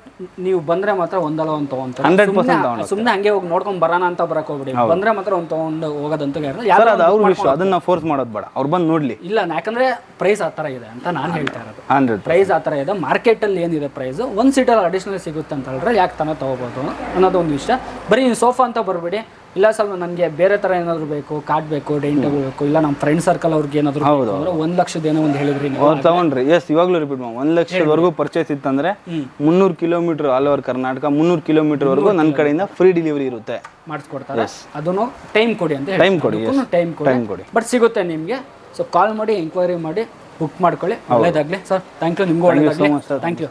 ನೀವು ಬಂದ್ರೆ ಮಾತ್ರ ಒಂದಲ್ಲ ಒಂದು ತಗೊಂತಾರೆ. 100% ಸುಮ್ಮನೆ ಹಂಗೆ ಹೋಗಿ ನೋಡ್ಕೊಂಡ್ ಬರೋಣ ಅಂತ ಬರಕ್ ಹೋಗ್ಬಿಡಿ. ಬಂದ್ರೆ ಮಾತ್ರ ಒಂದು ತಗೊಂಡು ಹೋಗೋದಂತ ಅವ್ರ ವಿಷಯ, ಅದನ್ನ ಫೋರ್ಸ್ ಮಾಡೋದು ಬೇಡ. ಅವ್ರು ಬಂದು ನೋಡ್ಲಿ. ಇಲ್ಲ, ಯಾಕಂದ್ರೆ ಪ್ರೈಸ್ ಆ ಥರ ಇದೆ ಅಂತ ನಾನು ಹೇಳ್ತಾ ಇರೋದು. ಪ್ರೈಸ್ ಆ ಥರ ಇದೆ. ಮಾರ್ಕೆಟಲ್ಲಿ ಏನಿದೆ ಪ್ರೈಸ್, ಒಂದು ಸೀಟಲ್ಲಿ ಅಡಿಷನಲ್ ಸಿಗುತ್ತೆ ಅಂತ ಹೇಳಿದ್ರೆ ಯಾಕೆ ತಾನೇ ತಗೋಬೋದು ಅನ್ನೋದು ಒಂದು ವಿಷಯ. ಬರೀ ನೀವು ಸೋಫಾ ಅಂತ ಬರ್ಬೇಡಿ. ಇಲ್ಲ ಸ್ವಲ್ಪ ನನಗೆ ಬೇರೆ ಥರ ಏನಾದರೂ ಬೇಕು, ಕಾಟ್ ಬೇಕು, ಡೈನಿಂಗ್ ಟೇಬಲ್ ಬೇಕು, ಇಲ್ಲ ನಮ್ಮ ಫ್ರೆಂಡ್ ಸರ್ಕಲ್ ಅವ್ರಿಗೆ ಏನಾದರೂ ಅಂದ್ರೆ 1 ಲಕ್ಷದ ಏನೋ ಒಂದು ಹೇಳಿದ್ರಿ ನೀವು, ಅವ್ರು ತಗೊಂಡ್ರಿ. ಎಸ್, ಇವಾಗಲೂ ರಿಪೀಟ್ ಮಾಡಿ. 1 ಲಕ್ಷದವರೆಗೂ ಪರ್ಚೇಸ್ ಇತ್ತಂದ್ರೆ 300 kilometre all over Karnataka, 300 kilometre ವರೆಗೂ ನನ್ನ ಕಡೆಯಿಂದ ಫ್ರೀ ಡೆಲಿವರಿ ಇರುತ್ತೆ. ಮಾಡಿಸ್ಕೊಡ್ತಾರೆ. ಅದನ್ನು ಟೈಮ್ ಕೊಡಿ ಅಂತ ಟೈಮ್ ಕೊಡಿ. ಬಟ್ ಸಿಗುತ್ತೆ ನಿಮಗೆ. ಸೊ ಕಾಲ್ ಮಾಡಿ, ಎಂಕ್ವೈರಿ ಮಾಡಿ, ಬುಕ್ ಮಾಡ್ಕೊಳ್ಳಿ. ಒಳ್ಳೇದಾಗಲಿ ಸರ್. Thank you. ನಿಮ್ಗೂ ಒಳ್ಳೇದಾಗಲಿ. Thank you.